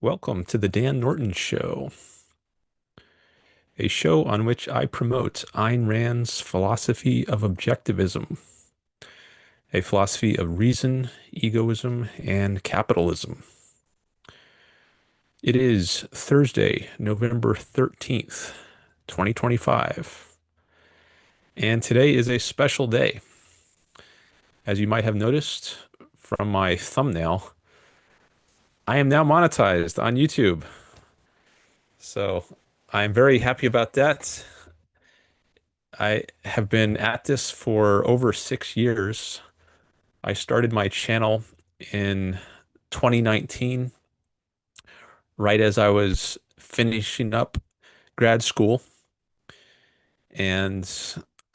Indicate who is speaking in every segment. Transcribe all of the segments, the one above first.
Speaker 1: Welcome to the Dan Norton Show, a show on which I promote Ayn Rand's philosophy of objectivism, a philosophy of reason, egoism, and capitalism. It is Thursday, November 13th, 2025, and today is a special day. As you might have noticed from my thumbnail, I am now monetized on YouTube. So I'm very happy about that. I have been at this for over 6 years. I started my channel in 2019, right as I was finishing up grad school. And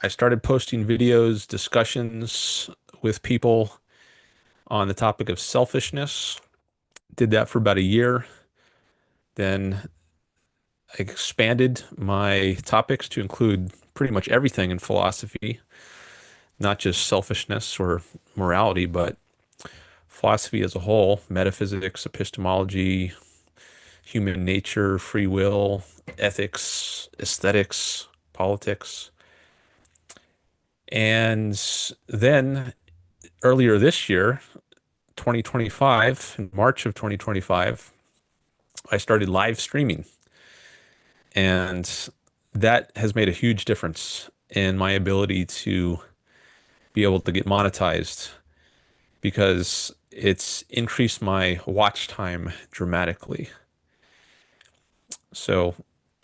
Speaker 1: I started posting videos, discussions with people on the topic of selfishness. Did that for about a year. Then I expanded my topics to include pretty much everything in philosophy, not just selfishness or morality, but philosophy as a whole, metaphysics, epistemology, human nature, free will, ethics, aesthetics, politics. And then earlier this year, 2025, in March of 2025, I started live streaming. And that has made a huge difference in my ability to be able to get monetized because it's increased my watch time dramatically. So,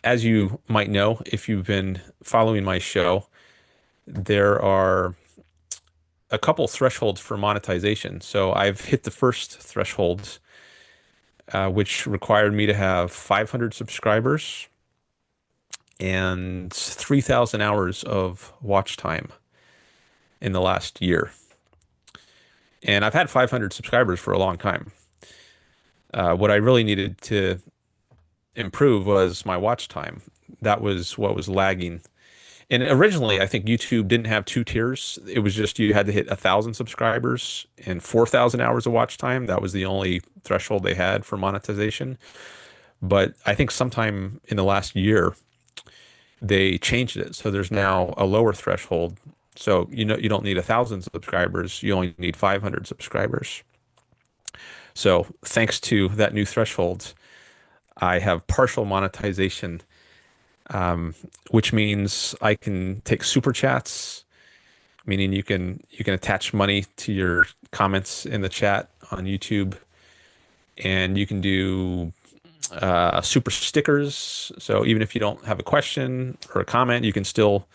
Speaker 1: as you might know, if you've been following my show, there are a couple thresholds for monetization. So, I've hit the first threshold, which required me to have 500 subscribers and 3,000 hours of watch time in the last year. And I've had 500 subscribers for a long time. What I really needed to improve was my watch time. That was what was lagging. And originally, I think YouTube didn't have two tiers. It was just you had to hit 1,000 subscribers and 4,000 hours of watch time. That was the only threshold they had for monetization. But I think sometime in the last year, they changed it. So there's now a lower threshold. So you don't need 1,000 subscribers. You only need 500 subscribers. So thanks to that new threshold, I have partial monetization, which means I can take super chats, meaning you can attach money to your comments in the chat on YouTube, and you can do super stickers. So even if you don't have a question or a comment, you can still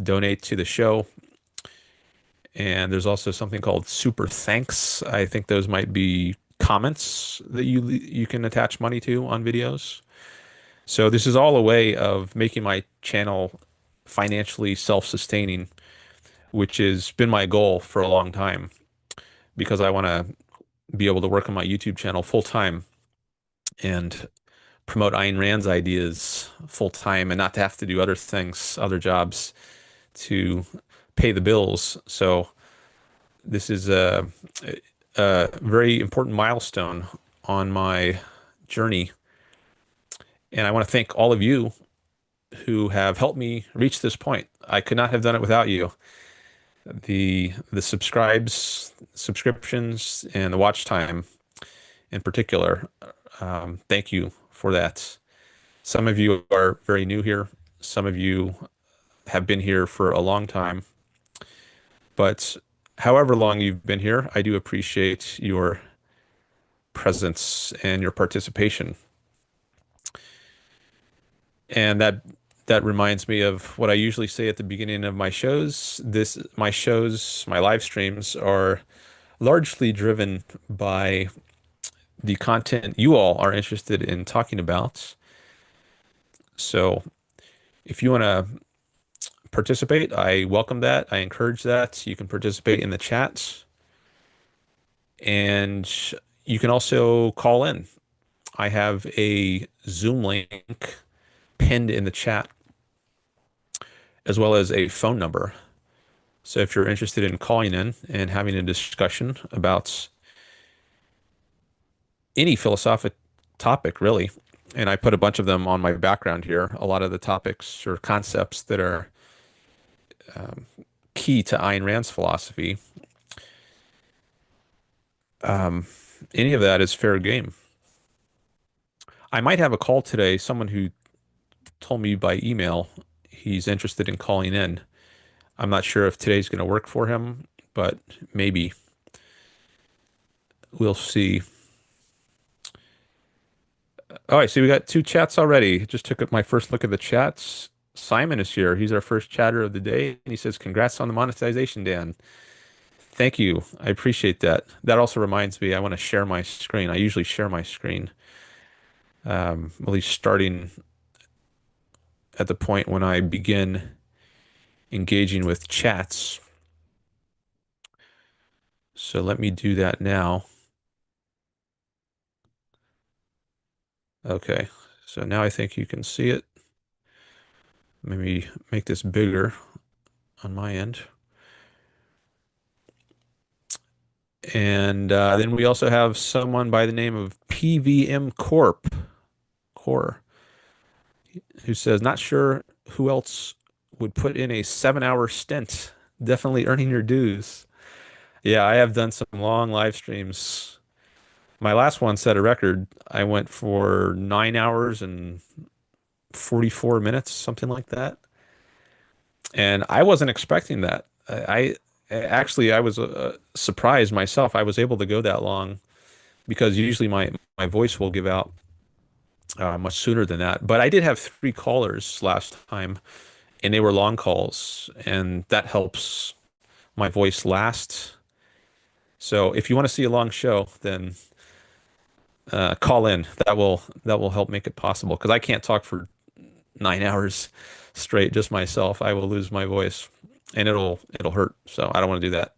Speaker 1: donate to the show. And there's also something called super thanks. I think those might be comments that you can attach money to on videos. So this is all a way of making my channel financially self-sustaining, which has been my goal for a long time because I want to be able to work on my YouTube channel full time and promote Ayn Rand's ideas full time and not to have to do other things, other jobs to pay the bills. So this is a very important milestone on my journey. And I want to thank all of you who have helped me reach this point. I could not have done it without you. The subscriptions, and the watch time in particular. Thank you for that. Some of you are very new here. Some of you have been here for a long time. But however long you've been here, I do appreciate your presence and your participation. And that reminds me of what I usually say at the beginning of my shows. My live streams are largely driven by the content you all are interested in talking about. So if you want to participate, I welcome that. I encourage that. You can participate in the chat, and you can also call in. I have a Zoom link pinned in the chat, as well as a phone number. So if you're interested in calling in and having a discussion about any philosophical topic, really. And I put a bunch of them on my background here. A lot of the topics or concepts that are key to Ayn Rand's philosophy. Um, any of that is fair game. I might have a call today, someone who told me by email he's interested in calling in. I'm not sure if today's going to work for him, but maybe we'll see. Oh, I see we got two chats already. Just took my first look at the chats. Simon is here. He's our first chatter of the day, and he says, "Congrats on the monetization, Dan." Thank you. I appreciate that. That also reminds me, I want to share my screen. I usually share my screen, at least starting at the point when I begin engaging with chats. So let me do that now. Okay. So now I think you can see it. Maybe make this bigger on my end. And then we also have someone by the name of PVM Core, who says, not sure who else would put in a 7-hour stint. Definitely earning your dues. Yeah, I have done some long live streams. My last one set a record. I went for 9 hours and 44 minutes, something like that. And I wasn't expecting that. Actually I was surprised myself. I was able to go that long because usually my voice will give out much sooner than that. But I did have three callers last time, and they were long calls, and that helps my voice last. So if you want to see a long show, then call in. That will help make it possible because I can't talk for 9 hours straight just myself. I will lose my voice, and it'll hurt. So I don't want to do that.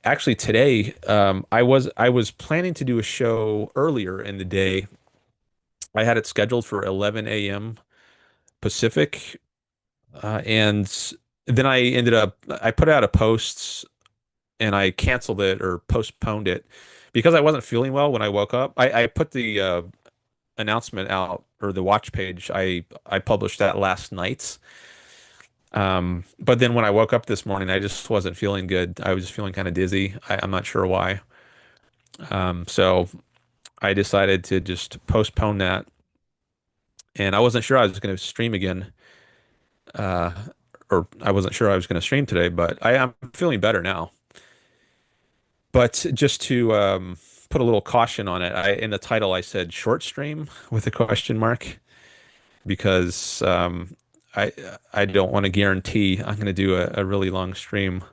Speaker 1: Actually, today I was planning to do a show earlier in the day. I had it scheduled for 11 a.m. Pacific, and then I put out a post and I canceled it or postponed it because I wasn't feeling well when I woke up. I put the announcement out or the watch page. I published that last night. But then when I woke up this morning, I just wasn't feeling good. I was just feeling kind of dizzy. I'm not sure why. So I decided to just postpone that, and I wasn't sure I was going to stream again, uh, or I wasn't sure I was going to stream today, but I am feeling better now. But just to put a little caution on it, in the title I said short stream with a question mark because I I don't want to guarantee I'm going to do a really long stream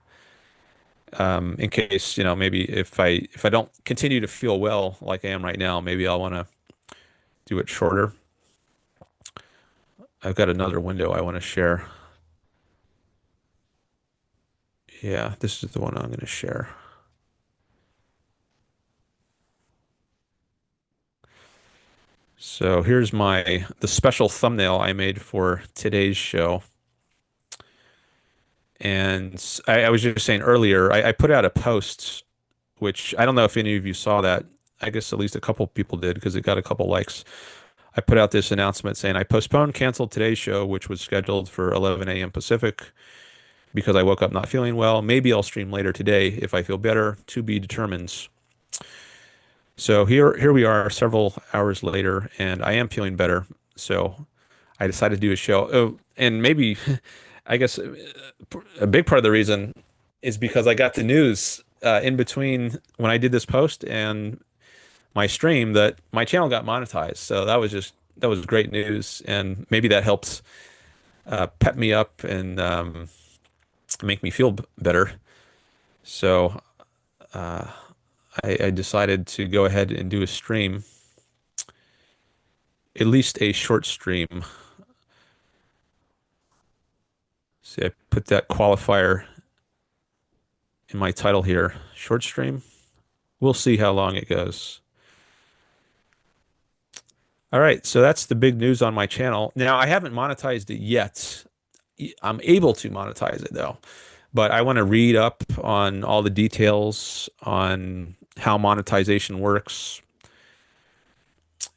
Speaker 1: in case, maybe if I don't continue to feel well like I am right now, maybe I'll want to do it shorter. I've got another window I want to share. Yeah, this is the one I'm going to share. So here's the special thumbnail I made for today's show. And I was just saying earlier, I put out a post, which I don't know if any of you saw that. I guess at least a couple people did because it got a couple likes. I put out this announcement saying I canceled today's show, which was scheduled for 11 a.m. Pacific because I woke up not feeling well. Maybe I'll stream later today if I feel better, to be determined. So here we are several hours later, and I am feeling better. So I decided to do a show. Oh, and maybe, I guess, a big part of the reason is because I got the news in between when I did this post and my stream that my channel got monetized. So that was great news, and maybe that helps pep me up and make me feel better. So I decided to go ahead and do a stream, at least a short stream. See, I put that qualifier in my title here, short stream. We'll see how long it goes. All right, so that's the big news on my channel. Now, I haven't monetized it yet. I'm able to monetize it though, but I want to read up on all the details on how monetization works,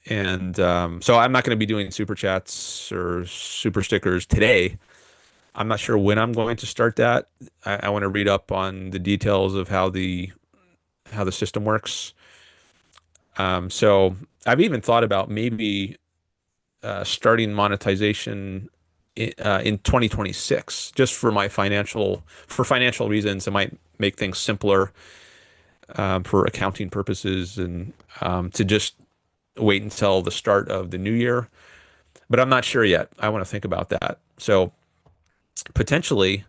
Speaker 1: And so I'm not going to be doing super chats or super stickers today. I'm not sure when I'm going to start that. I want to read up on the details of how the system works. So I've even thought about maybe starting monetization in 2026, just for financial reasons. It might make things simpler for accounting purposes, and to just wait until the start of the new year. But I'm not sure yet. I want to think about that. So potentially,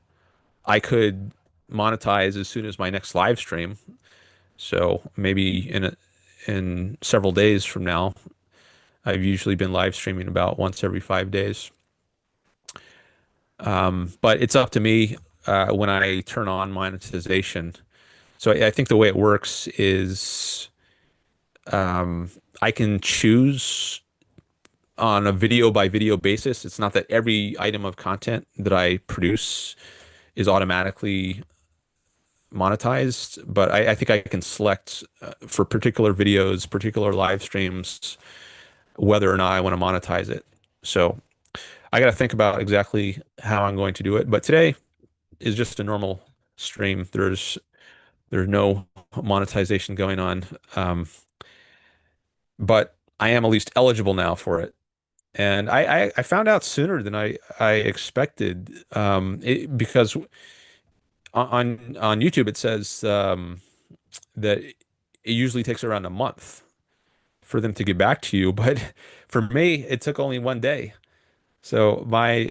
Speaker 1: I could monetize as soon as my next live stream. So maybe in several days from now. I've usually been live streaming about once every 5 days. But it's up to me when I turn on monetization. So I think the way it works is I can choose on a video by video basis. It's not that every item of content that I produce is automatically monetized, but I think I can select for particular videos, particular live streams, whether or not I want to monetize it. So I got to think about exactly how I'm going to do it. But today is just a normal stream. There's no monetization going on, but I am at least eligible now for it. And I found out sooner than I expected, because on YouTube it says that it usually takes around a month for them to get back to you, but for me it took only 1 day. So I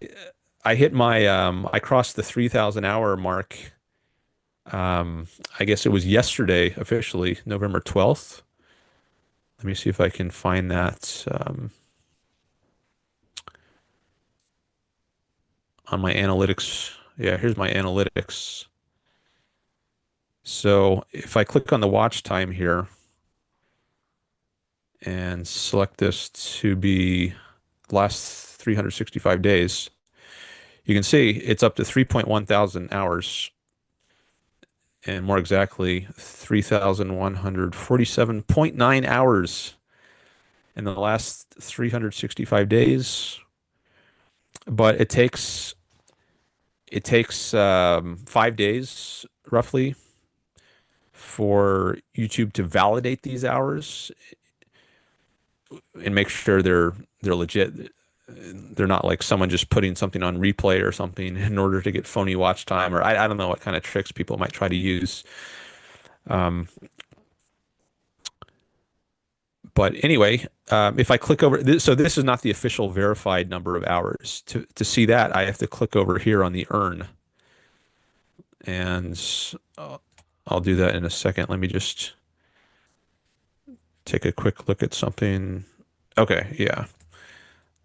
Speaker 1: crossed the 3,000 hour mark. I guess it was yesterday officially, November 12th. Let me see if I can find that on my analytics. Yeah, here's my analytics. So if I click on the watch time here and select this to be last 365 days, you can see it's up to 3.1 thousand hours, and more exactly 3,147.9 hours in the last 365 days. But it takes 5 days roughly for YouTube to validate these hours and make sure they're legit. They're not like someone just putting something on replay or something in order to get phony watch time, or I don't know what kind of tricks people might try to use. Um, but anyway, if I click over this, so this is not the official verified number of hours. To see that, I have to click over here on the earn, and uh, I'll do that in a second. Let me just take a quick look at something. Okay, yeah,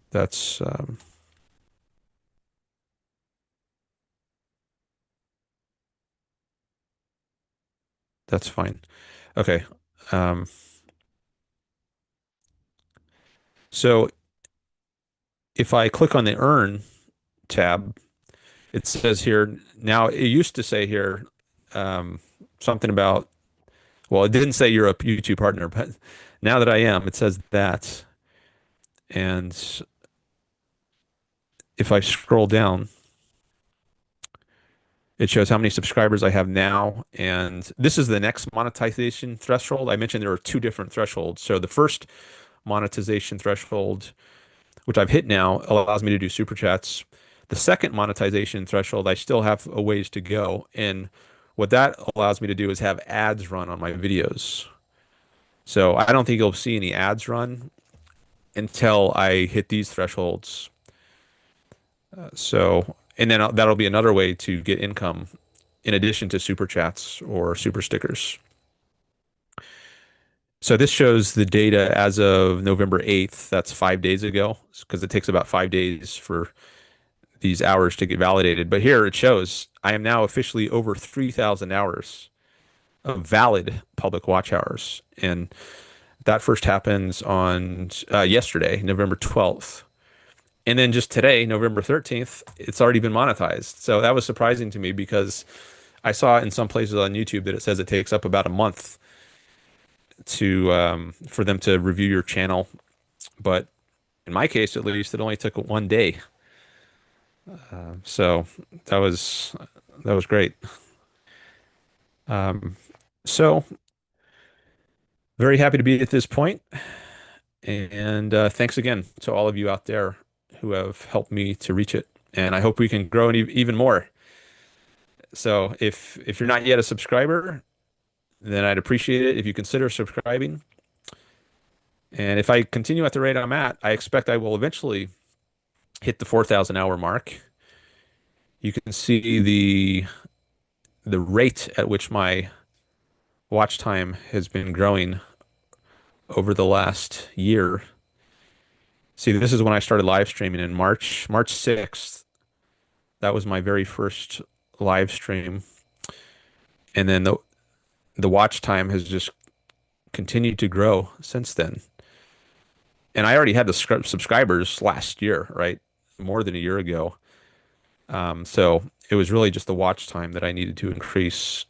Speaker 1: that's that's fine. Okay, um, so if I click on the earn tab, it says here now. It used to say here something about, well, it didn't say you're a YouTube partner, but now that I am, it says that. And if I scroll down, it shows how many subscribers I have now. And this is the next monetization threshold. I mentioned there are two different thresholds. So the first monetization threshold, which I've hit now, allows me to do super chats. The second monetization threshold, I still have a ways to go. And what that allows me to do is have ads run on my videos. So I don't think you'll see any ads run until I hit these thresholds. And then that'll be another way to get income in addition to super chats or super stickers. So this shows the data as of November 8th. That's 5 days ago, because it takes about 5 days for these hours to get validated. But here it shows I am now officially over 3,000 hours of valid public watch hours. And that first happens on yesterday, November 12th. And then just today, November 13th, it's already been monetized. So that was surprising to me, because I saw in some places on YouTube that it says it takes up about a month to for them to review your channel But in my case, at least, it only took 1 day. So that was that was great. Um, so very happy to be at this point, and thanks again to all of you out there who have helped me to reach it. And I hope we can grow it even more. So if you're not yet a subscriber, then I'd appreciate it if you consider subscribing. And if I continue at the rate I'm at, I expect I will eventually hit the 4,000 hour mark. You can see the rate at which my watch time has been growing over the last year. See, this is when I started live streaming in March 6th. That was my very first live stream. And then the watch time has just continued to grow since then. And I already had the subscribers last year, right? More than a year ago. So it was really just the watch time that I needed to increase.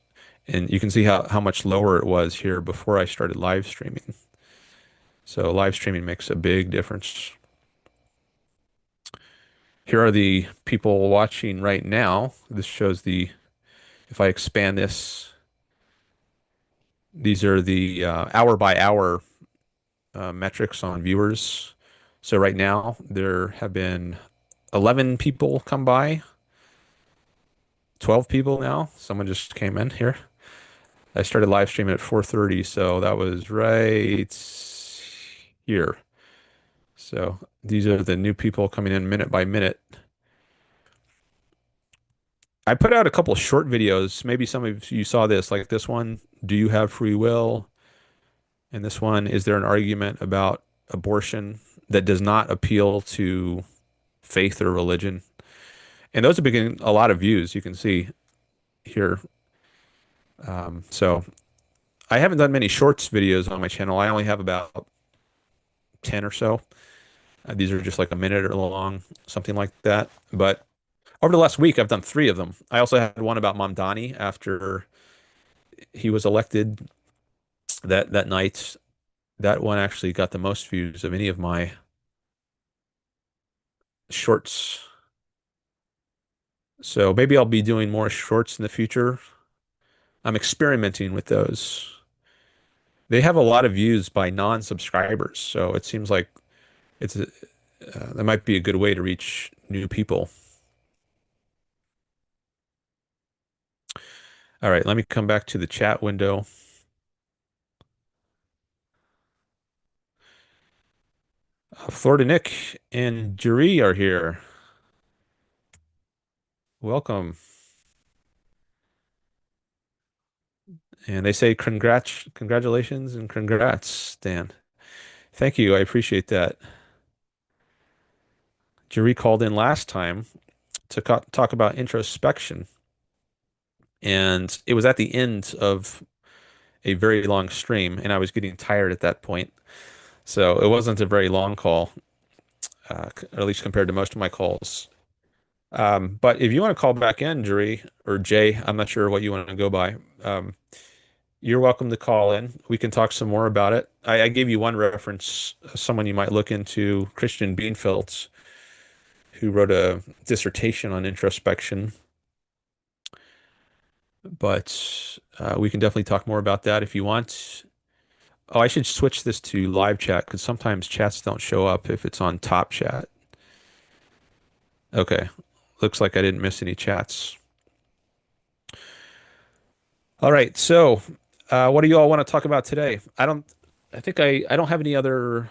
Speaker 1: And you can see how much lower it was here before I started live streaming. So live streaming makes a big difference. Here are the people watching right now. This shows if I expand this, these are the hour by hour metrics on viewers. So right now there have been 11 people come by, 12 people now. Someone just came in here. I started live streaming at 4:30, so that was right here. So these are the new people coming in minute by minute. I put out a couple of short videos. Maybe some of you saw this, like this one, Do you have free will? And this one, Is there an argument about abortion that does not appeal to faith or religion? And those have been getting a lot of views, you can see here. So I haven't done many shorts videos on my channel. I only have about 10 or so. These are just like a minute or long, something like that. But over the last week, I've done three of them. I also had one about Mamdani after he was elected that night. That one actually got the most views of any of my shorts. So maybe I'll be doing more shorts in the future. I'm experimenting with those. They have a lot of views by non-subscribers, so it seems like that might be a good way to reach new people. All right, let me come back to the chat window. Florida Nick and Juri are here. Welcome. And they say congratulations and congrats, Dan. Thank you. I appreciate that. Juri called in last time to talk about introspection. And it was at the end of a very long stream, and I was getting tired at that point. So it wasn't a very long call, at least compared to most of my calls. But if you want to call back in, Juri, or Jay, I'm not sure what you want to go by. You're welcome to call in. We can talk some more about it. I gave you one reference, someone you might look into, Christian Bienfeldt, who wrote a dissertation on introspection. But we can definitely talk more about that if you want. Oh, I should switch this to live chat because sometimes chats don't show up if it's on top chat. Okay. Looks like I didn't miss any chats. All right. So, what do you all want to talk about today? I think I don't have any other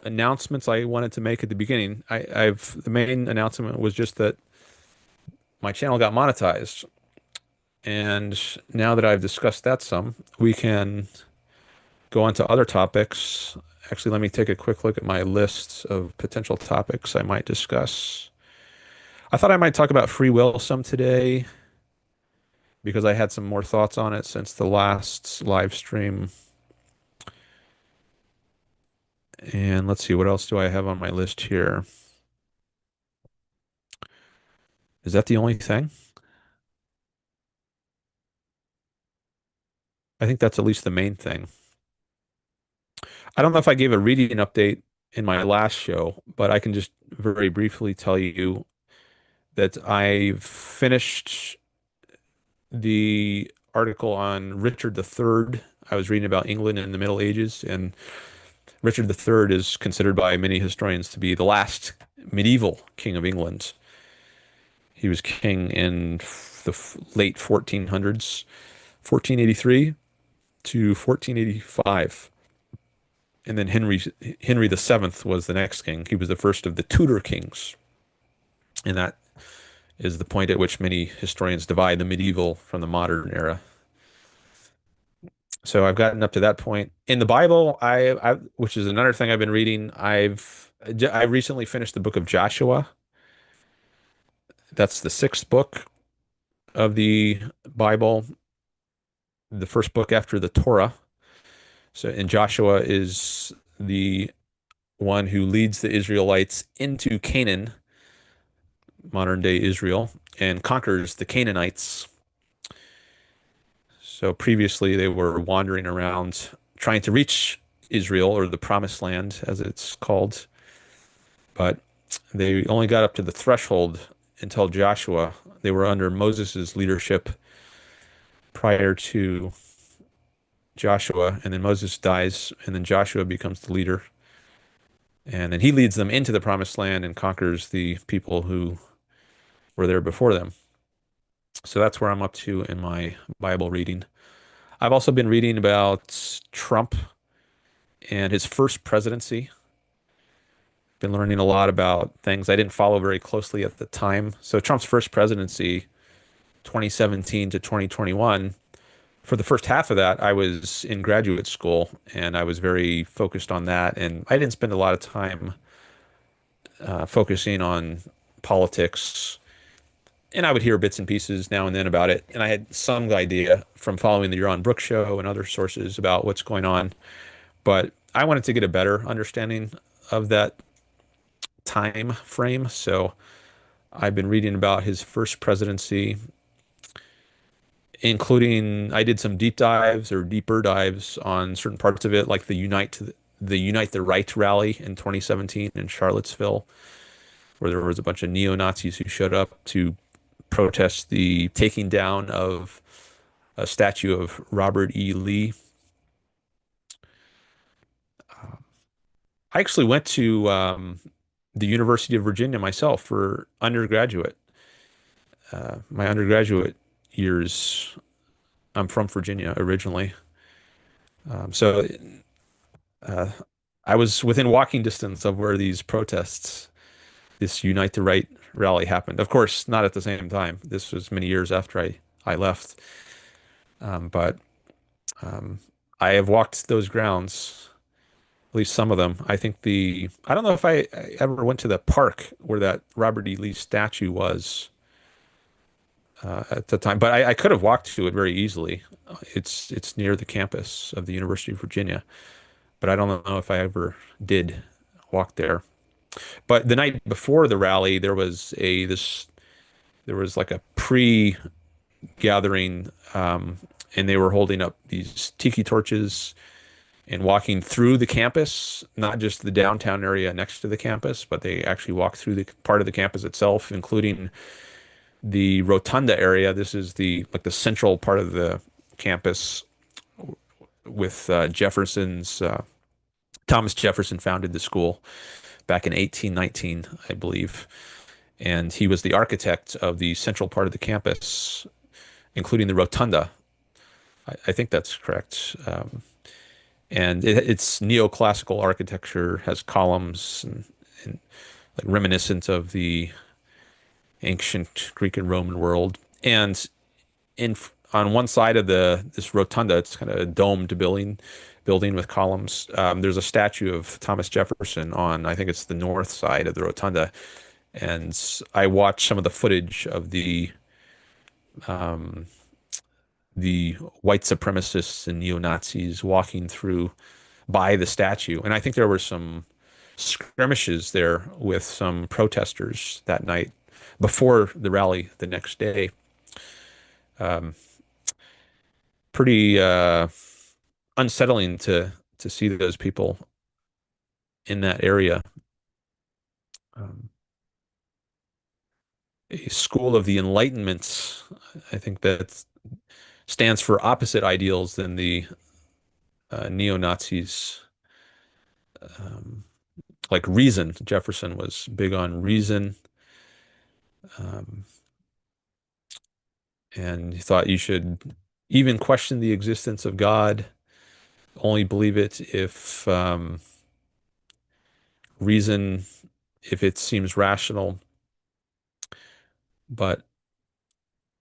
Speaker 1: announcements I wanted to make at the beginning. The main announcement was just that my channel got monetized. And now that I've discussed that some, we can go on to other topics. Actually, let me take a quick look at my list of potential topics I might discuss. I thought I might talk about free will some today because I had some more thoughts on it since the last live stream. And let's see, what else do I have on my list here? Is that the only thing? I think that's at least the main thing. I don't know if I gave a reading update in my last show, but I can just very briefly tell you that I've finished the article on Richard III. I was reading about England in the Middle Ages, and Richard III is considered by many historians to be the last medieval king of England. He was king in the late 1400s, 1483 to 1485. And then Henry VII was the next king. He was the first of the Tudor kings. And that is the point at which many historians divide the medieval from the modern era. So I've gotten up to that point. In the Bible, which is another thing I've been reading, I recently finished the book of Joshua. That's the sixth book of the Bible, the first book after the Torah. So, and Joshua is the one who leads the Israelites into Canaan, modern day Israel, and conquers the Canaanites. So previously they were wandering around trying to reach Israel, or the Promised Land as it's called, but they only got up to the threshold until Joshua. They were under Moses' leadership prior to Joshua, and then Moses dies, and then Joshua becomes the leader. And then he leads them into the Promised Land and conquers the people who were there before them. So that's where I'm up to in my Bible reading. I've also been reading about Trump and his first presidency. Been learning a lot about things I didn't follow very closely at the time. So Trump's first presidency, 2017 to 2021, for the first half of that, I was in graduate school and I was very focused on that. And I didn't spend a lot of time focusing on politics. And I would hear bits and pieces now and then about it. And I had some idea from following the Yaron Brook show and other sources about what's going on. But I wanted to get a better understanding of that time frame. So I've been reading about his first presidency, including I did some deep dives or deeper dives on certain parts of it, like the Unite the Right rally in 2017 in Charlottesville, where there was a bunch of neo-Nazis who showed up to protest the taking down of a statue of Robert E. Lee. I actually went to the University of Virginia myself for undergraduate. My undergraduate years, I'm from Virginia originally. So I was within walking distance of where these protests, this Unite the Right rally happened. Of course, not at the same time. This was many years after I left. But I have walked those grounds, at least some of them. I don't know if I ever went to the park where that Robert E. Lee statue was at the time, but I could have walked to it very easily. It's near the campus of the University of Virginia, but I don't know if I ever did walk there. But the night before the rally, there was like a pre-gathering, and they were holding up these tiki torches and walking through the campus, not just the downtown area next to the campus, but they actually walked through the part of the campus itself, including the rotunda area. This is the central part of the campus with Thomas Jefferson founded the school back in 1819, I believe. And he was the architect of the central part of the campus, including the rotunda. I think that's correct. And it's neoclassical architecture, has columns and like reminiscent of the ancient Greek and Roman world. And in on one side of the this rotunda, it's kind of a domed building with columns. There's a statue of Thomas Jefferson on, I think it's the north side of the rotunda. And I watched some of the footage of the white supremacists and neo-Nazis walking through by the statue. And I think there were some skirmishes there with some protesters that night before the rally the next day. Pretty unsettling to see those people in that area. Um, a school of the Enlightenment, I think that stands for opposite ideals than the neo-Nazis. Um, like reason. Jefferson was big on reason, um, and he thought you should even question the existence of God, only believe it if reason, if it seems rational. But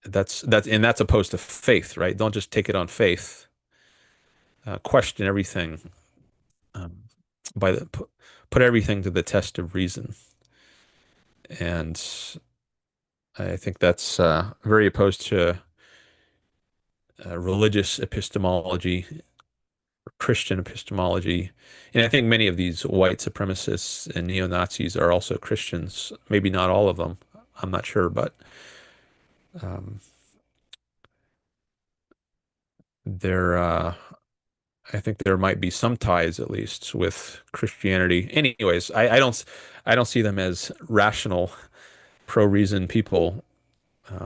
Speaker 1: that's opposed to faith, right? Don't just take it on faith. Question everything, um, by the put everything to the test of reason. And I think that's very opposed to religious epistemology, Christian epistemology. And I think many of these white supremacists and neo-Nazis are also Christians. Maybe not all of them. I'm not sure, but um, there, I think there might be some ties, at least, with Christianity. Anyways, I don't see them as rational, pro-reason people.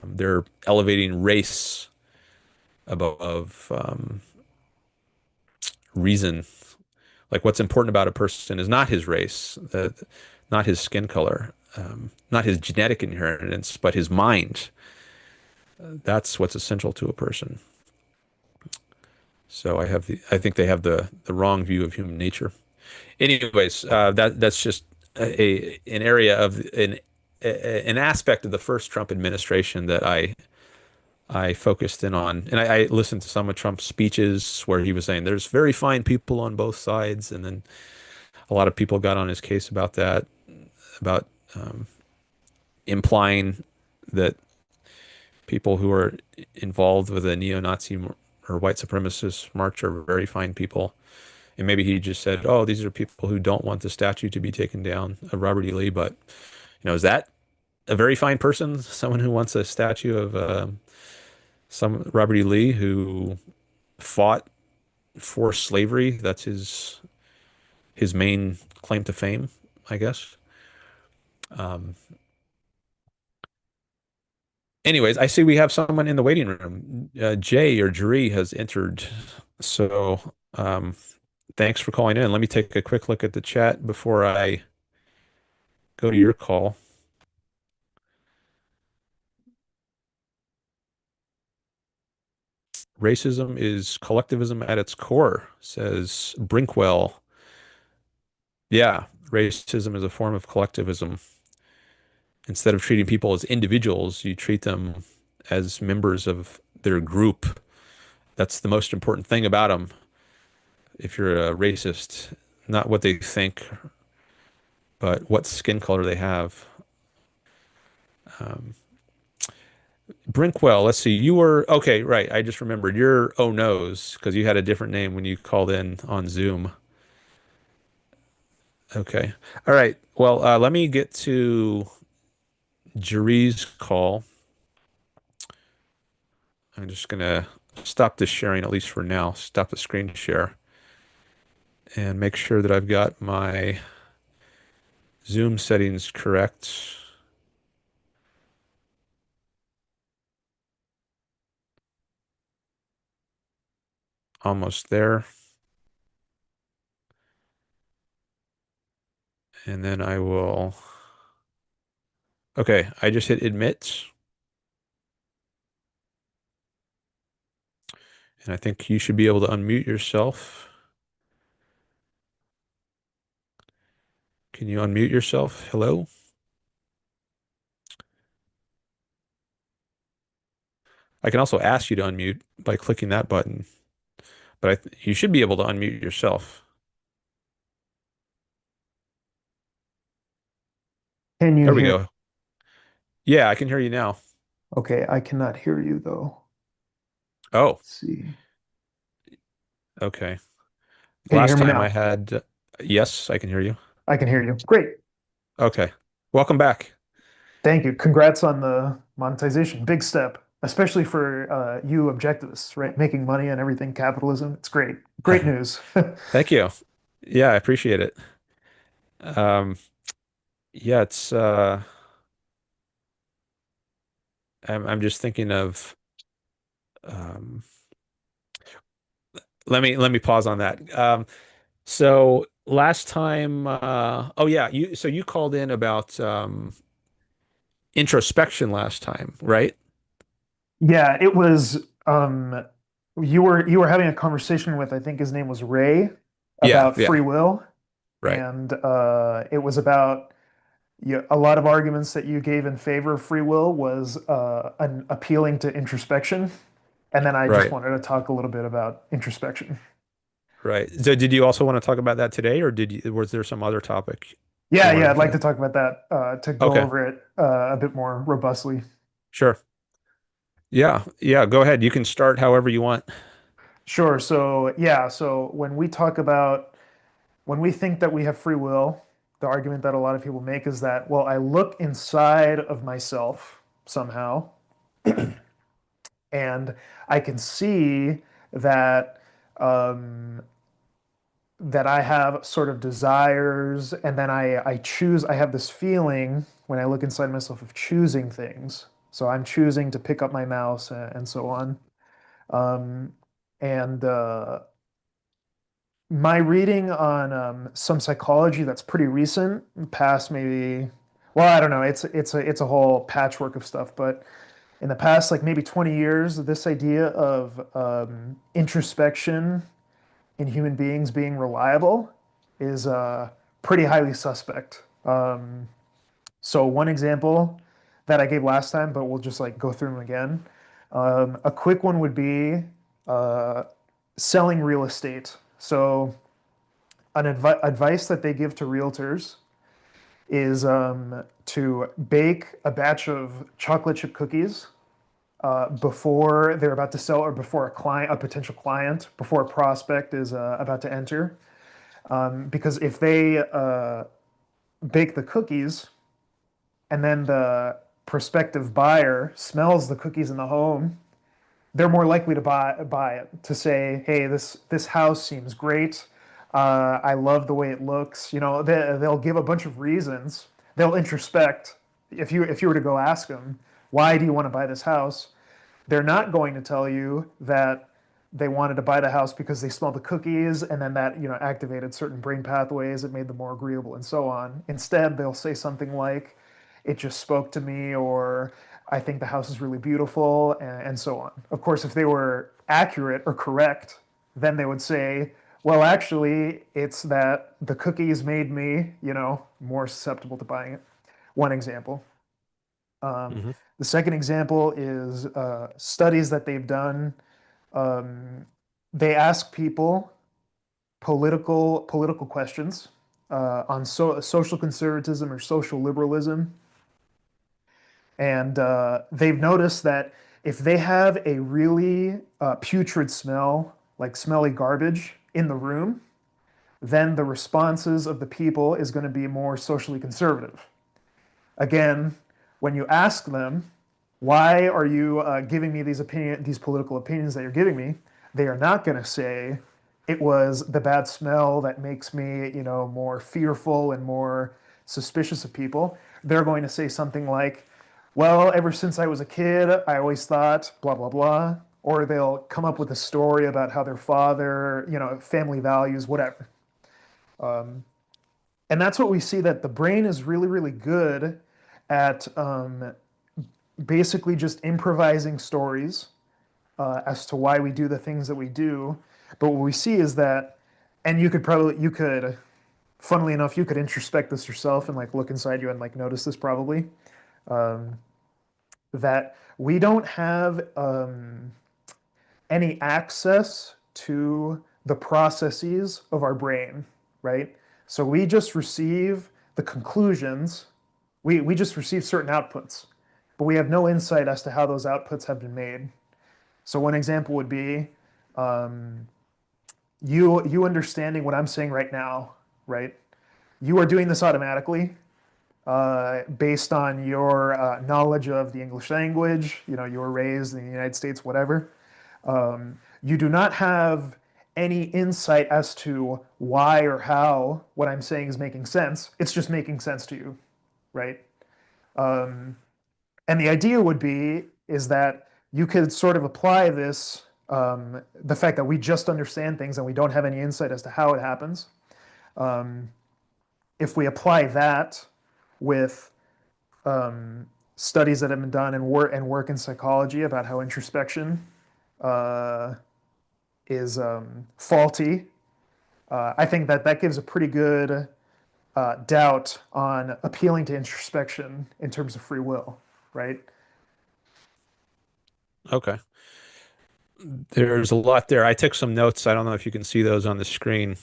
Speaker 1: They're elevating race above reason. Like what's important about a person is not his race, not his skin color, not his genetic inheritance, but his mind. That's what's essential to a person. So I think they have the wrong view of human nature. Anyways, that's just an area of an aspect of the first Trump administration that I focused in on, and I listened to some of Trump's speeches where he was saying there's very fine people on both sides, and then a lot of people got on his case about that, about um, implying that people who are involved with a neo-Nazi or white supremacist march are very fine people. And maybe he just said, "Oh, these are people who don't want the statue to be taken down of Robert E. Lee." But is that a very fine person? Someone who wants a statue of some Robert E. Lee who fought for slavery? That's his main claim to fame, I guess. Um, Anyways, I see we have someone in the waiting room. Jay or Jeree has entered. So thanks for calling in. Let me take a quick look at the chat before I go to your call. Racism is collectivism at its core, says Brinkwell. Yeah, racism is a form of collectivism. Instead of treating people as individuals, you treat them as members of their group. That's the most important thing about them. If you're a racist, not what they think, but what skin color they have. Um, Brinkwell, let's see. You were okay, right? I just remembered. You're Oh No's because you had a different name when you called in on Zoom. Okay. All right. Well, let me get to Jerry's call. I'm just gonna stop this sharing at least for now. Stop the screen share and make sure that I've got my Zoom settings correct. Almost there. And then I will. Okay, I just hit admit. And I think you should be able to unmute yourself. Can you unmute yourself? Hello? I can also ask you to unmute by clicking that button, but you should be able to unmute yourself.
Speaker 2: Can you
Speaker 1: There we
Speaker 2: hear?
Speaker 1: go. Yeah, I can hear you now.
Speaker 2: Okay, I cannot hear you though.
Speaker 1: Oh,
Speaker 2: Let's see.
Speaker 1: okay.
Speaker 2: Can you
Speaker 1: Last
Speaker 2: hear me
Speaker 1: time I
Speaker 2: now?
Speaker 1: had, yes, I can hear you.
Speaker 2: I can hear you. Great.
Speaker 1: Okay. Welcome back.
Speaker 2: Thank you. Congrats on the monetization. Big step, especially for you objectivists, right? Making money and everything, capitalism. It's great. Great news.
Speaker 1: Thank you. Yeah, I appreciate it. Um, yeah, it's I'm just thinking of um let me pause on that. So last time oh yeah, you called in about introspection last time, right?
Speaker 2: Yeah, it was you were having a conversation with, I think his name was Ray,
Speaker 1: Yeah,
Speaker 2: about free
Speaker 1: yeah,
Speaker 2: will,
Speaker 1: right.
Speaker 2: and it was about, yeah, a lot of arguments that you gave in favor of free will was an appealing to introspection, and then I just
Speaker 1: Right.
Speaker 2: wanted to talk a little bit about introspection.
Speaker 1: Right. So did you also want to talk about that today, or was there some other topic you
Speaker 2: Yeah, yeah,
Speaker 1: wanted
Speaker 2: I'd like
Speaker 1: to?
Speaker 2: to talk about that to go
Speaker 1: Okay,
Speaker 2: over it a bit more robustly.
Speaker 1: sure. Yeah, yeah, go ahead. You can start however you want.
Speaker 2: Sure. So, yeah, so when we think that we have free will, the argument that a lot of people make is that, well, I look inside of myself somehow, and I can see that um, that I have sort of desires, and then I choose. I have this feeling when I look inside myself of choosing things. So I'm choosing to pick up my mouse and so on. Um, and My reading on some psychology that's pretty recent, past maybe, well, I don't know, it's a whole patchwork of stuff, but in the past like maybe 20 years, this idea of introspection in human beings being reliable is pretty highly suspect. So one example that I gave last time, but we'll just like go through them again. A quick one would be uh, selling real estate. So an advice that they give to realtors is to bake a batch of chocolate chip cookies before they're about to sell, or before a potential client, before a prospect is about to enter. Because if they bake the cookies and then the prospective buyer smells the cookies in the home, they're more likely to buy it, to say, "Hey, this house seems great. I love the way it looks." They'll give a bunch of reasons. They'll introspect. If you were to go ask them, "Why do you want to buy this house?" They're not going to tell you that they wanted to buy the house because they smelled the cookies, and then that activated certain brain pathways that made them more agreeable, and so on. Instead, they'll say something like, "It just spoke to me," or "I think the house is really beautiful," and so on. Of course, if they were accurate or correct, then they would say, "Well, actually, it's that the cookies made me, more susceptible to buying it." One example. Um,
Speaker 1: Hmm.
Speaker 2: the second example is studies that they've done. Um, they ask people political questions on social conservatism or social liberalism, and they've noticed that if they have a really putrid smell, like smelly garbage, in the room, then the responses of the people is going to be more socially conservative. Again, when you ask them, "Why are you giving me these political opinions that you're giving me?" They are not going to say, "It was the bad smell that makes me, more fearful and more suspicious of people." They're going to say something like, "Well, ever since I was a kid, I always thought blah blah blah," or they'll come up with a story about how their father, family values, whatever. And that's what we see, that the brain is really, really good at basically just improvising stories as to why we do the things that we do. But what we see is that, and funnily enough, you could introspect this yourself and like look inside you and like notice this probably, that we don't have any access to the processes of our brain, right? So we just receive the conclusions, we just receive certain outputs, but we have no insight as to how those outputs have been made. So one example would be you understanding what I'm saying right now, right? You are doing this automatically based on your knowledge of the English language. You were raised in the United States, whatever. You do not have any insight as to why or how what I'm saying is making sense. It's just making sense to you, right? Um, and the idea would be is that you could sort of apply this, the fact that we just understand things and we don't have any insight as to how it happens. Um, if we apply that with studies that have been done and work in psychology about how introspection uh, is faulty, I think that that gives a pretty good doubt on appealing to introspection in terms of free will, right?
Speaker 1: Okay. There's a lot there. I took some notes. I don't know if you can see those on the screen.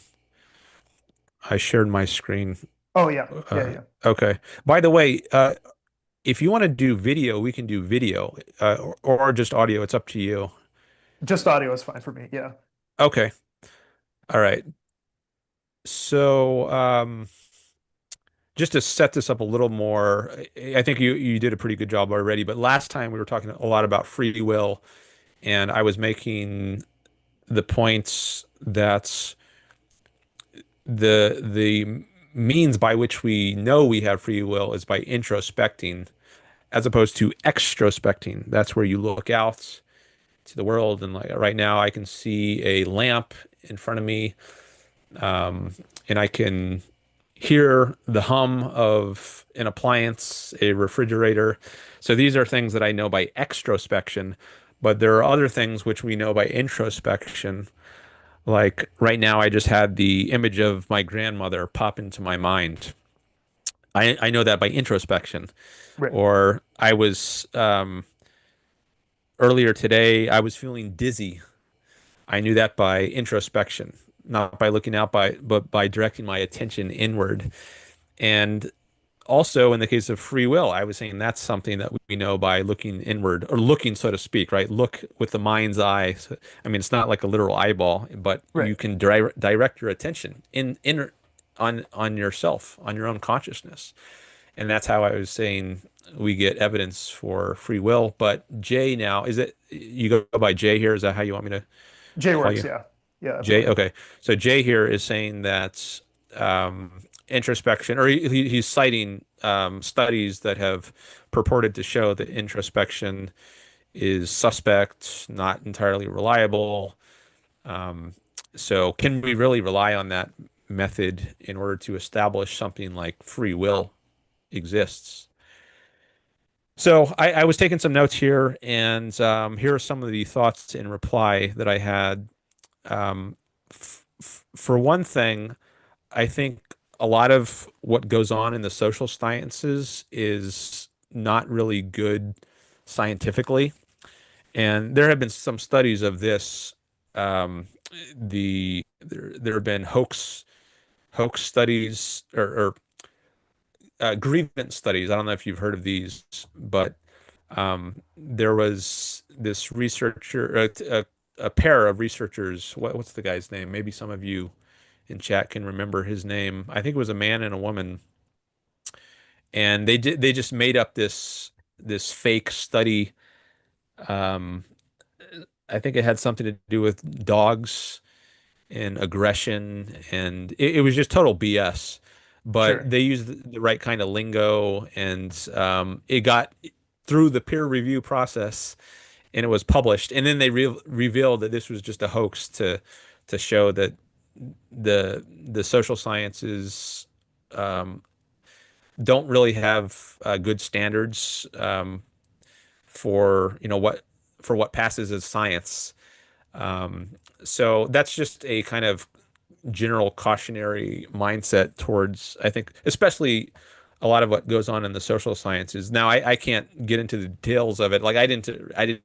Speaker 1: I shared my screen.
Speaker 2: Oh yeah, yeah, yeah.
Speaker 1: Okay. By the way, if you want to do video, we can do video, or just audio. It's up to you.
Speaker 2: Just audio is fine for me. Yeah.
Speaker 1: Okay. All right. So, just to set this up a little more, I think you did a pretty good job already. But last time we were talking a lot about free will, and I was making the points that the means by which we know we have free will is by introspecting, as opposed to extrospecting. That's where you look out to the world, and like right now, I can see a lamp in front of me, and I can hear the hum of an appliance, a refrigerator. So these are things that I know by extrospection, but there are other things which we know by introspection. Like right now, I just had the image of my grandmother pop into my mind. I know that by introspection.
Speaker 2: Right.
Speaker 1: Or I was earlier today, I was feeling dizzy. I knew that by introspection, not by looking out but by directing my attention inward. And also in the case of free will, I was saying that's something that we know by looking inward or looking, so to speak, right? Look with the mind's eye. So, I mean, it's not like a literal eyeball, but
Speaker 2: Right.
Speaker 1: you can direct your attention in on yourself, on your own consciousness. And that's how I was saying we get evidence for free will. But Jay now, is it you go by Jay here? Is that how you want me to
Speaker 2: J
Speaker 1: call
Speaker 2: works.
Speaker 1: you?
Speaker 2: Yeah. Yeah, that's
Speaker 1: Jay,
Speaker 2: fine.
Speaker 1: okay. So Jay here is saying that introspection, or he's citing studies that have purported to show that introspection is suspect, not entirely reliable. Um, so can we really rely on that method in order to establish something like free will exists? So I was taking some notes here, and here are some of the thoughts in reply that I had. Um, for one thing, I think a lot of what goes on in the social sciences is not really good scientifically. And there have been some studies of this. There have been hoax studies or grievance studies. I don't know if you've heard of these, but there was this researcher, a pair of researchers. What's the guy's name? Maybe some of you in chat can remember his name. I think it was a man and a woman, and they just made up this fake study. Um, I think it had something to do with dogs and aggression, and it was just total BS. But
Speaker 2: Sure.
Speaker 1: they used the right kind of lingo, and it got through the peer review process, and it was published. And then they revealed that this was just a hoax to show that the social sciences um, don't really have good standards for what passes as science. Um, so that's just a kind of general cautionary mindset towards, I think, especially a lot of what goes on in the social sciences. Now, I can't get into the details of it. Like I didn't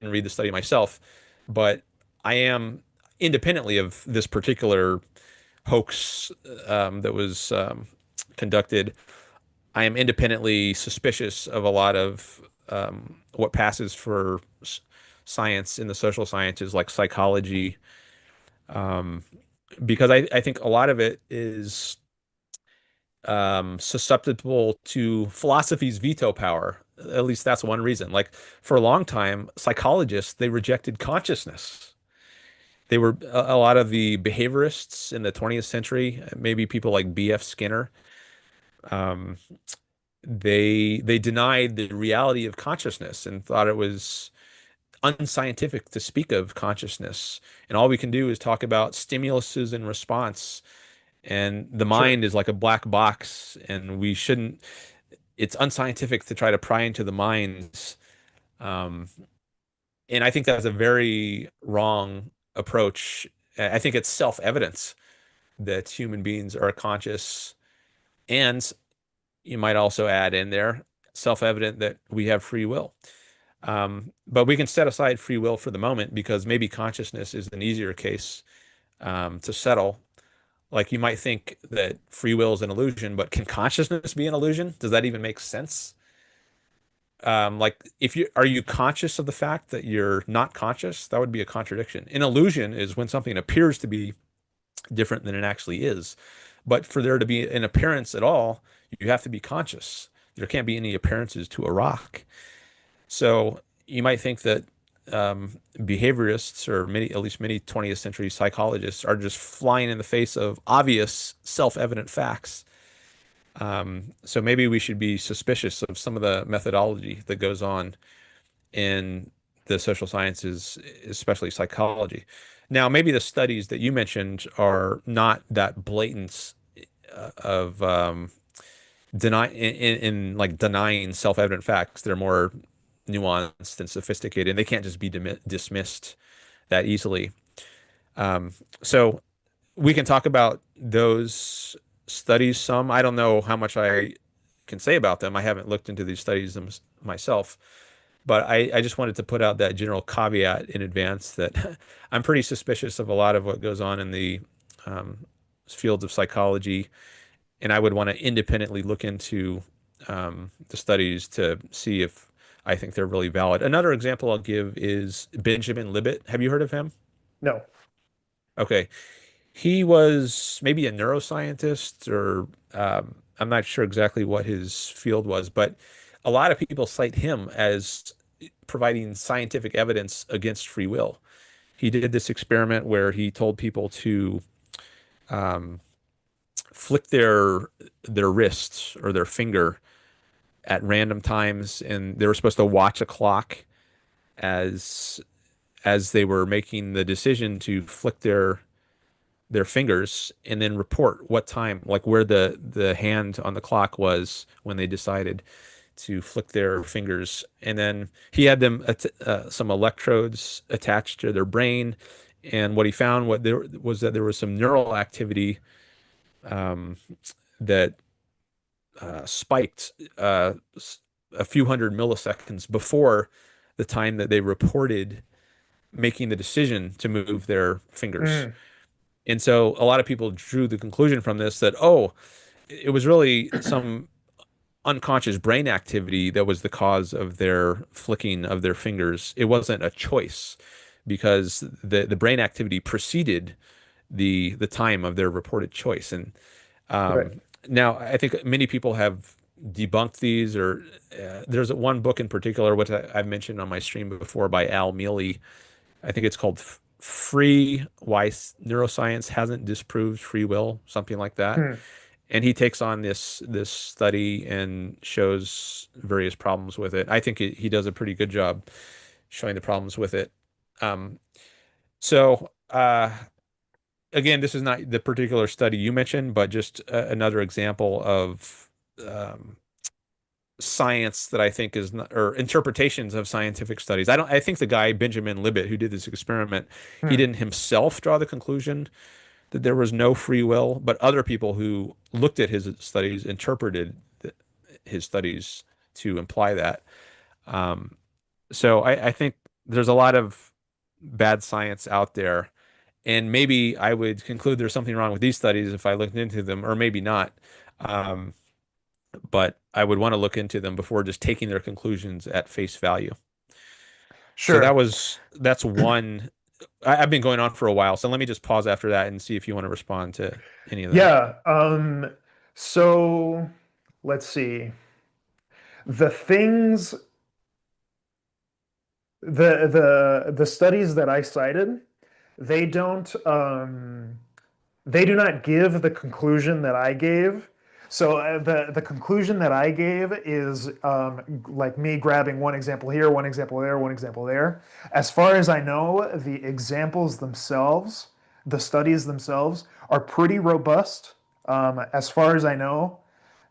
Speaker 1: read the study myself, but I am independently of this particular hoax that was conducted. I am independently suspicious of a lot of what passes for science in the social sciences, like psychology, um, because I think a lot of it is susceptible to philosophy's veto power. At least that's one reason. Like for a long time, psychologists they rejected consciousness, They were a lot of the behaviorists in the 20th century, maybe people like B.F. Skinner. Um, they denied the reality of consciousness and thought it was unscientific to speak of consciousness. And all we can do is talk about stimuluses and response. And the
Speaker 2: Sure.
Speaker 1: mind is like a black box, and we shouldn't, it's unscientific to try to pry into the minds. Um, and I think that's a very wrong approach. I think it's self-evident that human beings are conscious. And you might also add in there, self-evident that we have free will. But we can set aside free will for the moment because maybe consciousness is an easier case to settle. Like you might think that free will is an illusion, but can consciousness be an illusion? Does that even make sense? Like if you are you conscious of the fact that you're not conscious? That would be a contradiction. An illusion is when something appears to be different than it actually is. But for there to be an appearance at all, you have to be conscious. There can't be any appearances to a rock. So you might think that behaviorists or many, at least many 20th century psychologists are just flying in the face of obvious self-evident facts. So maybe we should be suspicious of some of the methodology that goes on in the social sciences, especially psychology. Now, maybe the studies that you mentioned are not that blatant of in like denying self-evident facts. They're more nuanced and sophisticated, and they can't just be dismissed that easily. Um, so we can talk about those studies some. I don't know how much I can say about them. I haven't looked into these studies myself, but I just wanted to put out that general caveat in advance that I'm pretty suspicious of a lot of what goes on in the um, fields of psychology, and I would want to independently look into the studies to see if I think they're really valid. Another example I'll give is Benjamin Libet. Have you heard of him?
Speaker 2: No.
Speaker 1: Okay. He was maybe a neuroscientist, or I'm not sure exactly what his field was, but a lot of people cite him as providing scientific evidence against free will. He did this experiment where he told people to um, flick their wrist or their finger at random times, and they were supposed to watch a clock as they were making the decision to flick their fingers and then report what time, like where the hand on the clock was when they decided to flick their fingers. And then he had them some electrodes attached to their brain. And what he found what there was that there was some neural activity um, that spiked a few hundred milliseconds before the time that they reported making the decision to move their fingers.
Speaker 2: Mm.
Speaker 1: And so a lot of people drew the conclusion from this that, oh, it was really some unconscious brain activity that was the cause of their flicking of their fingers. It wasn't a choice because the brain activity preceded the time of their reported choice. And
Speaker 2: Right.
Speaker 1: now I think many people have debunked these, or there's one book in particular, which I've mentioned on my stream before by Al Mealy. I think it's called Free Why Neuroscience Hasn't Disproved Free Will, something like that.
Speaker 2: Hmm.
Speaker 1: And he takes on this study and shows various problems with it. I think he does a pretty good job showing the problems with it. Um, so again, this is not the particular study you mentioned, but just another example of um, science that I think is not, or interpretations of scientific studies. I think the guy, Benjamin Libet, who did this experiment, he
Speaker 2: Hmm.
Speaker 1: didn't himself draw the conclusion that there was no free will, but other people who looked at his studies interpreted his studies to imply that. Um, so I think there's a lot of bad science out there, and maybe I would conclude there's something wrong with these studies if I looked into them, or maybe not. Um, but I would want to look into them before just taking their conclusions at face value. So
Speaker 2: Sure.
Speaker 1: that's one. I've been going on for a while, so let me just pause after that and see if you want to respond to any of them.
Speaker 2: Yeah. So let's see. The things, the studies that I cited, they don't they do not give the conclusion that I gave. So the conclusion that I gave is like me grabbing one example here, one example there, one example there. As far as I know, the examples themselves, the studies themselves, are pretty robust. As far as I know,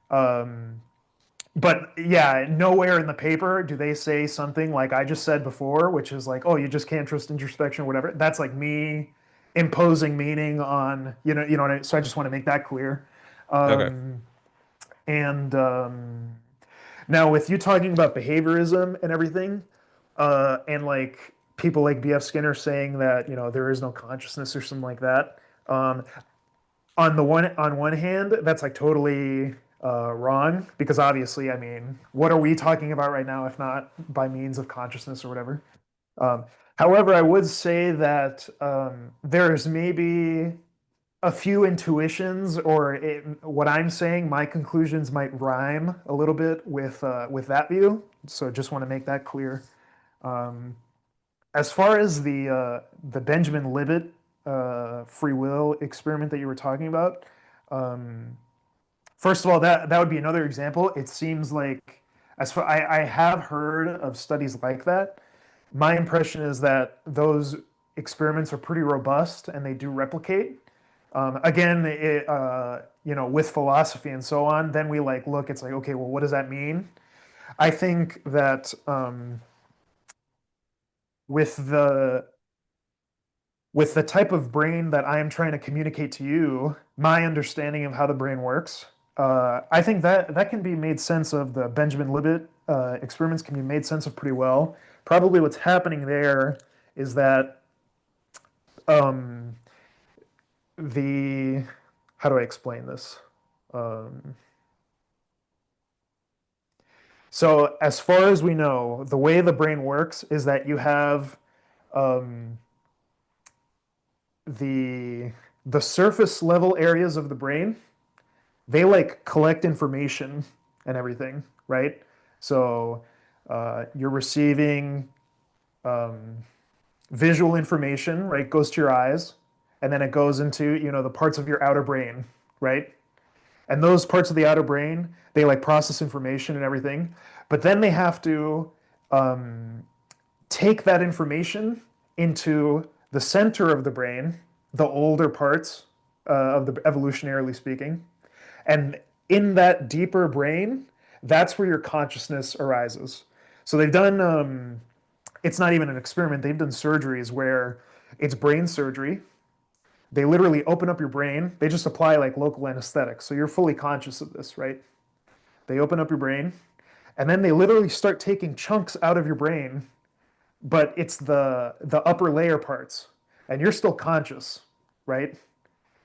Speaker 2: but yeah, nowhere in the paper do they say something like I just said before, which is like, oh, you just can't trust introspection or whatever. That's like me imposing meaning on, you know what I, so I just want to make that clear.
Speaker 1: Okay.
Speaker 2: Um, and Now with you talking about behaviorism and everything, and like people like B.F. Skinner saying that, there is no consciousness or something like that. Um, on one hand, that's like totally wrong because obviously, I mean, what are we talking about right now if not by means of consciousness or whatever? Um, However, I would say that there's maybe a few intuitions, or what I'm saying, my conclusions might rhyme a little bit with that view. So just want to make that clear. Um, as far as the Benjamin Libet free will experiment that you were talking about, um, first of all, that would be another example. It seems like I have heard of studies like that. My impression is that those experiments are pretty robust and they do replicate. Again, with philosophy and so on, then we like look. It's like, okay, well, what does that mean? I think that with the with the type of brain that I am trying to communicate to you, my understanding of how the brain works, I think that can be made sense of. The Benjamin Libet experiments can be made sense of pretty well. Probably what's happening there is that um, the how do I explain this? Um, so as far as we know, the way the brain works is that you have um, the the surface level areas of the brain. They like collect information and everything, right? So you're receiving um, visual information, right? Goes to your eyes, and then it goes into the parts of your outer brain, right? And those parts of the outer brain, they like process information and everything, but then they have to um, take that information into the center of the brain, the older parts of the evolutionarily speaking, and in that deeper brain, that's where your consciousness arises. So they've done, it's not even an experiment, they've done surgeries where it's brain surgery. They literally open up your brain, they just apply like local anesthetic. So you're fully conscious of this, right? They open up your brain, and then they literally start taking chunks out of your brain, but it's the upper layer parts, and you're still conscious, right?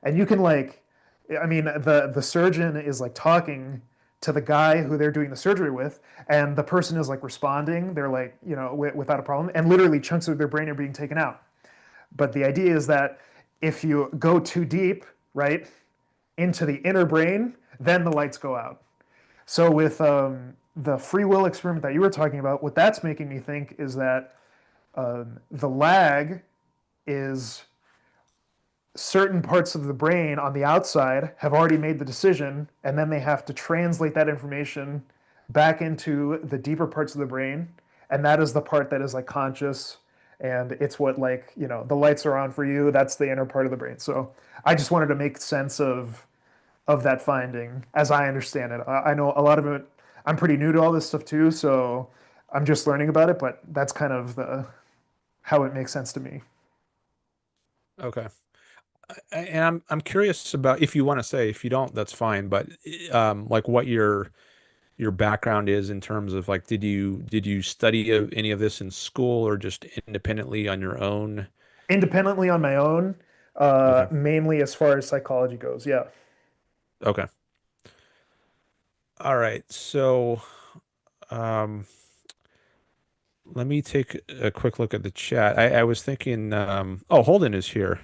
Speaker 2: And you can like, I mean, the surgeon is like talking to the guy who they're doing the surgery with, and the person is like responding. They're like, without a problem, and literally chunks of their brain are being taken out. But the idea is that if you go too deep, right, into the inner brain, then the lights go out. So with the free will experiment that you were talking about, what that's making me think is that the lag is certain parts of the brain on the outside have already made the decision, and then they have to translate that information back into the deeper parts of the brain, and that is the part that is like conscious, and it's what, like, the lights are on for you. That's the inner part of the brain. So I just wanted to make sense of that finding as I understand it. I know a lot of it. I'm pretty new to all this stuff too, so I'm just learning about it, but that's kind of the how it makes sense to me.
Speaker 1: Okay. And I'm curious about if you want to say, if you don't, that's fine, but like what your background is in terms of like did you study any of this in school or just independently on your own?
Speaker 2: Independently on my own,
Speaker 1: Okay.
Speaker 2: mainly as far as psychology goes. Yeah.
Speaker 1: Okay. All right. So, um, let me take a quick look at the chat. I was thinking, oh, Holden is here.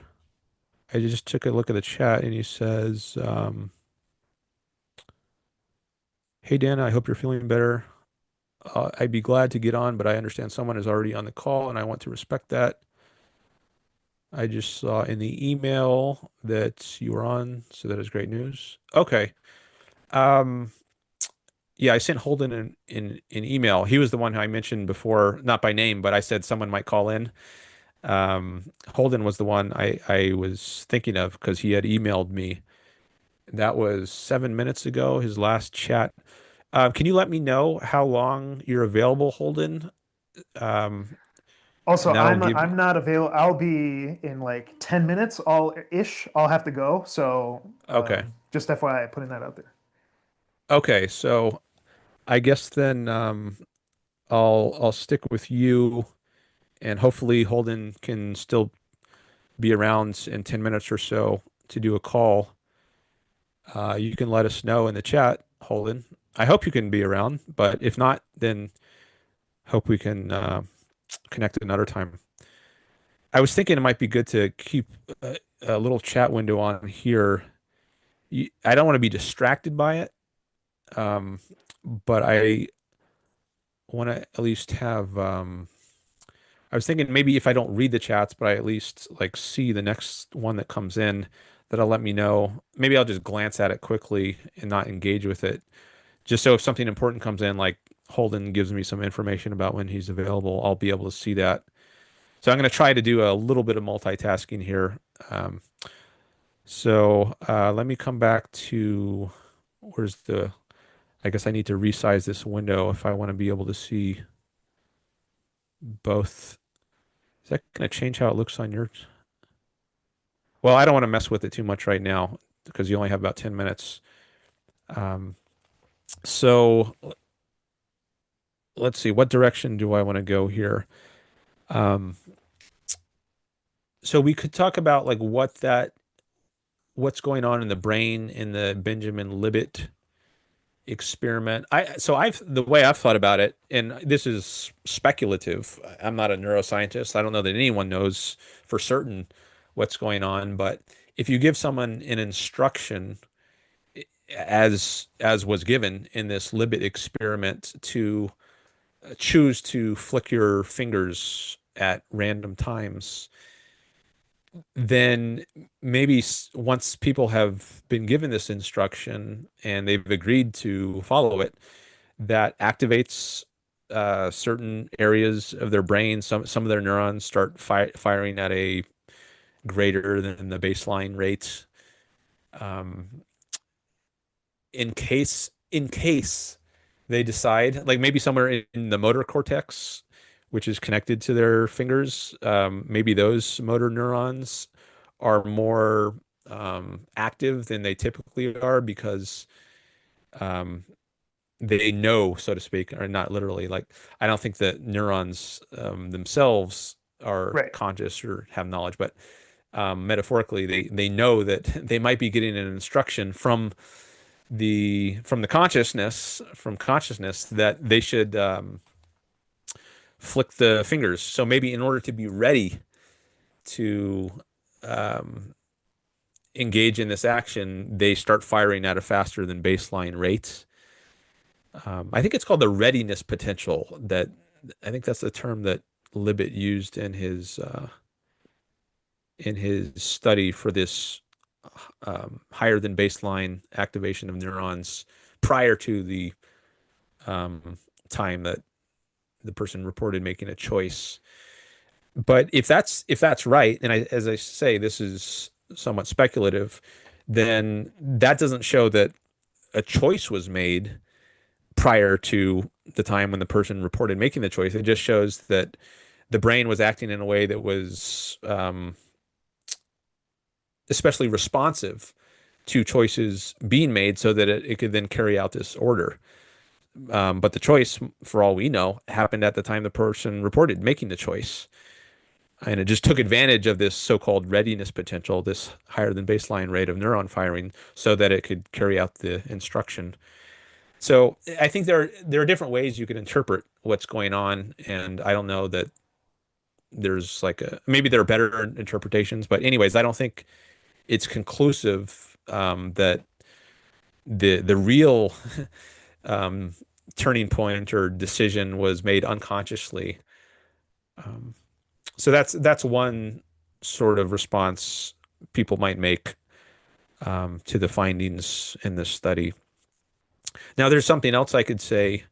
Speaker 1: I just took a look at the chat and he says, "Hey Dan, I hope you're feeling better. I'd be glad to get on, but I understand someone is already on the call and I want to respect that." I just saw in the email that you were on, so that is great news. Okay. Um, yeah, I sent Holden an email. He was the one who I mentioned before, not by name, but I said someone might call in. Holden was the one I was thinking of because he had emailed me. That was 7 minutes ago, his last chat. Can you let me know how long you're available, Holden? Um,
Speaker 2: Also,
Speaker 1: and that'll give me.
Speaker 2: I'm not available. I'll be in like 10 minutes, all ish. I'll have to go. So
Speaker 1: Okay.
Speaker 2: just FYI, putting that out there.
Speaker 1: Okay, so I guess then I'll stick with you, and hopefully Holden can still be around in 10 minutes or so to do a call. You can let us know in the chat, Holden. I hope you can be around, but if not, then hope we can connect another time. I was thinking it might be good to keep a little chat window on here. I don't want to be distracted by it, um, but I want to at least have. I was thinking maybe if I don't read the chats, but I at least like see the next one that comes in, that'll let me know. Maybe I'll just glance at it quickly and not engage with it. Just so if something important comes in, like Holden gives me some information about when he's available, I'll be able to see that. So I'm going to try to do a little bit of multitasking here. Um, Let me come back to where's the, I guess I need to resize this window if I want to be able to see both. Is that going to change how it looks on yours? Well, I don't want to mess with it too much right now because you only have about 10 minutes. Um, so let's see, what direction do I want to go here? Um, so we could talk about like what's going on in the brain in the Benjamin Libet experiment. I've the way I've thought about it, and this is speculative. I'm not a neuroscientist. I don't know that anyone knows for certain what's going on, but if you give someone an instruction as was given in this Libet experiment to choose to flick your fingers at random times, then maybe once people have been given this instruction and they've agreed to follow it, that activates certain areas of their brain. Some of their neurons start firing at a greater than the baseline rate. Um, in case they decide, like maybe somewhere in the motor cortex, which is connected to their fingers, maybe those motor neurons are more active than they typically are because um, they know, so to speak, or not literally. Like I don't think that neurons themselves are
Speaker 2: Right.
Speaker 1: conscious or have knowledge, but metaphorically, they know that they might be getting an instruction from the consciousness that they should flick the fingers. So maybe in order to be ready to um, engage in this action, they start firing at a faster than baseline rate. I think it's called the readiness potential. That I think that's the term that Libet used in his study for this higher than baseline activation of neurons prior to the um, time that the person reported making a choice. But if that's right, and as I say, this is somewhat speculative, then that doesn't show that a choice was made prior to the time when the person reported making the choice. It just shows that the brain was acting in a way that was especially responsive to choices being made so that it could then carry out this order. But the choice, for all we know, happened at the time the person reported making the choice. And it just took advantage of this so-called readiness potential, this higher than baseline rate of neuron firing, so that it could carry out the instruction. So I think there are different ways you could interpret what's going on, and I don't know that there's like a maybe there are better interpretations, but anyways, I don't think it's conclusive that the real um, turning point or decision was made unconsciously. Um, so that's one sort of response people might make to the findings in this study. Now, there's something else I could say.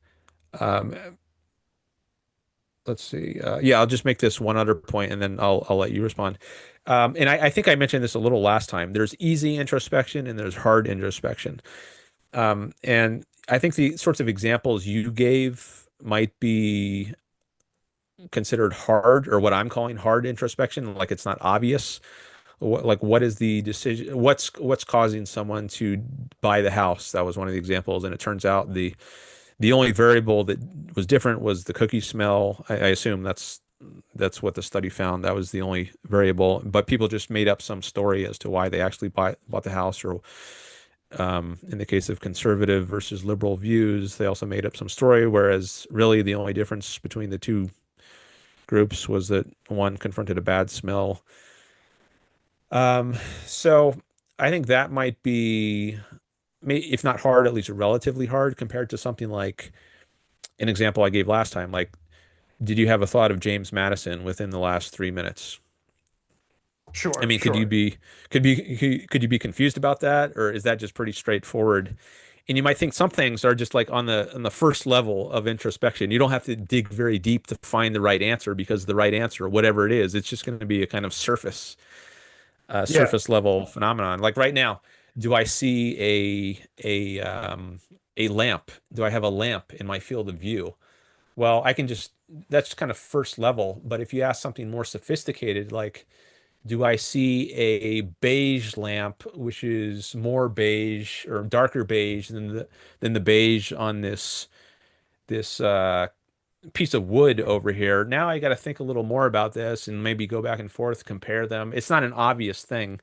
Speaker 1: Um, let's see. Yeah, I'll just make this one other point, and then I'll let you respond. And I think I mentioned this a little last time. There's easy introspection and there's hard introspection. And I think the sorts of examples you gave might be considered hard, or what I'm calling hard introspection, like it's not obvious. Like what is the decision? What's causing someone to buy the house? That was one of the examples, and it turns out the only variable that was different was the cookie smell. I assume that's what the study found. That was the only variable, but people just made up some story as to why they actually bought the house, or in the case of conservative versus liberal views, they also made up some story, whereas really the only difference between the two groups was that one confronted a bad smell. Um, so I think that might be, if not hard, at least relatively hard compared to something like an example I gave last time. Like, did you have a thought of James Madison within the last 3 minutes? I
Speaker 2: Sure,
Speaker 1: mean,
Speaker 2: sure.
Speaker 1: could you be confused about that, or is that just pretty straightforward? And you might think some things are just like on the first level of introspection. You don't have to dig very deep to find the right answer, because the right answer, whatever it is, it's just going to be a kind of
Speaker 2: Yeah,
Speaker 1: surface level phenomenon. Like right now, do I see a lamp? Do I have a lamp in my field of view? Well, I can just that's kind of first level. But if you ask something more sophisticated, like do I see a beige lamp, which is more beige or darker beige than the beige on this piece of wood over here? Now I got to think a little more about this and maybe go back and forth, compare them. It's not an obvious thing.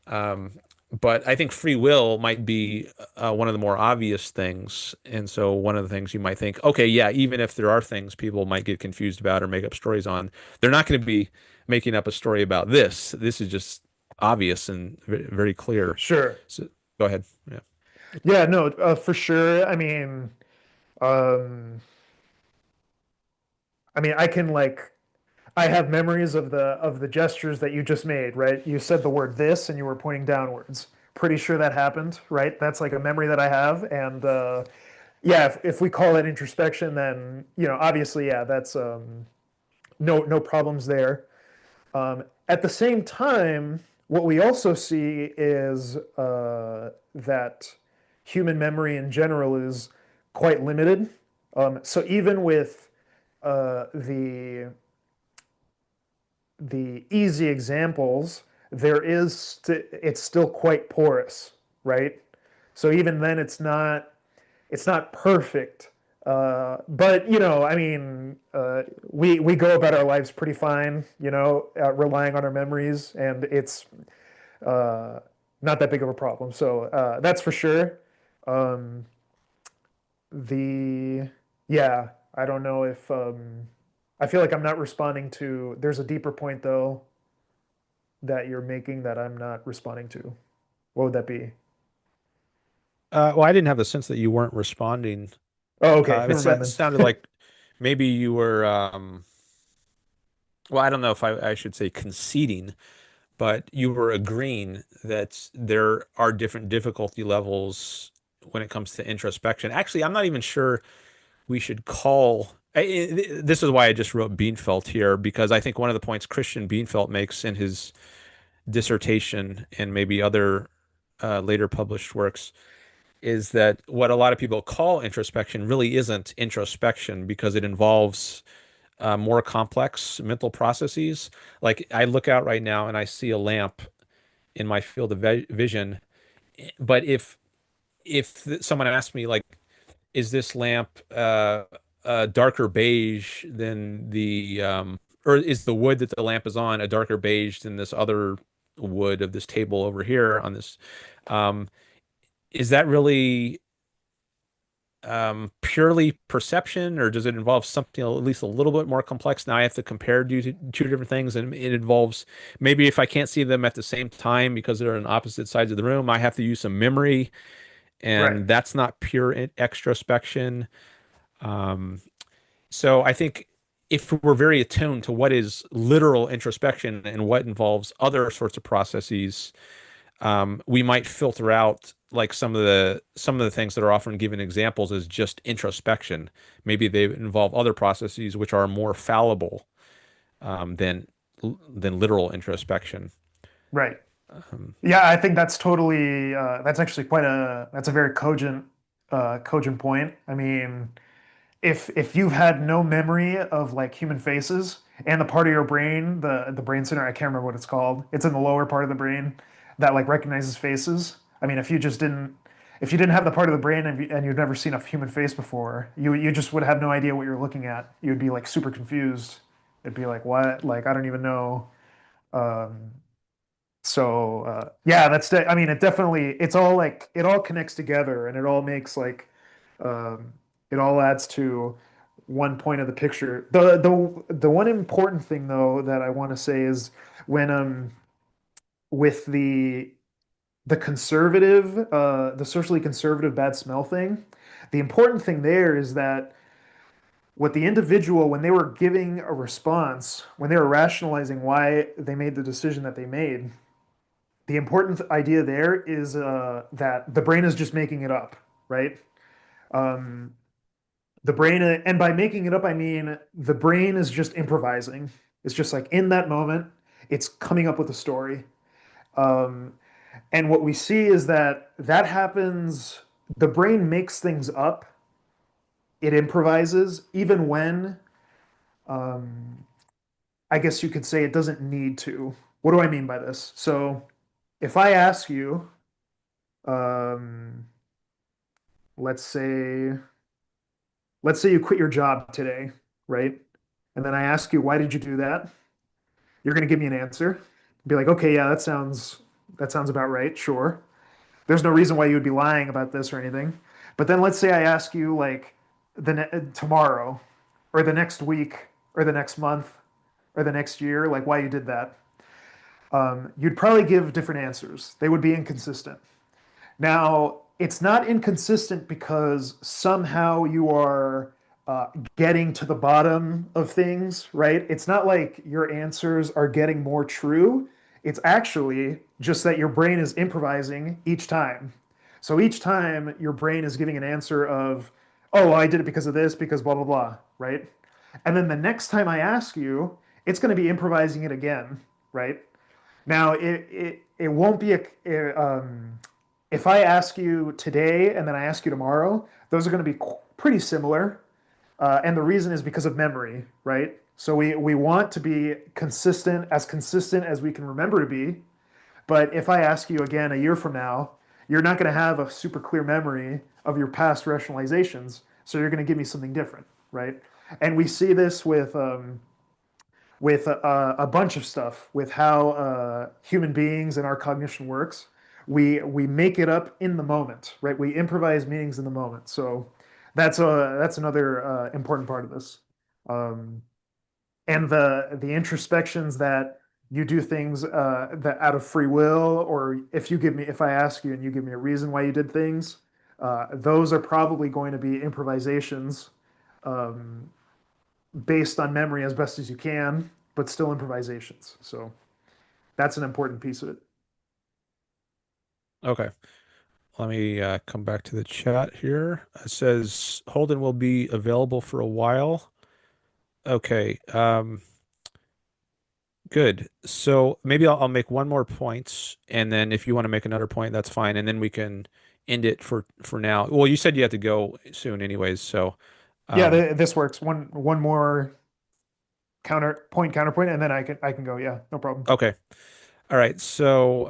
Speaker 1: Um, but I think free will might be one of the more obvious things. And so one of the things you might think, okay, yeah, even if there are things people might get confused about or make up stories on, they're not going to be making up a story about this. This is just obvious and very clear.
Speaker 2: sure.
Speaker 1: So go ahead. Yeah.
Speaker 2: Yeah, no, for sure. Um, I can like I have memories of the gestures that you just made, right? You said the word this and you were pointing downwards. Pretty sure that happened, right? That's like a memory that I have. And yeah, if we call it introspection, then obviously, yeah, that's no problems there. At the same time, what we also see is that human memory in general is quite limited. So even with the easy examples, it's still quite porous, right? So even then, it's not perfect. But we go about our lives pretty fine, relying on our memories, and it's uh, not that big of a problem. So that's for sure. Um, the Yeah, I don't know if I feel like I'm not responding to. There's a deeper point though that you're making that I'm not responding to. What would that be?
Speaker 1: Well, I didn't have the sense that you weren't responding.
Speaker 2: Oh, okay.
Speaker 1: It
Speaker 2: Never mind
Speaker 1: sounded
Speaker 2: then.
Speaker 1: like maybe you were, well, I don't know if I should say conceding, but you were agreeing that there are different difficulty levels when it comes to introspection. Actually, I'm not even sure we should call. This is why I just wrote Bienfeld here, because I think one of the points Christian Bienfeld makes in his dissertation and maybe other later published works is that what a lot of people call introspection really isn't introspection, because it involves more complex mental processes. Like I look out right now and I see a lamp in my field of vision, but if someone asked me like, is this lamp darker beige than or is the wood that the lamp is on a darker beige than this other wood of this table over here on this, um, is that really purely perception, or does it involve something at least a little bit more complex? Now I have to compare two different things, and it involves maybe if I can't see them at the same time because they're on opposite sides of the room, I have to use some memory,
Speaker 2: Right.
Speaker 1: and that's not pure extrospection. Um, so I think. if we're very attuned to what is literal introspection and what involves other sorts of processes, we might filter out like some of the things that are often given examples as just introspection. Maybe they involve other processes which are more fallible than literal introspection.
Speaker 2: Right.
Speaker 1: Um,
Speaker 2: Yeah, I think that's totally that's actually that's a very cogent point. I mean, if you've had no memory of like human faces and the part of your brain, the brain center, I can't remember what it's called. It's in the lower part of the brain that like recognizes faces. I mean, if you didn't have the part of the brain and you'd never seen a human face before, you just would have no idea what you're looking at. You'd be like super confused. It'd be like, what? Like, I don't even know. Um, yeah, I mean, it's all like it all connects together and it all makes like um, it all adds to one point of the picture. The one important thing though that I want to say is when with the socially conservative bad smell thing, the important thing there is that what the individual, when they were giving a response, when they were rationalizing why they made the decision that they made, the important idea there is that the brain is just making it up, right? Um, the brain, and by making it up, I mean the brain is just improvising. It's just like in that moment, it's coming up with a story. Um, and what we see is that that happens, the brain makes things up, it improvises, even when um, I guess you could say it doesn't need to. What do I mean by this? So if I ask you, um, let's say let's say you quit your job today, right? And then I ask you, why did you do that? You're going to give me an answer. Be like, okay, yeah, that sounds about right. Sure. There's no reason why you would be lying about this or anything. But then let's say I ask you like tomorrow or the next week or the next month or the next year, like why you did that. You'd probably give different answers. They would be inconsistent. Now, it's not inconsistent because somehow you are uh, getting to the bottom of things, right? It's not like your answers are getting more true. It's actually just that your brain is improvising each time. So each time your brain is giving an answer of, oh, well, I did it because of this, because blah, blah, blah, right? And then the next time I ask you, it's going to be improvising it again, right? Now, it won't be if I ask you today and then I ask you tomorrow, those are going to be pretty similar. And the reason is because of memory, right? So we want to be consistent as we can remember to be. But if I ask you again a year from now, you're not going to have a super clear memory of your past rationalizations. So you're going to give me something different, right? And we see this with a bunch of stuff with how human beings and our cognition works. We make it up in the moment, right? We improvise meanings in the moment. So that's another important part of this. Um, and the introspections that you do things that out of free will, or if I ask you and you give me a reason why you did things, those are probably going to be improvisations um, based on memory as best as you can, but still improvisations. So that's an important piece of it.
Speaker 1: okay. Let me come back to the chat here. It says Holden will be available for a while. Okay. Good. So maybe I'll make one more point, and then if you want to make another point, that's fine, and then we can end it for now. Well, you said you had to go soon, anyways. So,
Speaker 2: Yeah,
Speaker 1: um,
Speaker 2: this works. One more counterpoint, and then I can go. Yeah, no problem.
Speaker 1: okay. All right. So,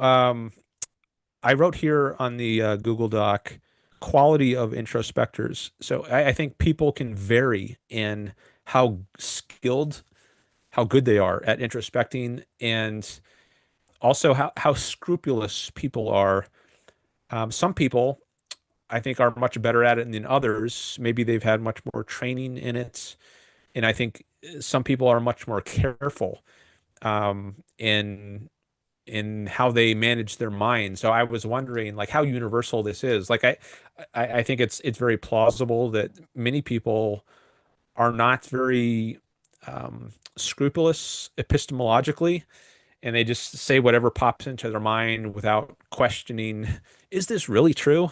Speaker 1: I wrote here on the Google Doc quality of introspectors. So I think people can vary in how skilled, how good they are at introspecting, and also how scrupulous people are. Some people I think are much better at it than others. Maybe they've had much more training in it. And I think some people are much more careful in how they manage their mind. So I was wondering like how universal this is. Like I think it's very plausible that many people are not very scrupulous epistemologically, and they just say whatever pops into their mind without questioning, is this really true?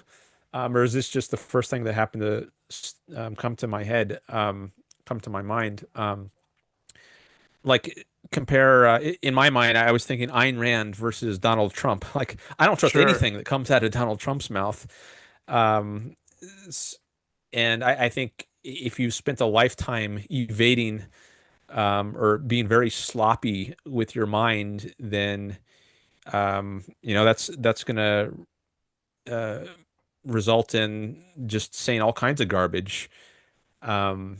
Speaker 1: Or is this just the first thing that happened to come to my head, come to my mind? Like compare in my mind, I was thinking Ayn Rand versus Donald Trump. Like I don't trust
Speaker 2: Sure,
Speaker 1: anything that comes out of Donald Trump's mouth. Um, and I think if you spent a lifetime evading or being very sloppy with your mind, then that's going to uh, result in just saying all kinds of garbage. Um,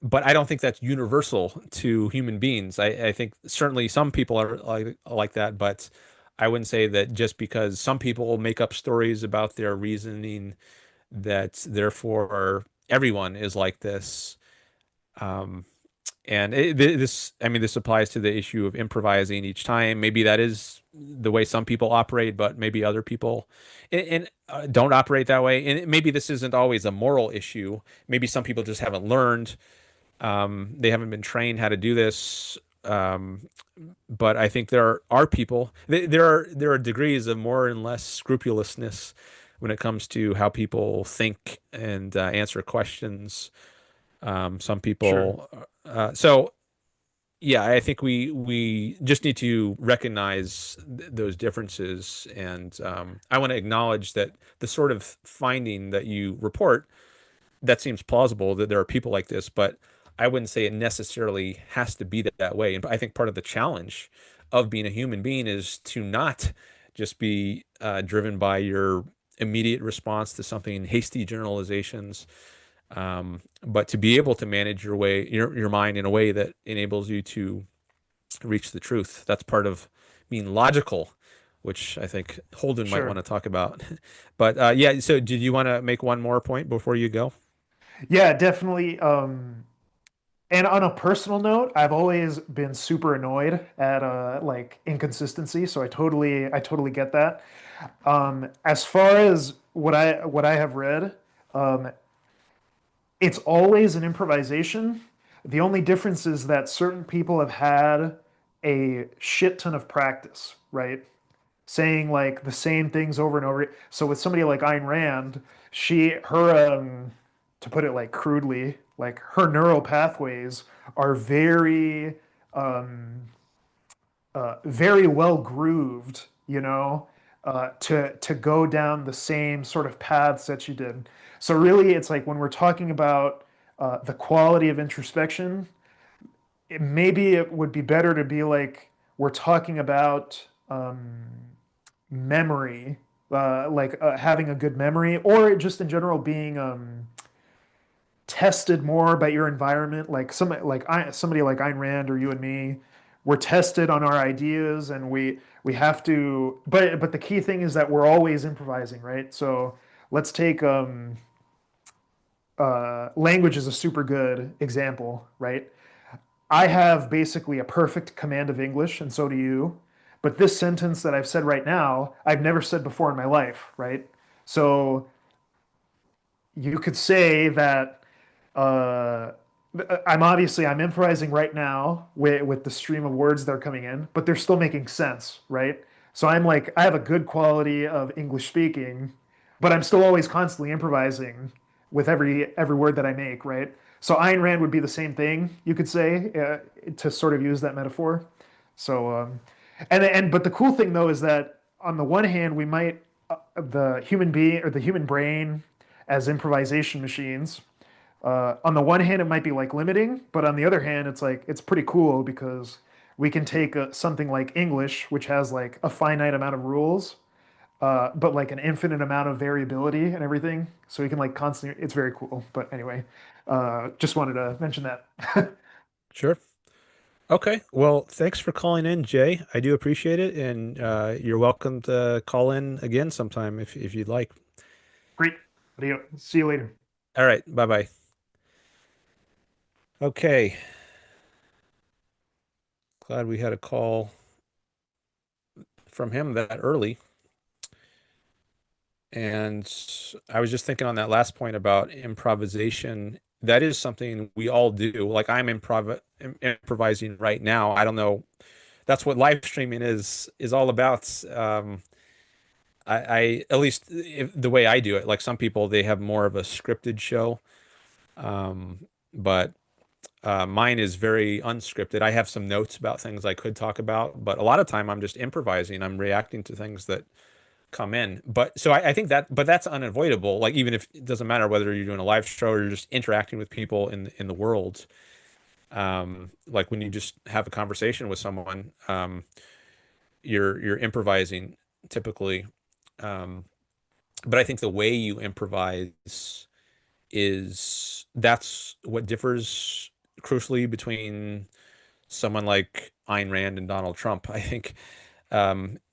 Speaker 1: but I don't think that's universal to human beings. I think certainly some people are like that, but I wouldn't say that just because some people make up stories about their reasoning that therefore everyone is like this. Um, and this, I mean, this applies to the issue of improvising each time. Maybe that is the way some people operate, but maybe other people don't operate that way. And maybe this isn't always a moral issue. Maybe some people just haven't learned. They haven't been trained how to do this. But I think are people. There are degrees of more and less scrupulousness when it comes to how people think and answer questions. Some
Speaker 2: sure,
Speaker 1: people. So yeah, I think we just need to recognize those differences, and I want to acknowledge that the sort of finding that you report, that seems plausible that there are people like this, but I wouldn't say it necessarily has to be that way. And I think part of the challenge of being a human being is to not just be driven by your immediate response to something, hasty generalizations, but to be able to manage your mind in a way that enables you to reach the truth. That's part of being logical, which I think Holden might want
Speaker 2: sure.
Speaker 1: to talk about. But yeah, so did you want to make one more point before you go?
Speaker 2: Yeah, definitely. And on a personal note, I've always been super annoyed at like inconsistency, so I totally get that. As far as what I have read, um, it's always an improvisation. The only difference is that certain people have had a shit ton of practice, right? Saying like the same things over and over. So with somebody like Ayn Rand, to put it like crudely, like her neural pathways are um, very well grooved, to go down the same sort of paths that you did. So really, it's like when we're talking about the quality of introspection, maybe it would be better to be like we're talking about memory, like having a good memory, or just in general being tested more by your environment. Like somebody like Ayn Rand or you and me, we're tested on our ideas, and we have to. But the key thing is that we're always improvising, right? So let's take language as a super good example, right? I have basically a perfect command of English, and so do you. But this sentence that I've said right now, I've never said before in my life, right? So you could say that uh, I'm improvising right now with the stream of words that are coming in, but they're still making sense, right? So I'm like, I have a good quality of English speaking, but I'm still always constantly improvising with every word that I make, right? So Ayn Rand would be the same thing, you could say, to sort of use that metaphor. So, but the cool thing though is that on the one hand, we might the human being or the human brain as improvisation machines. On the one hand, it might be like limiting, but on the other hand, it's like it's pretty cool because we can take something like English, which has like a finite amount of rules, but like an infinite amount of variability and everything. So we can like constantly. It's very cool. But anyway, just wanted to mention that.
Speaker 1: Sure. Okay. Well, thanks for calling in, Jay. I do appreciate it, and you're welcome to call in again sometime if you'd like.
Speaker 2: Great. See you later.
Speaker 1: All right. Bye bye. Okay. Glad we had a call from him that early. And I was just thinking on that last point about improvisation. that is something we all do. Like I'm improvising right now. I don't know. That's what live streaming is all about. I at least the way I do it. Like some people, they have more of a scripted show, but mine is very unscripted. I have some notes about things I could talk about, but a lot of time I'm just improvising. I'm reacting to things that come in. But so I think that, but that's unavoidable. Like even if it doesn't matter whether you're doing a live show or you're just interacting with people in the world. Like when you just have a conversation with someone, you're improvising typically. Um, but I think the way you improvise is that's what differs crucially between someone like Ayn Rand and Donald Trump. I think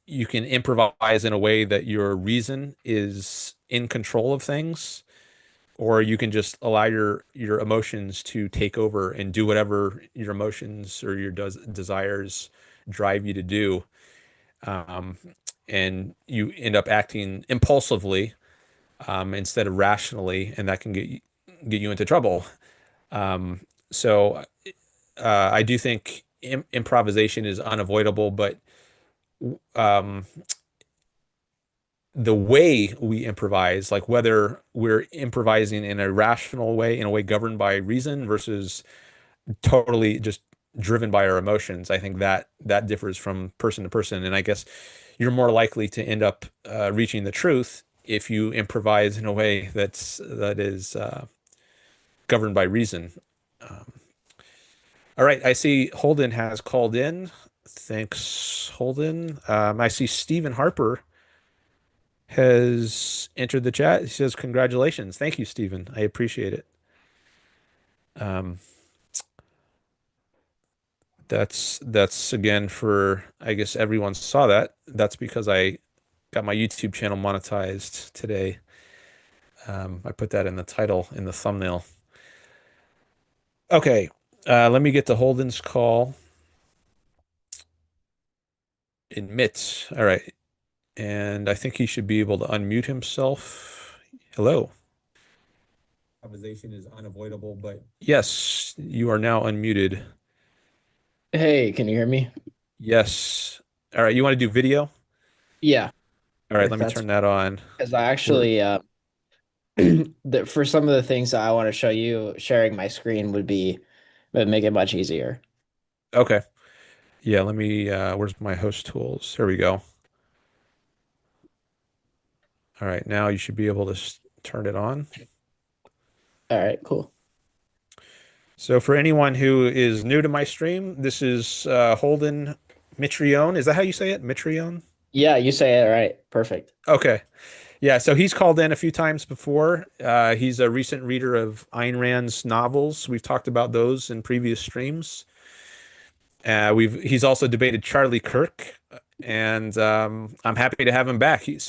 Speaker 1: you can improvise in a way that your reason is in control of things, or you can just allow your emotions to take over and do whatever your emotions or your desires drive you to do. Um, and you end up acting impulsively instead of rationally, and that can get you into trouble. Um, so I do think improvisation is unavoidable, but um, the way we improvise, like whether we're improvising in a rational way, in a way governed by reason versus totally just driven by our emotions, I think that differs from person to person. And I guess you're more likely to end up reaching the truth if you improvise in a way that is governed by reason. Um, all right, I see Holden has called in. Thanks, Holden. I see Stephen Harper has entered the chat. He says, congratulations. Thank you, Stephen. I appreciate it. Um, that's again for, I guess everyone saw that. That's because I got my YouTube channel monetized today. I put that in the title, in the thumbnail. Okay, let me get to Holden's call. Admit. All right. And I think he should be able to unmute himself. Hello. Improvisation is unavoidable, but yes, you are now unmuted.
Speaker 3: Hey, can you hear me?
Speaker 1: Yes. All right, you want to do video?
Speaker 3: Yeah,
Speaker 1: All right,
Speaker 3: if
Speaker 1: let me
Speaker 3: that's
Speaker 1: turn that on.
Speaker 3: because I
Speaker 1: We're
Speaker 3: actually for some of the things that I want to show you, sharing my screen would make it much easier.
Speaker 1: okay. Yeah, let me where's my host tools? Here we go. All right, now you should be able to turn it on.
Speaker 3: All right, cool.
Speaker 1: So for anyone who is new to my stream, this is Holden Mitrione. Is that how you say it? Mitrione?
Speaker 3: Yeah, you say it right. Perfect.
Speaker 1: Okay. Yeah, so he's called in a few times before. He's a recent reader of Ayn Rand's novels. We've talked about those in previous streams. He's also debated Charlie Kirk, and I'm happy to have him back. You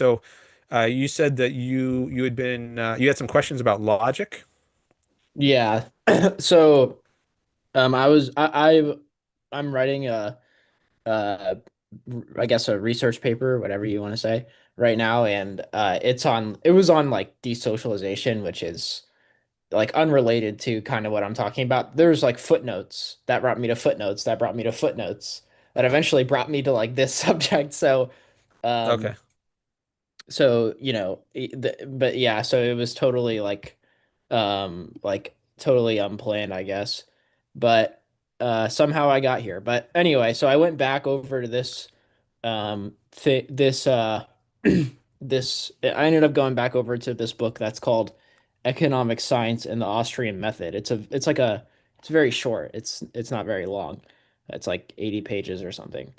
Speaker 1: said that you had been you had some questions about logic.
Speaker 3: Yeah. So, I was I'm writing uh I guess a research paper, whatever you want to say, right now, and it was on like desocialization, which is like unrelated to kind of what I'm talking about. There's like footnotes that brought me to footnotes that brought me to footnotes that eventually brought me to like this subject.
Speaker 1: Okay.
Speaker 3: Um, but yeah, so it was totally like totally unplanned, I guess. But somehow I got here. But anyway, so I went back over to this th this this I ended up going back over to this book that's called Economic Science and the Austrian Method. It's very short. It's not very long. It's like 80 pages or something.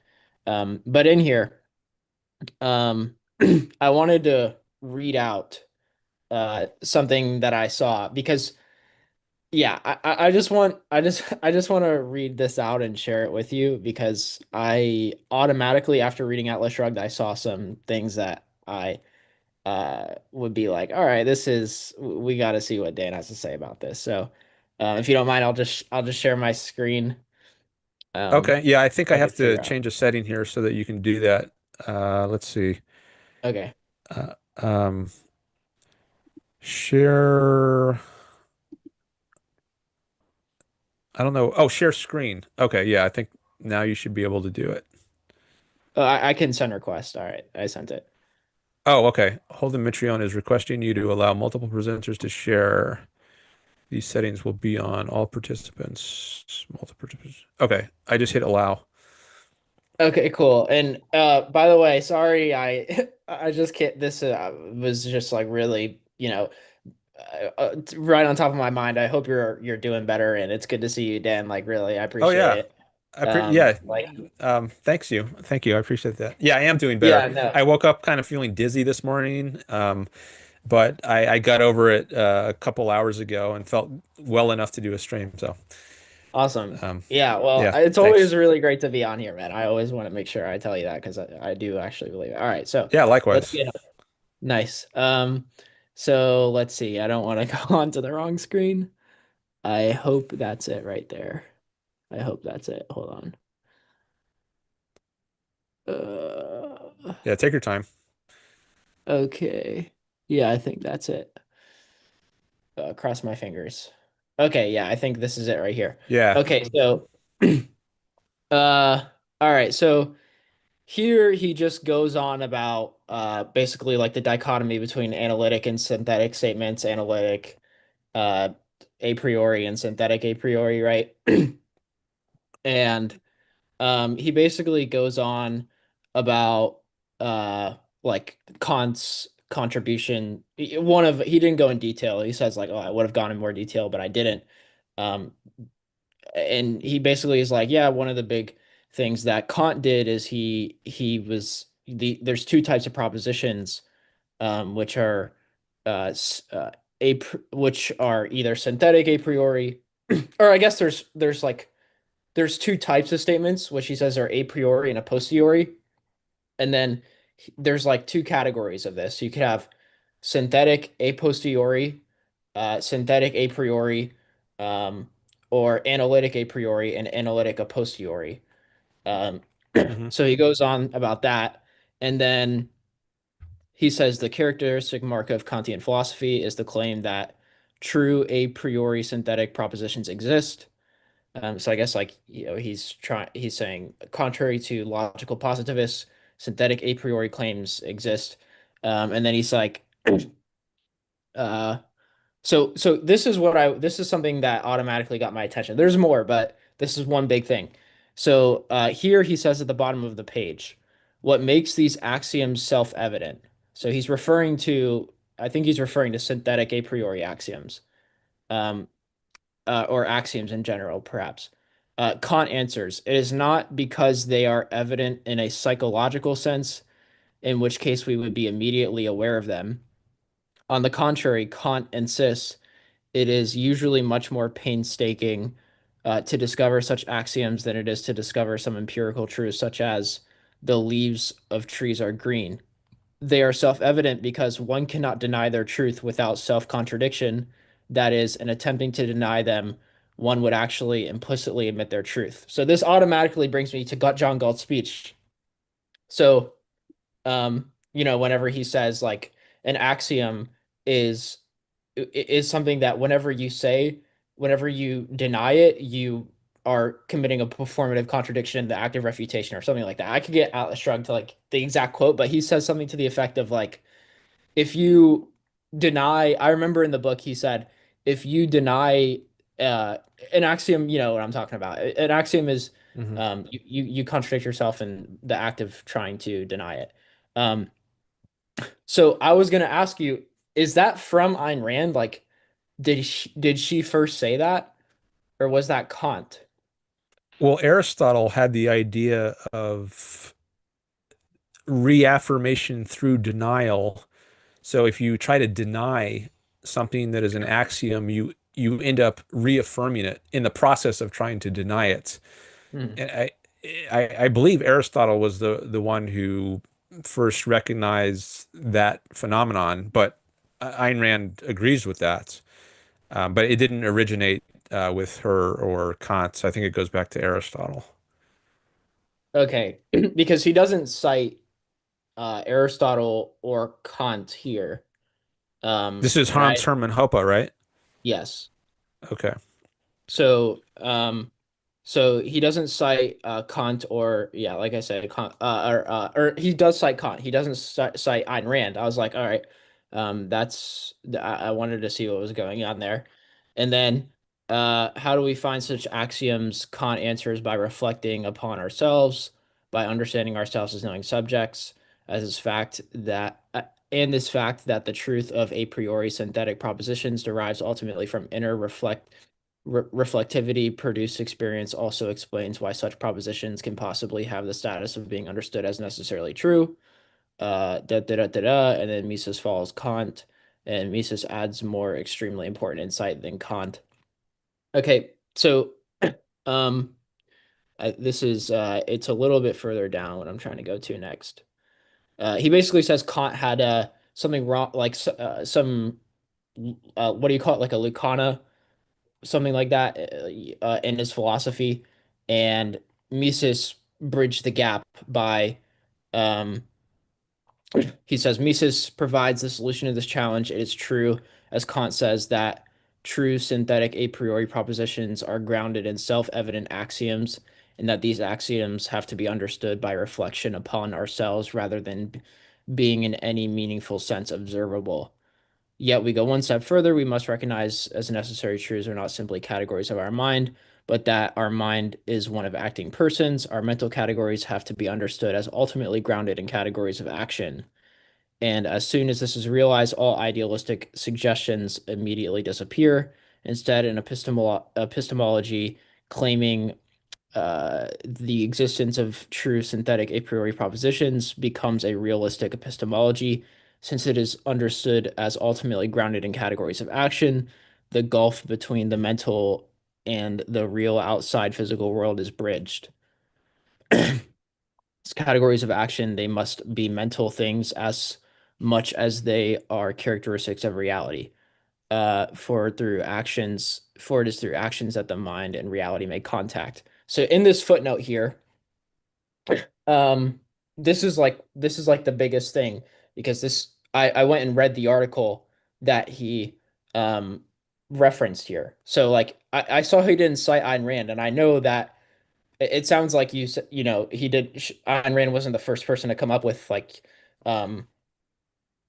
Speaker 3: But in here, um I wanted to read out something that I saw because yeah, I just want to read this out and share it with you because I automatically after reading Atlas Shrugged I saw some things that I would be like, all right, we got to see what Dan has to say about this. So, if you don't mind, I'll just share my screen.
Speaker 1: Okay. Yeah, I think
Speaker 3: If
Speaker 1: I
Speaker 3: I
Speaker 1: have
Speaker 3: could
Speaker 1: to
Speaker 3: figure out.
Speaker 1: change a setting here so that you can do that. Let's see.
Speaker 3: Okay.
Speaker 1: Uh, um, share. I don't know. Oh, share screen. Okay, yeah, I think now you should be able to do it.
Speaker 3: I can send request. All right, I sent it.
Speaker 1: Oh, okay. Holden Mitrione is requesting you to allow multiple presenters to share. These settings will be on all participants. Multiple participants. Okay, I just hit allow.
Speaker 3: Okay, cool. And by the way, sorry, I I just can't. This was just like really, right on top of my mind. I hope you're doing better, and it's good to see you, Dan. Like, really, I
Speaker 1: Oh
Speaker 3: appreciate
Speaker 1: yeah.
Speaker 3: it.
Speaker 1: Yeah.
Speaker 3: Like,
Speaker 1: Thanks you. Thank you. I appreciate that. Yeah, I am doing better.
Speaker 3: yeah, no,
Speaker 1: I woke up kind of feeling dizzy this morning. But I got over it a couple hours ago and felt well enough to do a stream. So,
Speaker 3: awesome.
Speaker 1: um,
Speaker 3: Yeah, well,
Speaker 1: yeah,
Speaker 3: it's always
Speaker 1: thanks.
Speaker 3: really great to be on here, man. I always want to make sure I tell you that because I do actually believe it. All right, so
Speaker 1: Yeah,
Speaker 3: let's
Speaker 1: likewise.
Speaker 3: get nice. So let's see. I don't want to go onto the wrong screen. I hope that's it right there. I hope that's it. Hold on.
Speaker 1: Yeah, take your time.
Speaker 3: Okay. Yeah, I think that's it. Cross my fingers. Okay, yeah, I think this is it right here.
Speaker 1: Yeah.
Speaker 3: Okay, so all right, so here he just goes on about basically like the dichotomy between analytic and synthetic statements, analytic uh a priori and synthetic a priori, right? And he basically goes on about like Kant's contribution. He didn't go in detail. He says like, oh, I would have gone in more detail, but I didn't. Um, and he basically is like, yeah, one of the big things that Kant did is there's two types of propositions, which are which are either synthetic a priori, or I guess there's two types of statements, which he says are a priori and a posteriori. And then there's like two categories of this. You could have synthetic a posteriori, synthetic a priori, um, or analytic a priori and analytic a posteriori. Um,
Speaker 1: Hmm.
Speaker 3: so he goes on about that. And then he says the characteristic mark of Kantian philosophy is the claim that true a priori synthetic propositions exist. So I guess like he's saying contrary to logical positivists, synthetic a priori claims exist. And then he's like, uh, so this is something that automatically got my attention. There's more, but this is one big thing. So here he says at the bottom of the page, what makes these axioms self-evident. So I think he's referring to synthetic a priori axioms. Um, or axioms in general, perhaps. Kant answers, it is not because they are evident in a psychological sense, in which case we would be immediately aware of them. On the contrary, Kant insists it is usually much more painstaking to discover such axioms than it is to discover some empirical truths, such as the leaves of trees are green. They are self-evident because one cannot deny their truth without self-contradiction. That is, in attempting to deny them, one would actually implicitly admit their truth. So this automatically brings me to John Galt's speech. So, whenever he says like an axiom is is something that whenever you deny it, you are committing a performative contradiction in the act of refutation or something like that. I could get Atlas Shrugged to like the exact quote, but he says something to the effect of like, if you deny, I remember in the book he said, if you deny uh, an axiom, you know what I'm talking about. An axiom is
Speaker 1: Hmm.
Speaker 3: you contradict yourself in the act of trying to deny it. Um, so I was gonna ask you, is that from Ayn Rand? Like, did she first say that, or was that Kant?
Speaker 1: Well, Aristotle had the idea of reaffirmation through denial. So if you try to deny something that is an axiom, you end up reaffirming it in the process of trying to deny it.
Speaker 3: Hmm.
Speaker 1: And I believe Aristotle was the one who first recognized that phenomenon, but Ayn Rand agrees with that. But it didn't originate with her or Kant. I think it goes back to Aristotle.
Speaker 3: Okay, because he doesn't cite Aristotle or Kant here.
Speaker 1: This is
Speaker 3: And I
Speaker 1: Hans Hermann Hoppe, right?
Speaker 3: yes.
Speaker 1: Okay.
Speaker 3: So, so he doesn't cite Kant or yeah, like I said, Kant, or he does cite Kant. He doesn't cite Ayn Rand. I was like, all right, I wanted to see what was going on there, and then how do we find such axioms? Kant answers by reflecting upon ourselves, by understanding ourselves as knowing subjects, as this fact that. And this fact that the truth of a priori synthetic propositions derives ultimately from inner reflectivity produced experience also explains why such propositions can possibly have the status of being understood as necessarily true. And then Mises follows Kant, and Mises adds more extremely important insight than Kant. Okay, so um, this is it's a little bit further down what I'm trying to go to next. He basically says Kant had something wrong, like some what do you call it, like a Lucana, something like that in his philosophy, and Mises bridged the gap by um, he says Mises provides the solution to this challenge. It is true, as Kant says, that true synthetic a priori propositions are grounded in self-evident axioms, and that these axioms have to be understood by reflection upon ourselves rather than being in any meaningful sense observable. Yet we go one step further. We must recognize as necessary truths are not simply categories of our mind, but that our mind is one of acting persons. Our mental categories have to be understood as ultimately grounded in categories of action. And as soon as this is realized, all idealistic suggestions immediately disappear. Instead, an epistemology claiming the existence of true synthetic a priori propositions becomes a realistic epistemology, since it is understood as ultimately grounded in categories of action. The gulf between the mental and the real outside physical world is bridged. As categories of action, they must be mental things as much as they are characteristics of reality. For it is through actions that the mind and reality make contact. So in this footnote here, um, this is like the biggest thing because I went and read the article that he um referenced here. So like I saw he didn't cite Ayn Rand, and I know that it sounds like he did. Ayn Rand wasn't the first person to come up with like um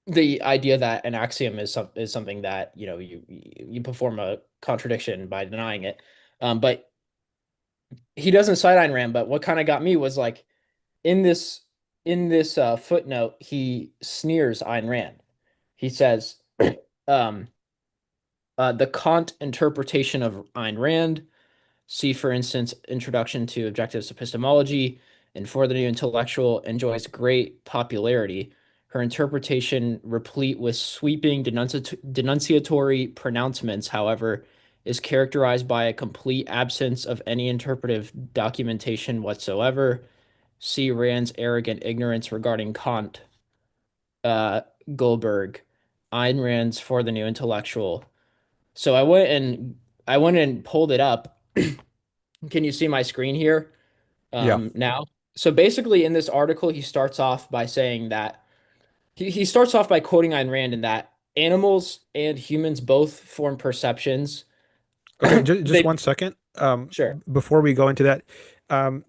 Speaker 3: the idea that an axiom is something that you perform a contradiction by denying it. But he doesn't cite Ayn Rand. But what kind of got me was like in this footnote, he sneers Ayn Rand. He says, um, the Kant interpretation of Ayn Rand. See, for instance, Introduction to Objectivist Epistemology, and For the New Intellectual enjoys great popularity. Her interpretation, replete with sweeping denunciatory pronouncements, however, is characterized by a complete absence of any interpretive documentation whatsoever. See Rand's arrogant ignorance regarding Kant, uh, Goldberg, Ayn Rand's For the New Intellectual. So I went and pulled it up. Can you see my screen here
Speaker 1: Yeah.
Speaker 3: now? So basically, in this article, he starts off by saying that he starts off by quoting Ayn Rand in that animals and humans both form perceptions.
Speaker 1: Okay, just
Speaker 3: They
Speaker 1: one second.
Speaker 3: Sure.
Speaker 1: Before we go into that, um,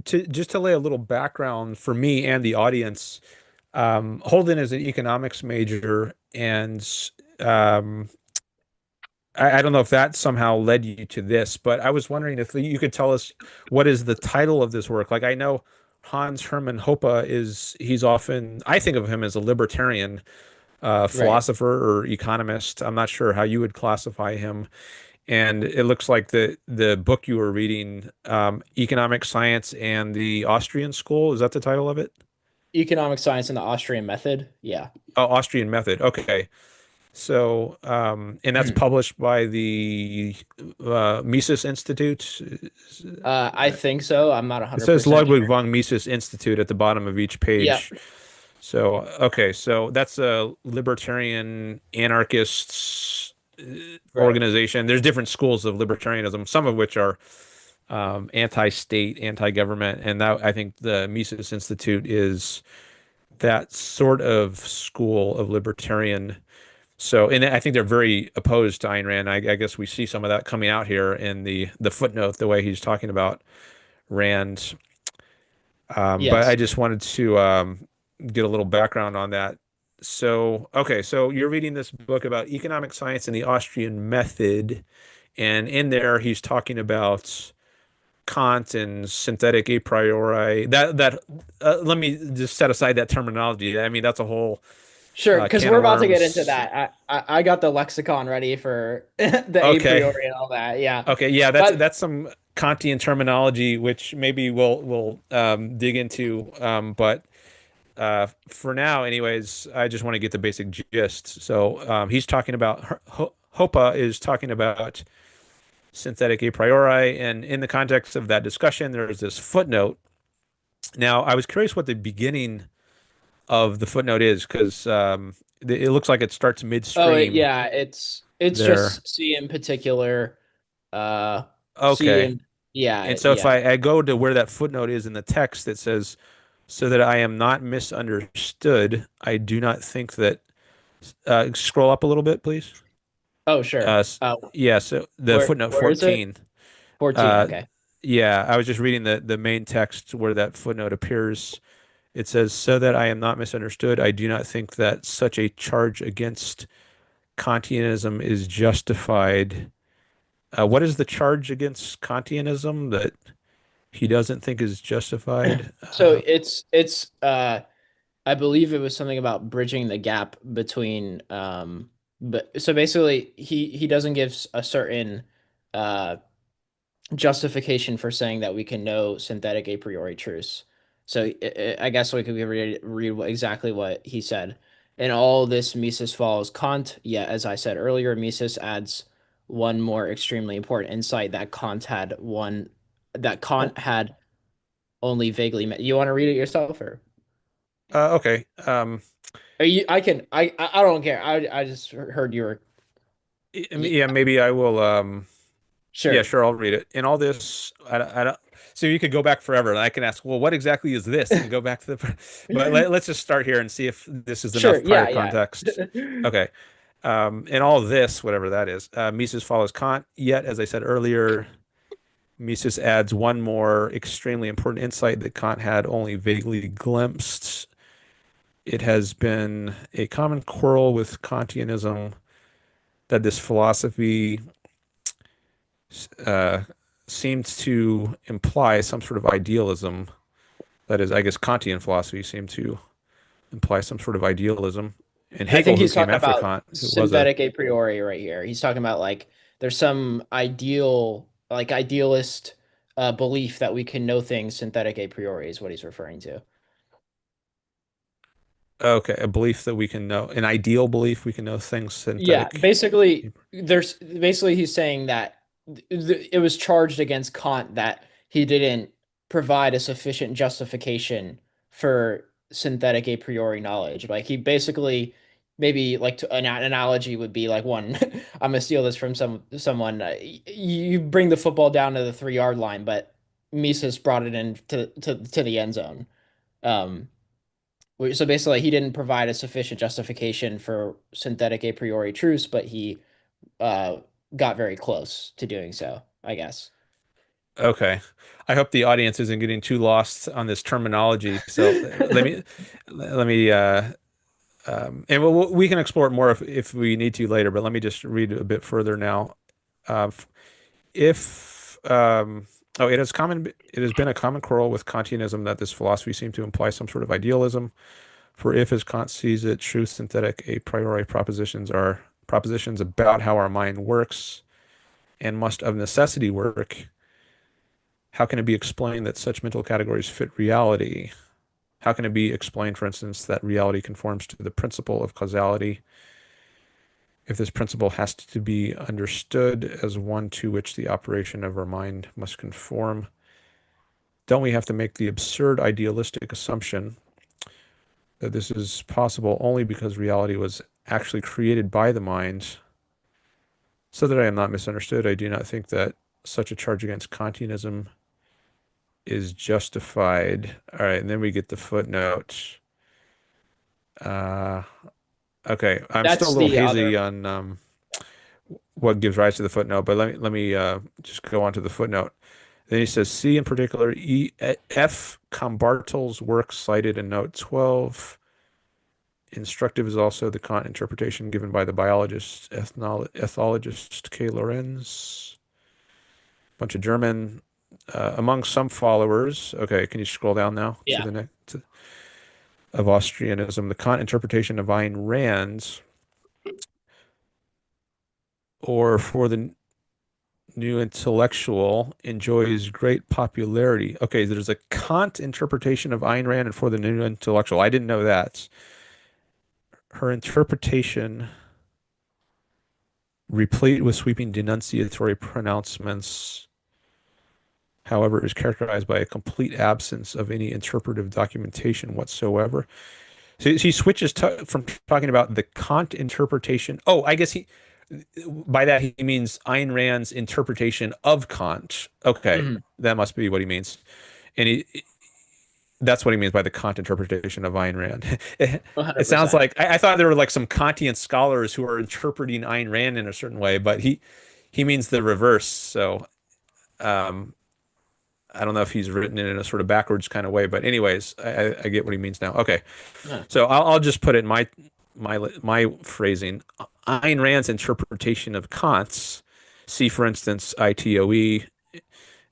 Speaker 1: to lay a little background for me and the audience, Holden is an economics major, and um, I don't know if that somehow led you to this, but I was wondering if you could tell us what is the title of this work. Like I know Hans Hermann Hoppe he's often, I think of him as a libertarian
Speaker 3: Right.
Speaker 1: philosopher or economist. I'm not sure how you would classify him. And it looks like the book you were reading, Economic Science and the Austrian School, is that the title of it?
Speaker 3: Economic science and the Austrian method. Yeah.
Speaker 1: Oh, Austrian Method. Okay. So, and that's published by the Mises Institute.
Speaker 3: I think so. I'm not
Speaker 1: It says
Speaker 3: 100%
Speaker 1: Ludwig
Speaker 3: sure.
Speaker 1: von Mises Institute at the bottom of each
Speaker 3: Yeah.
Speaker 1: page. So, okay, so that's a libertarian anarchist
Speaker 3: Right.
Speaker 1: organization. There's different schools of libertarianism, some of which are anti-state, anti-government, and that I think the Mises Institute is that sort of school of libertarian. So, and I think they're very opposed to Ayn Rand. I guess we see some of that coming out here in the footnote, the way he's talking about Rand. But I
Speaker 3: Yes.
Speaker 1: just wanted to get a little background on that. So, okay, so you're reading this book about economic science and the Austrian method, and in there he's talking about Kant and synthetic a priori. Let me just set aside that terminology. I mean, that's a whole
Speaker 3: Sure, because
Speaker 1: can
Speaker 3: we're
Speaker 1: of
Speaker 3: about to get into
Speaker 1: worms.
Speaker 3: that. I got the lexicon ready for the a
Speaker 1: Okay.
Speaker 3: priori and all that. Yeah.
Speaker 1: Okay, yeah,
Speaker 3: But
Speaker 1: that's some Kantian terminology which maybe we'll dig into. But for now, anyways, I just want to get the basic gist. So he's talking about Hoppe is talking about synthetic a priori, and in the context of that discussion, there's this footnote. Now, I was curious what the beginning of the footnote is because it looks like it starts midstream
Speaker 3: yeah, it's
Speaker 1: there.
Speaker 3: just C in particular. Uh, C
Speaker 1: Okay.
Speaker 3: in yeah,
Speaker 1: And so if
Speaker 3: yeah.
Speaker 1: I go to where that footnote is in the text that says, so that I am not misunderstood, I do not think that, scroll up a little bit, please.
Speaker 3: Oh, sure.
Speaker 1: Yeah, so the footnote
Speaker 3: Where is it?
Speaker 1: 14.
Speaker 3: 14.
Speaker 1: Uh,
Speaker 3: Okay.
Speaker 1: yeah, I was just reading the main text where that footnote appears. It says, so that I am not misunderstood, I do not think that such a charge against Kantianism is justified. What is the charge against Kantianism that he doesn't think is justified?
Speaker 3: So it's I believe it was something about bridging the gap between but so basically he doesn't give a certain uh justification for saying that we can know synthetic a priori truths. So I guess we could read exactly what he said. In all this, Mises follows Kant, yet as I said earlier, Mises adds one more extremely important insight that
Speaker 1: Oh,
Speaker 3: Kant had only vaguely met. You want to read it yourself,
Speaker 1: okay.
Speaker 3: or you? I don't care. I just heard you were.
Speaker 1: Yeah, maybe I will. Yeah,
Speaker 3: Sure.
Speaker 1: sure, I'll read it. In all this, I don't. So you could go back forever, and I can ask, well, what exactly is this, and go back to the. But let's just start here and see if this is
Speaker 3: Sure.
Speaker 1: enough prior
Speaker 3: Yeah. Yeah.
Speaker 1: context. Okay. In all this, whatever that is, Mises follows Kant. Yet, as I said earlier, Mises adds one more extremely important insight that Kant had only vaguely glimpsed. It has been a common quarrel with Kantianism that this philosophy uh, seems to imply some sort of idealism. That is, I guess Kantian philosophy seemed to imply some sort of idealism. And
Speaker 3: I
Speaker 1: Hegel,
Speaker 3: think
Speaker 1: who
Speaker 3: he's
Speaker 1: came
Speaker 3: talking
Speaker 1: after
Speaker 3: about
Speaker 1: Kant, who was a
Speaker 3: synthetic a priori right here. He's talking about like there's some idealist belief that we can know things synthetic a priori is what he's referring to.
Speaker 1: okay, a belief that we can know, an ideal belief we can know things
Speaker 3: Yeah,
Speaker 1: synthetic.
Speaker 3: basically he's saying that it was charged against Kant that he didn't provide a sufficient justification for synthetic a priori knowledge. Like he basically maybe like an analogy would be like one I'm gonna steal this from someone you bring the football down to the 3 yard line, but Mises brought it in to the end zone. Um, so basically, he didn't provide a sufficient justification for synthetic a priori truths, but he uh, got very close to doing so, I guess.
Speaker 1: Okay. I hope the audience isn't getting too lost on this terminology. So let me and we can explore it more if we need to later, but let me just read a bit further now. Uh, if oh, it has been a common quarrel with Kantianism that this philosophy seemed to imply some sort of idealism. For if, as Kant sees it, true synthetic a priori propositions are propositions about how our mind works and must of necessity work, how can it be explained that such mental categories fit reality? How can it be explained, for instance, that reality conforms to the principle of causality if this principle has to be understood as one to which the operation of our mind must conform? Don't we have to make the absurd idealistic assumption that this is possible only because reality was actually created by the mind? So that I am not misunderstood, I do not think that such a charge against Kantianism is justified. All right, and then we get the footnote. Uh, Okay, I'm still a
Speaker 3: That's
Speaker 1: little
Speaker 3: the other.
Speaker 1: hazy on what gives rise to the footnote, but let me just go on to the footnote. Then he says C in particular, F. Combartle's work cited in note 12. Instructive is also the Kant interpretation given by the biologist, ethologist K. Lorenz. Bunch of German. Among some followers, okay, can you scroll down now to
Speaker 3: Yeah.
Speaker 1: the next of Austrianism? The Kant interpretation of Ayn Rand's, or for the new intellectual, enjoys great popularity. Okay, there's a Kant interpretation of Ayn Rand and for the new intellectual. I didn't know that. Her interpretation, replete with sweeping denunciatory pronouncements, however, is characterized by a complete absence of any interpretive documentation whatsoever. So he switches from talking about the Kant interpretation. Oh, I guess by that he means Ayn Rand's interpretation of Kant. Okay,
Speaker 3: Mhm.
Speaker 1: that must be what he means. And that's what he means by the Kant interpretation of Ayn Rand. It sounds
Speaker 3: 100%.
Speaker 1: like I thought there were like some Kantian scholars who are interpreting Ayn Rand in a certain way, but he means the reverse. So um, I don't know if he's written it in a sort of backwards kind of way, but anyways, I get what he means now. Okay,
Speaker 3: Huh.
Speaker 1: so I'll just put it in my phrasing. Ayn Rand's interpretation of Kant's, see for instance ITOE,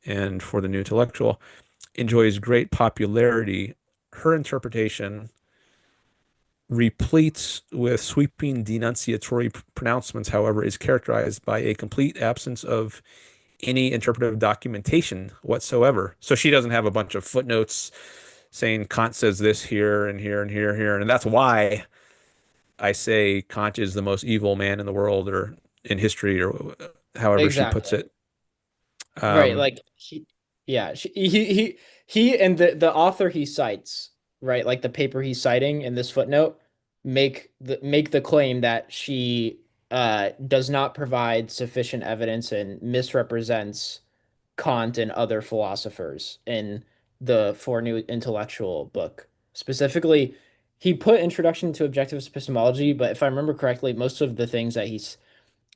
Speaker 1: and for the new intellectual, enjoys great popularity. Her interpretation, replete with sweeping denunciatory pronouncements, however, is characterized by a complete absence of any interpretive documentation whatsoever. So she doesn't have a bunch of footnotes saying Kant says this here and here and here and here. And that's why I say Kant is the most evil man in the world or in history or however she puts
Speaker 3: Exactly.
Speaker 1: it.
Speaker 3: Right.
Speaker 1: Um,
Speaker 3: Like yeah, he and the author he cites, right? Like the paper he's citing in this footnote make the claim that she does not provide sufficient evidence and misrepresents Kant and other philosophers in the For New Intellectual book. Specifically, he put Introduction to Objective Epistemology, but if I remember correctly, most of the things that he's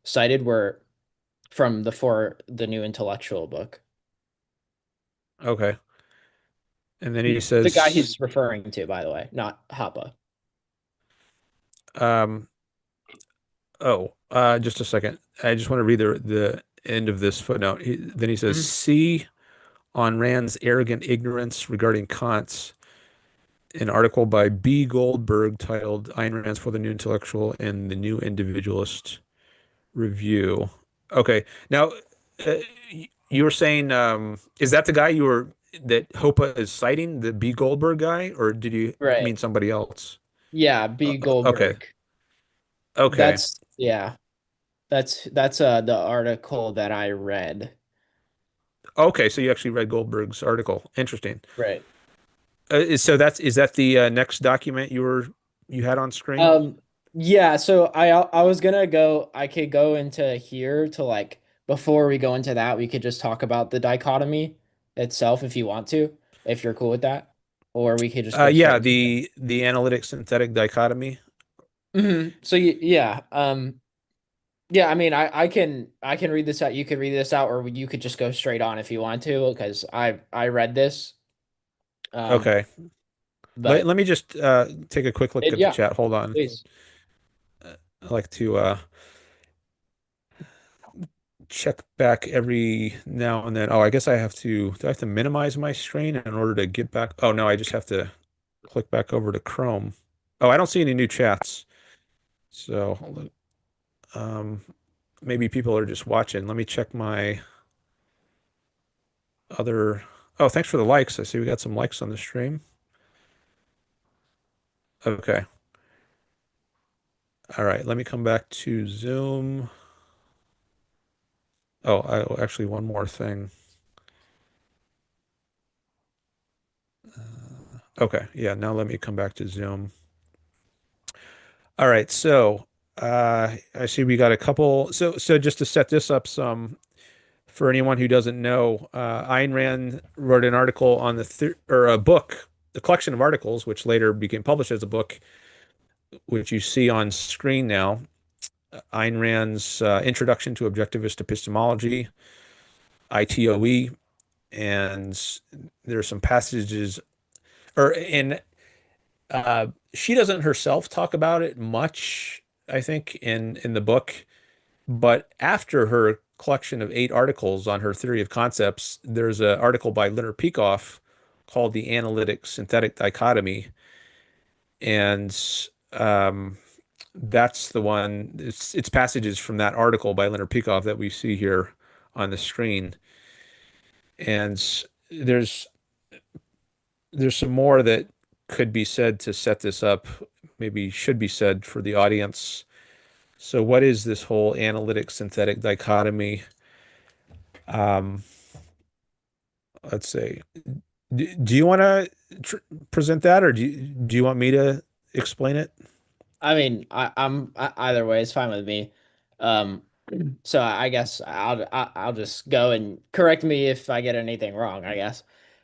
Speaker 3: cited were from the For the New Intellectual book.
Speaker 1: okay. And then he
Speaker 3: The guy
Speaker 1: says,
Speaker 3: he's referring to, by the way, not Hoppe.
Speaker 1: um, oh, just a second. I just want to read the end of this footnote. Then he says,
Speaker 3: Mhm.
Speaker 1: C on Rand's arrogant ignorance regarding Kant's, an article by B. Goldberg titled Ayn Rand's for the New Intellectual in the New Individualist Review. Okay. Now, uh, you were saying, is that the guy that Hoppe is citing, the B. Goldberg guy, or did you
Speaker 3: Right.
Speaker 1: mean somebody else?
Speaker 3: Yeah, B.
Speaker 1: Okay.
Speaker 3: Goldberg.
Speaker 1: Okay.
Speaker 3: That's yeah. That's the article that I read.
Speaker 1: Okay. So you actually read Goldberg's article. Interesting.
Speaker 3: Right.
Speaker 1: Is that the next document you had on screen?
Speaker 3: Um, yeah, so I was gonna go, I could go into here to like before we go into that, we could just talk about the dichotomy itself if you want to, if you're cool with that. Or we could just go straight
Speaker 1: Yeah,
Speaker 3: into it.
Speaker 1: the analytic synthetic dichotomy.
Speaker 3: So yeah, yeah, I mean I can read this out, you could read this out, or you could just go straight on if you want to, because I read this. Um,
Speaker 1: Okay. Let,
Speaker 3: but
Speaker 1: let me just take a quick look at the
Speaker 3: yeah,
Speaker 1: chat. Hold on.
Speaker 3: please.
Speaker 1: I like to check back every now and then. Oh, I guess do I have to minimize my screen in order to get back? Oh, no, I just have to click back over to Chrome. Oh, I don't see any new chats. So, um, maybe people are just watching. Let me check my other. Oh, thanks for the likes. I see we got some likes on the stream. Okay. All right. Let me come back to Zoom. Actually, one more thing. Okay. Yeah. Now let me come back to Zoom. All right. So, I see we got a couple. So just to set this up some for anyone who doesn't know, Ayn Rand wrote an article on or a book, a collection of articles, which later became published as a book, which you see on screen now, Ayn Rand's Introduction to Objectivist Epistemology, ITOE, and there's some passages, and she doesn't herself talk about it much, I think, in the book. But after her collection of 8 articles on her theory of concepts, there's an article by Leonard Peikoff called The Analytic Synthetic Dichotomy. And um, that's the one, it's passages from that article by Leonard Peikoff that we see here on the screen. And there's there's some more that could be said to set this up, maybe should be said for the audience. So what is this whole analytic synthetic dichotomy? Um, let's see. Do you want to present that, or do you want me to explain it?
Speaker 3: I mean, either way, it's fine with me. Um, so I guess I'll just go and correct me if I get anything wrong, I guess.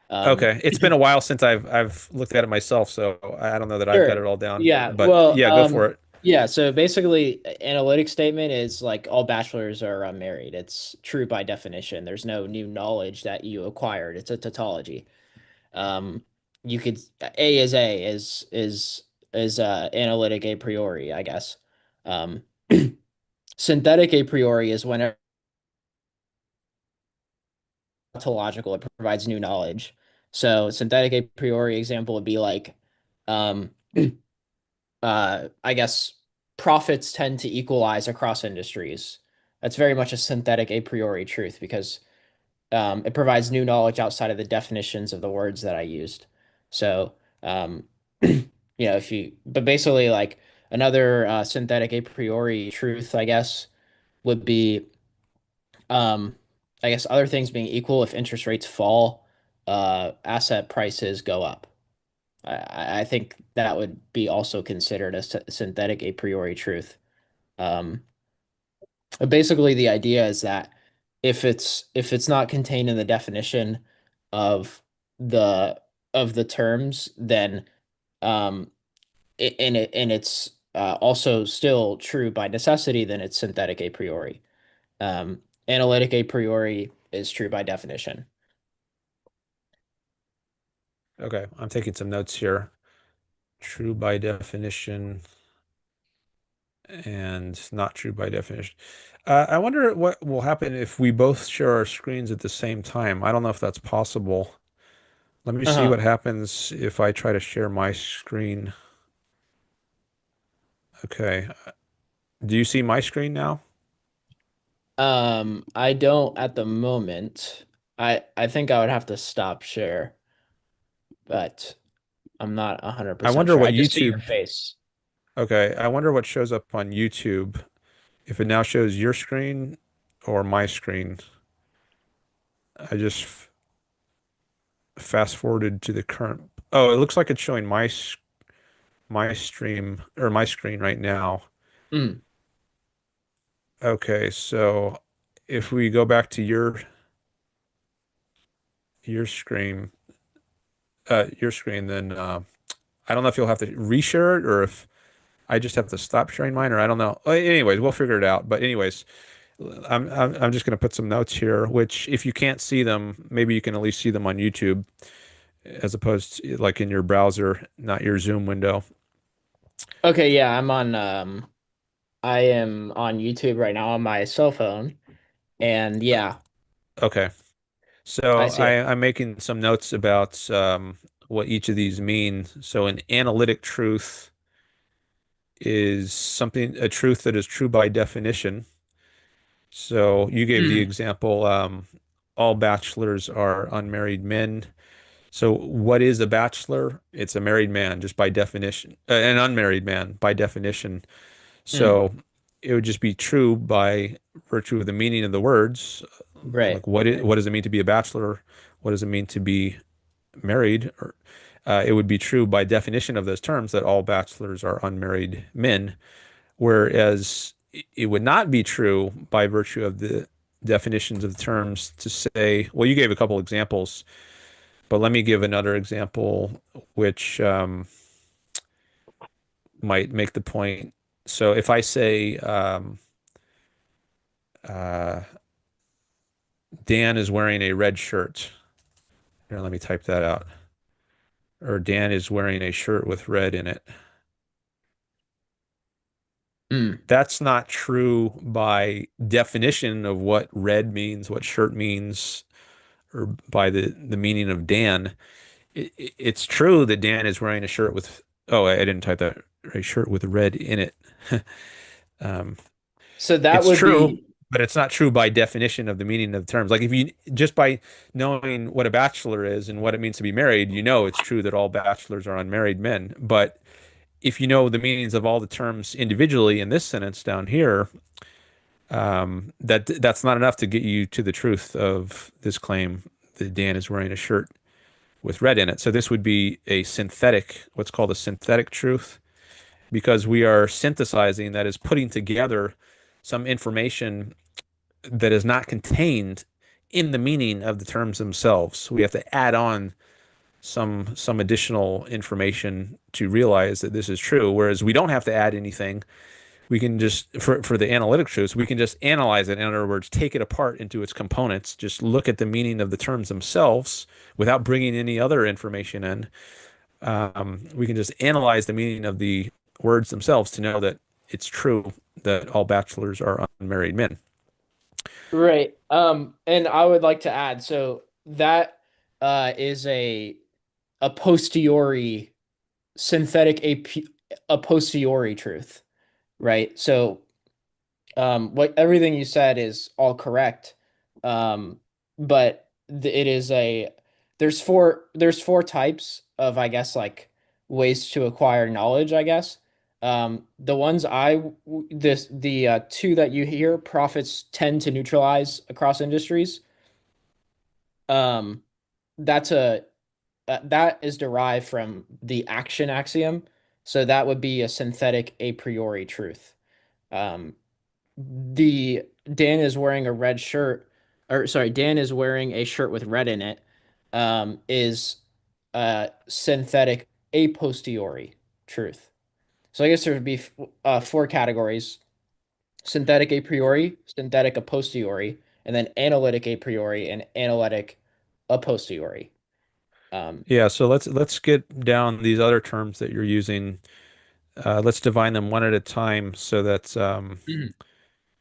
Speaker 3: Um,
Speaker 1: Okay, it's been a while since I've looked at it myself, so I don't know that I've got
Speaker 3: sure.
Speaker 1: it all down.
Speaker 3: Yeah.
Speaker 1: But
Speaker 3: Well,
Speaker 1: yeah, go for it.
Speaker 3: yeah. So basically, analytic statement is like all bachelors are unmarried. It's true by definition. There's no new knowledge that you acquired. It's a tautology. Um, you could A is analytic a priori, I guess. Um, synthetic a priori is whenever tautological, it provides new knowledge. So synthetic a priori example would be like, um, I guess profits tend to equalize across industries. That's very much a synthetic a priori truth because it provides new knowledge outside of the definitions of the words that I used. So, if but basically, like another synthetic a priori truth, I guess, would be, um, I guess, other things being equal, if interest rates fall, asset prices go up. I think that would be also considered a synthetic a priori truth. Um, but basically, the idea is that if it's not contained in the definition of the of the terms, then it's also still true by necessity, then it's synthetic a priori. Analytic a priori is true by definition.
Speaker 1: Okay, I'm taking some notes here. True by definition and not true by definition. I wonder what will happen if we both share our screens at the same time. I don't know if that's possible. Let me see
Speaker 3: Uh-huh.
Speaker 1: what happens if I try to share my screen. Okay. Do you see my screen now?
Speaker 3: I don't at the moment. I think I would have to stop share, but I'm not
Speaker 1: I
Speaker 3: 100%
Speaker 1: wonder
Speaker 3: sure. I
Speaker 1: what
Speaker 3: just see your
Speaker 1: YouTube.
Speaker 3: face.
Speaker 1: Okay, I wonder what shows up on YouTube. If it now shows your screen or my screen. I just fast forwarded to the current. Oh, it looks like it's showing my stream or my screen right now.
Speaker 3: Mm,
Speaker 1: Okay, so if we go back to your screen, then I don't know if you'll have to reshare it or if I just have to stop sharing mine, or I don't know. Anyways, we'll figure it out. But anyways, I'm just going to put some notes here, which if you can't see them, maybe you can at least see them on YouTube as opposed to like in your browser, not your Zoom window.
Speaker 3: okay, yeah, I am on YouTube right now on my cell phone, and yeah,
Speaker 1: Okay.
Speaker 3: I
Speaker 1: So
Speaker 3: see it.
Speaker 1: I'm making some notes about what each of these mean. So an analytic truth is a truth that is true by definition. So you gave the
Speaker 3: Mm,
Speaker 1: example, all bachelors are unmarried men. So what is a bachelor? It's a married man, just by definition, an unmarried man by definition.
Speaker 3: mm,
Speaker 1: So it would just be true by virtue of the meaning of the words.
Speaker 3: right.
Speaker 1: Like what does it mean to be a bachelor? What does it mean to be married? Or it would be true by definition of those terms that all bachelors are unmarried men, whereas it would not be true by virtue of the definitions of the terms to say, well, you gave a couple examples, but let me give another example, which might make the point. So if I say uh, Dan is wearing a red shirt, here, let me type that out. Or Dan is wearing a shirt with red in it.
Speaker 3: Mm.
Speaker 1: That's not true by definition of what red means, what shirt means, or by the meaning of Dan. It's true that Dan is wearing a shirt with, oh, I didn't type that, a shirt with red in it. Um,
Speaker 3: So that
Speaker 1: it's
Speaker 3: would
Speaker 1: true,
Speaker 3: be
Speaker 1: but it's not true by definition of the meaning of the terms. Like if you just by knowing what a bachelor is and what it means to be married, you know it's true that all bachelors are unmarried men. But if you know the meanings of all the terms individually in this sentence down here, that's not enough to get you to the truth of this claim that Dan is wearing a shirt with red in it. So this would be a synthetic, what's called a synthetic truth, because we are synthesizing, that is putting together some information that is not contained in the meaning of the terms themselves. We have to add on some additional information to realize that this is true, whereas we don't have to add anything. We can just, for the analytic truths, we can just analyze it. In other words, take it apart into its components, just look at the meaning of the terms themselves without bringing any other information in. We can just analyze the meaning of the words themselves to know that it's true that all bachelors are unmarried men.
Speaker 3: right. And I would like to add, so that is a posteriori synthetic a posteriori truth, right? So what everything you said is all correct. But it is a there's four types of, I guess, like ways to acquire knowledge, I guess. The ones this the two that you hear profits tend to neutralize across industries. Um, that's a that is derived from the action axiom. So that would be a synthetic a priori truth. Um, the Dan is wearing a red shirt, or sorry, Dan is wearing a shirt with red in it, is synthetic a posteriori truth. So I guess there would be four categories: synthetic a priori, synthetic a posteriori, and then analytic a priori and analytic a posteriori. Um,
Speaker 1: Yeah, so let's get down these other terms that you're using. Let's define them one at a time so that
Speaker 3: mhm,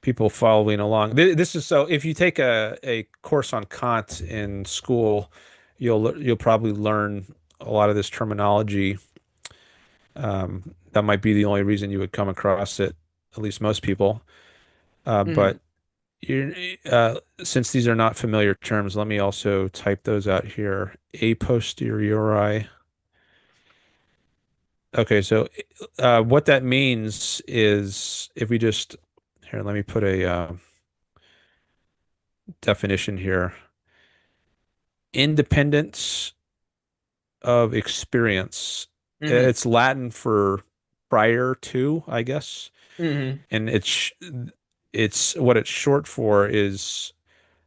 Speaker 1: people following along. This is so if you take a course on Kant in school, you'll probably learn a lot of this terminology. That might be the only reason you would come across it, at least most people.
Speaker 3: mhm.
Speaker 1: But since these are not familiar terms, let me also type those out here. A posteriori. Okay, so what that means is if we just here, let me put a definition here. Independence of experience.
Speaker 3: Mhm.
Speaker 1: It's Latin for prior to, I guess,
Speaker 3: Mhm.
Speaker 1: and it's what it's short for is,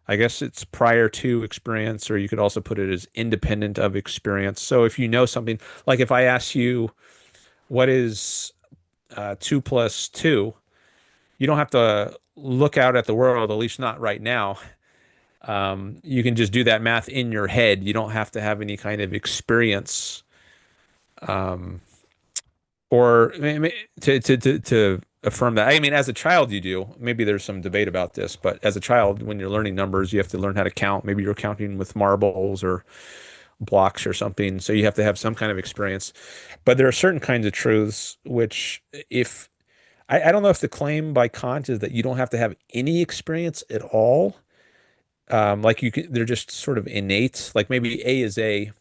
Speaker 1: I guess it's prior to experience, or you could also put it as independent of experience. So if you know something, like if I ask you what is 2 plus 2, you don't have to look out at the world, at least not right now. You can just do that math in your head. You don't have to have any kind of experience, um, or to affirm that. I mean, as a child, you do. Maybe there's some debate about this, but as a child, when you're learning numbers, you have to learn how to count. Maybe you're counting with marbles or blocks or something. So you have to have some kind of experience. But there are certain kinds of truths which, if I don't know if the claim by Kant is that you don't have to have any experience at all. Like they're just sort of innate. Like maybe A is A,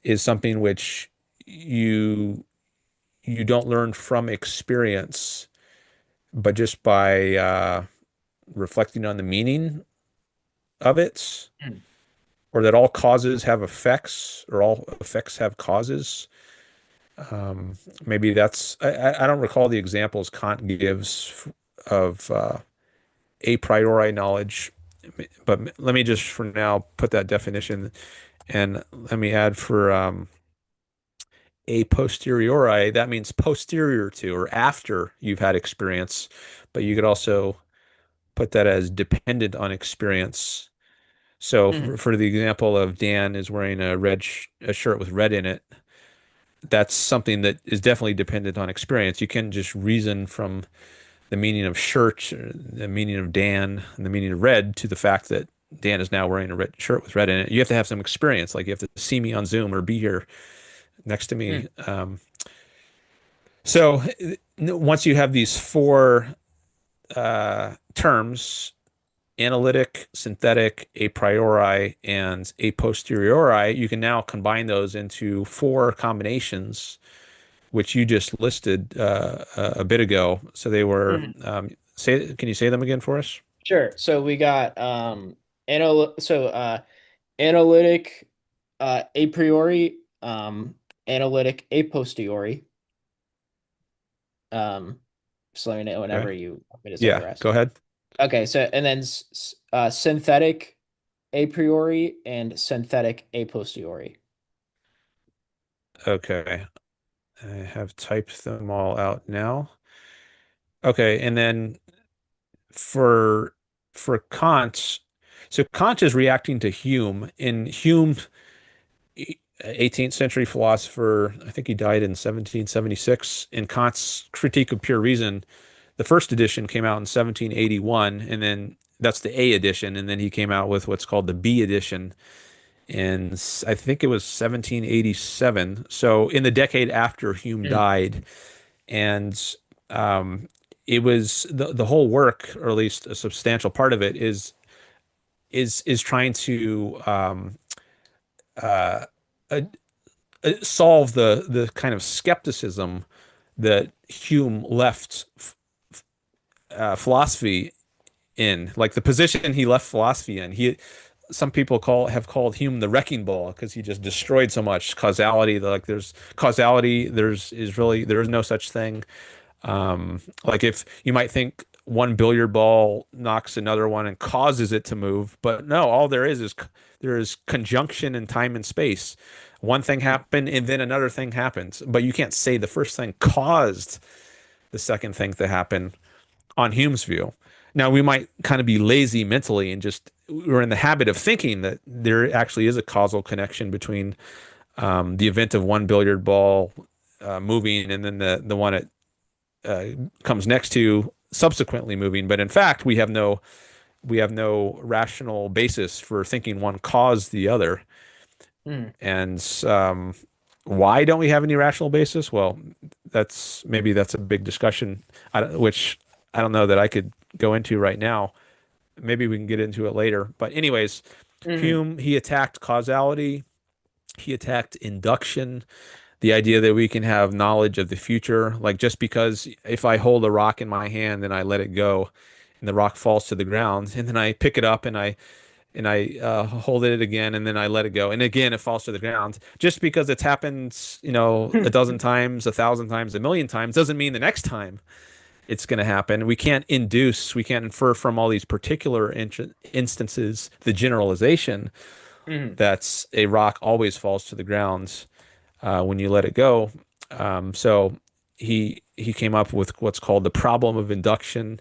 Speaker 1: is something which you you don't learn from experience, but just by reflecting on the meaning of it,
Speaker 3: Mhm.
Speaker 1: or that all causes have effects, or all effects have causes. Maybe that's I don't recall the examples Kant gives of a priori knowledge, but let me just for now put that definition and let me add for a posteriori, that means posterior to or after you've had experience, but you could also put that as dependent on experience. So
Speaker 3: Mhm.
Speaker 1: for the example of Dan is wearing a shirt with red in it, that's something that is definitely dependent on experience. You can't just reason from the meaning of shirt, the meaning of Dan, and the meaning of red to the fact that Dan is now wearing a red shirt with red in it. You have to have some experience, like you have to see me on Zoom or be here next to me.
Speaker 3: Mm.
Speaker 1: So once you have these four terms, analytic, synthetic, a priori, and a posteriori, you can now combine those into four combinations, which you just listed a bit ago. So they were,
Speaker 3: Mhm.
Speaker 1: can you say them again for us?
Speaker 3: Sure. So we got analytic a priori, analytic a posteriori. Um, just let me know
Speaker 1: Okay.
Speaker 3: whenever you want me to say the
Speaker 1: Yeah,
Speaker 3: rest.
Speaker 1: go ahead.
Speaker 3: Okay, so and then synthetic a priori and synthetic a posteriori.
Speaker 1: Okay. I have typed them all out now. Okay, and then for Kant, so Kant is reacting to Hume. In Hume, 18th century philosopher, I think he died in 1776. In Kant's Critique of Pure Reason, the first edition came out in 1781, and then that's the A edition, and then he came out with what's called the B edition in I think it was 1787. So in the decade after Hume
Speaker 3: Mm.
Speaker 1: died, and um, it was the whole work, or at least a substantial part of it, is trying to uh, uh, solve the kind of skepticism that Hume left philosophy in, like the position he left philosophy in. Some people have called Hume the wrecking ball because he just destroyed so much causality. Like there's causality, there is no such thing. Like if you might think one billiard ball knocks another one and causes it to move, but no, all there is conjunction in time and space. One thing happened and then another thing happens, but you can't say the first thing caused the second thing to happen on Hume's view. Now we might kind of be lazy mentally and just we're in the habit of thinking that there actually is a causal connection between the event of one billiard ball moving and then the one it uh, comes next to subsequently moving. But in fact, we have no rational basis for thinking one caused the other.
Speaker 3: Mm.
Speaker 1: And why don't we have any rational basis? Well, that's a big discussion, which I don't know that I could go into right now. Maybe we can get into it later. But anyways,
Speaker 3: Mhm.
Speaker 1: Hume, he attacked causality, he attacked induction, the idea that we can have knowledge of the future. Like just because if I hold a rock in my hand and I let it go and the rock falls to the ground and then I pick it up and I hold it again and then I let it go and again it falls to the ground. Just because it's happened, a dozen times, 1,000 times, 1,000,000 times doesn't mean the next time it's going to happen. We can't infer from all these particular instances the generalization
Speaker 3: Mhm.
Speaker 1: that a rock always falls to the ground when you let it go. So he came up with what's called the problem of induction,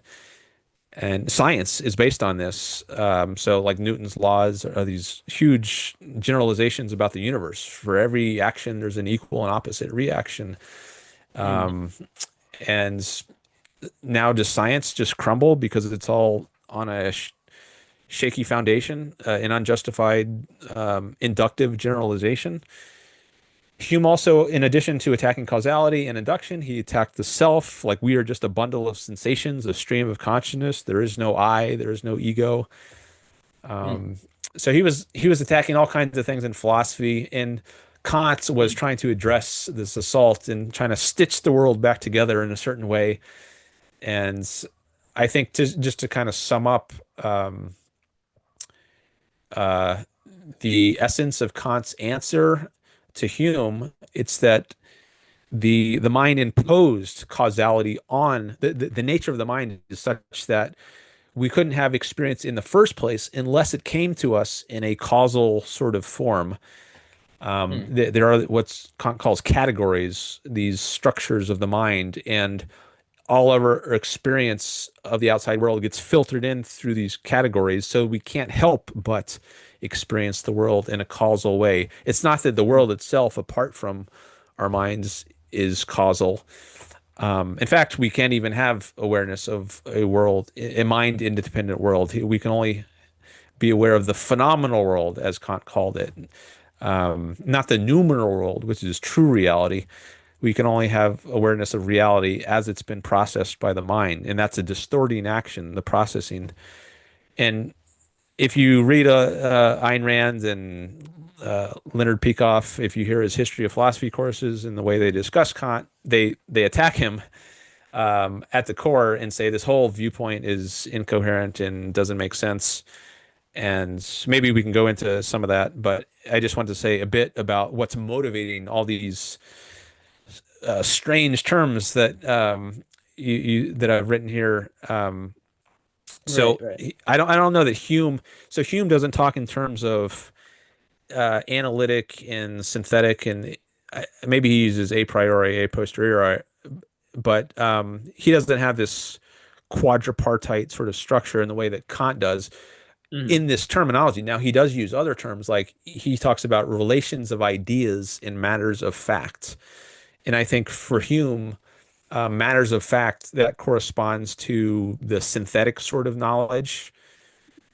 Speaker 1: and science is based on this. So like Newton's laws are these huge generalizations about the universe. For every action, there's an equal and opposite reaction.
Speaker 3: Mm.
Speaker 1: And now does science just crumble because it's all on a shaky foundation, an unjustified inductive generalization? Hume also, in addition to attacking causality and induction, he attacked the self. Like we are just a bundle of sensations, a stream of consciousness. There is no I, there is no ego.
Speaker 3: Mm.
Speaker 1: So he was attacking all kinds of things in philosophy, and Kant was
Speaker 3: Mm.
Speaker 1: trying to address this assault and trying to stitch the world back together in a certain way. And I think just to kind of sum up uh, the essence of Kant's answer to Hume, it's that the mind imposed causality on the nature of the mind is such that we couldn't have experience in the first place unless it came to us in a causal sort of form.
Speaker 3: Mm.
Speaker 1: There are what's Kant calls categories, these structures of the mind, and all of our experience of the outside world gets filtered in through these categories. So we can't help but experience the world in a causal way. It's not that the world itself, apart from our minds, is causal. In fact, we can't even have awareness of a world, a mind independent world. We can only be aware of the phenomenal world, as Kant called it, not the noumenal world, which is true reality. We can only have awareness of reality as it's been processed by the mind, and that's a distorting action, the processing. And if you read Ayn Rand and Leonard Peikoff, if you hear his history of philosophy courses and the way they discuss Kant, they attack him at the core and say this whole viewpoint is incoherent and doesn't make sense. And maybe we can go into some of that, but I just want to say a bit about what's motivating all these strange terms that that I've written here.
Speaker 3: Right,
Speaker 1: So
Speaker 3: right.
Speaker 1: I don't know that Hume. So Hume doesn't talk in terms of analytic and synthetic, and maybe he uses a priori, a posteriori, but he doesn't have this quadripartite sort of structure in the way that Kant does
Speaker 3: Mm.
Speaker 1: in this terminology. Now he does use other terms, like he talks about relations of ideas in matters of fact, and I think for Hume, matters of fact that corresponds to the synthetic sort of knowledge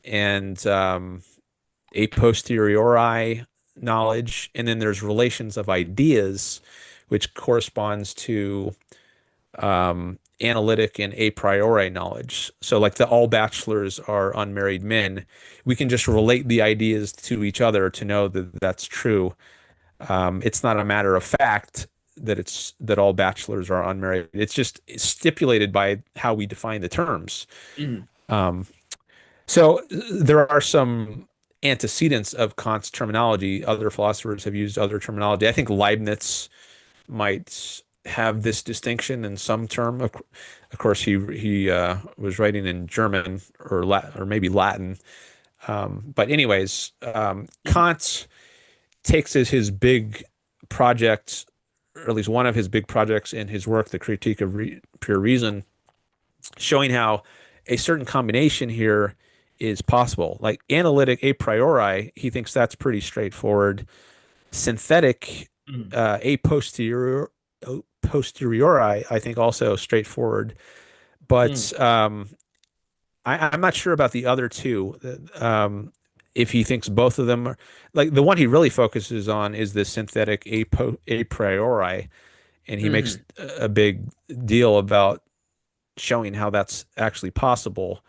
Speaker 1: and a posteriori knowledge, and then there's relations of ideas, which corresponds to analytic and a priori knowledge. So, like the all bachelors are unmarried men, we can just relate the ideas to each other to know that that's true. It's not a matter of fact that it's that all bachelors are unmarried. It's just stipulated by how we define the terms.
Speaker 3: Mm.
Speaker 1: So there are some antecedents of Kant's terminology. Other philosophers have used other terminology. I think Leibniz might have this distinction in some term. Of course, he was writing in German or Latin, or maybe Latin. But anyways,
Speaker 3: Mm.
Speaker 1: Kant takes as his big project, or at least one of his big projects in his work, The Critique of Pure Reason, showing how a certain combination here is possible. Like analytic a priori, he thinks that's pretty straightforward. Synthetic
Speaker 3: Mm.
Speaker 1: posteriori, I think also straightforward.
Speaker 3: Mm.
Speaker 1: But I'm not sure about the other two. If he thinks both of them are like the one he really focuses on is the synthetic a priori, and he makes
Speaker 3: Mhm.
Speaker 1: a big deal about showing how that's actually possible.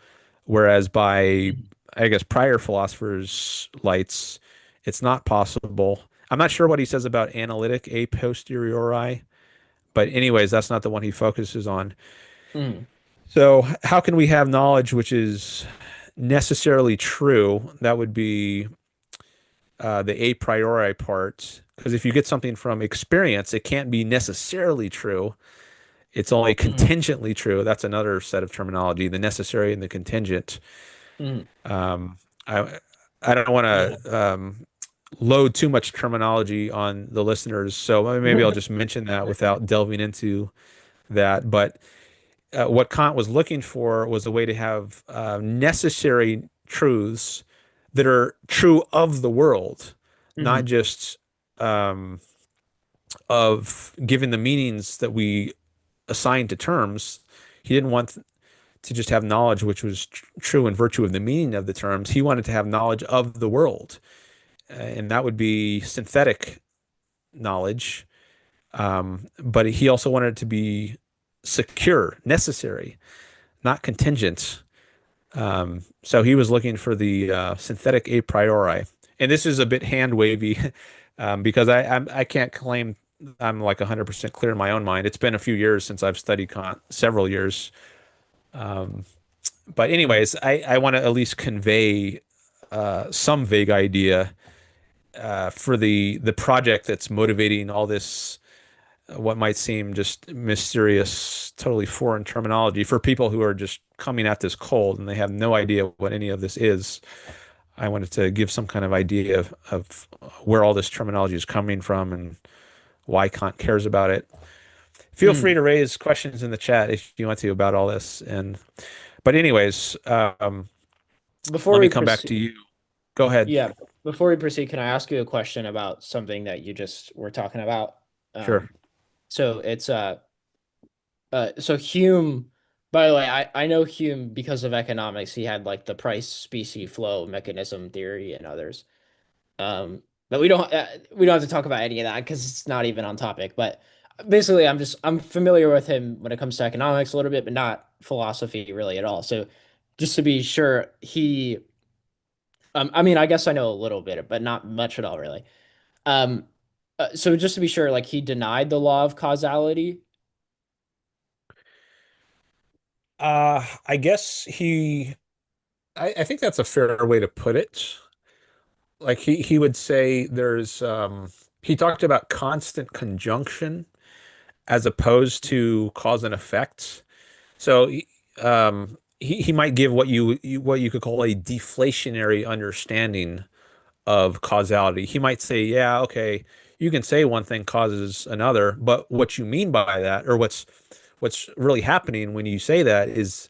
Speaker 1: Whereas by,
Speaker 3: Mhm.
Speaker 1: I guess, prior philosophers' lights, it's not possible. I'm not sure what he says about analytic a posteriori, but anyways, that's not the one he focuses on.
Speaker 3: Mm.
Speaker 1: So, how can we have knowledge which is necessarily true? That would be the a priori part. Because if you get something from experience, it can't be necessarily true. It's only
Speaker 3: Mhm.
Speaker 1: contingently true. That's another set of terminology, the necessary and the contingent.
Speaker 3: Mhm.
Speaker 1: Um, I I don't want
Speaker 3: Yeah.
Speaker 1: to load too much terminology on the listeners, so maybe I'll just mention that without delving into that. But what Kant was looking for was a way to have necessary truths that are true of the world, not
Speaker 3: Mhm.
Speaker 1: just um, of given the meanings that we assign to terms. He didn't want to just have knowledge which was true in virtue of the meaning of the terms. He wanted to have knowledge of the world, and that would be synthetic knowledge. But he also wanted it to be secure, necessary, not contingent. So he was looking for the synthetic a priori. And this is a bit hand wavy because I can't claim I'm like 100% clear in my own mind. It's been a few years since I've studied Kant, several years. But anyways, I want to at least convey some vague idea for the project that's motivating all this what might seem just mysterious, totally foreign terminology for people who are just coming at this cold and they have no idea what any of this is. I wanted to give some kind of idea of where all this terminology is coming from and why Kant cares about it. Feel free
Speaker 3: Mm.
Speaker 1: to raise questions in the chat if you want to about all this. And but anyways,
Speaker 3: Before
Speaker 1: let me
Speaker 3: we
Speaker 1: come back
Speaker 3: proceed,
Speaker 1: to you. Go ahead.
Speaker 3: yeah, before we proceed, can I ask you a question about something that you just were talking about?
Speaker 1: Sure.
Speaker 3: Um, so it's so Hume, by the way, I know Hume because of economics. He had like the price specie flow mechanism theory and others. But we don't have to talk about any of that because it's not even on topic. But basically, I'm familiar with him when it comes to economics a little bit, but not philosophy really at all. So just to be sure, he I mean, I guess I know a little bit, but not much at all really. Um, so just to be sure, like he denied the law of causality.
Speaker 1: I guess I think that's a fair way to put it. Like he would say he talked about constant conjunction as opposed to cause and effect. So he might give what you could call a deflationary understanding of causality. He might say, yeah, okay, you can say one thing causes another, but what you mean by that, or what's really happening when you say that is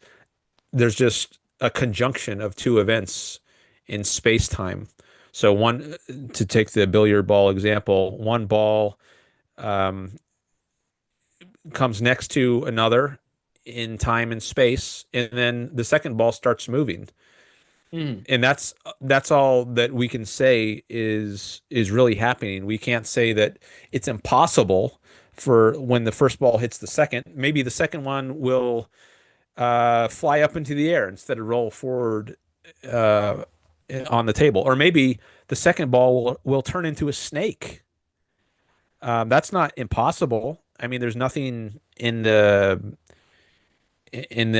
Speaker 1: there's just a conjunction of two events in space time. So one, to take the billiard ball example, one ball um, comes next to another in time and space, and then the second ball starts moving.
Speaker 3: Mm,
Speaker 1: And that's all that we can say is really happening. We can't say that it's impossible for when the first ball hits the second. Maybe the second one will fly up into the air instead of roll forward uh, on the table, or maybe the second ball will turn into a snake. That's not impossible. I mean, there's nothing in the in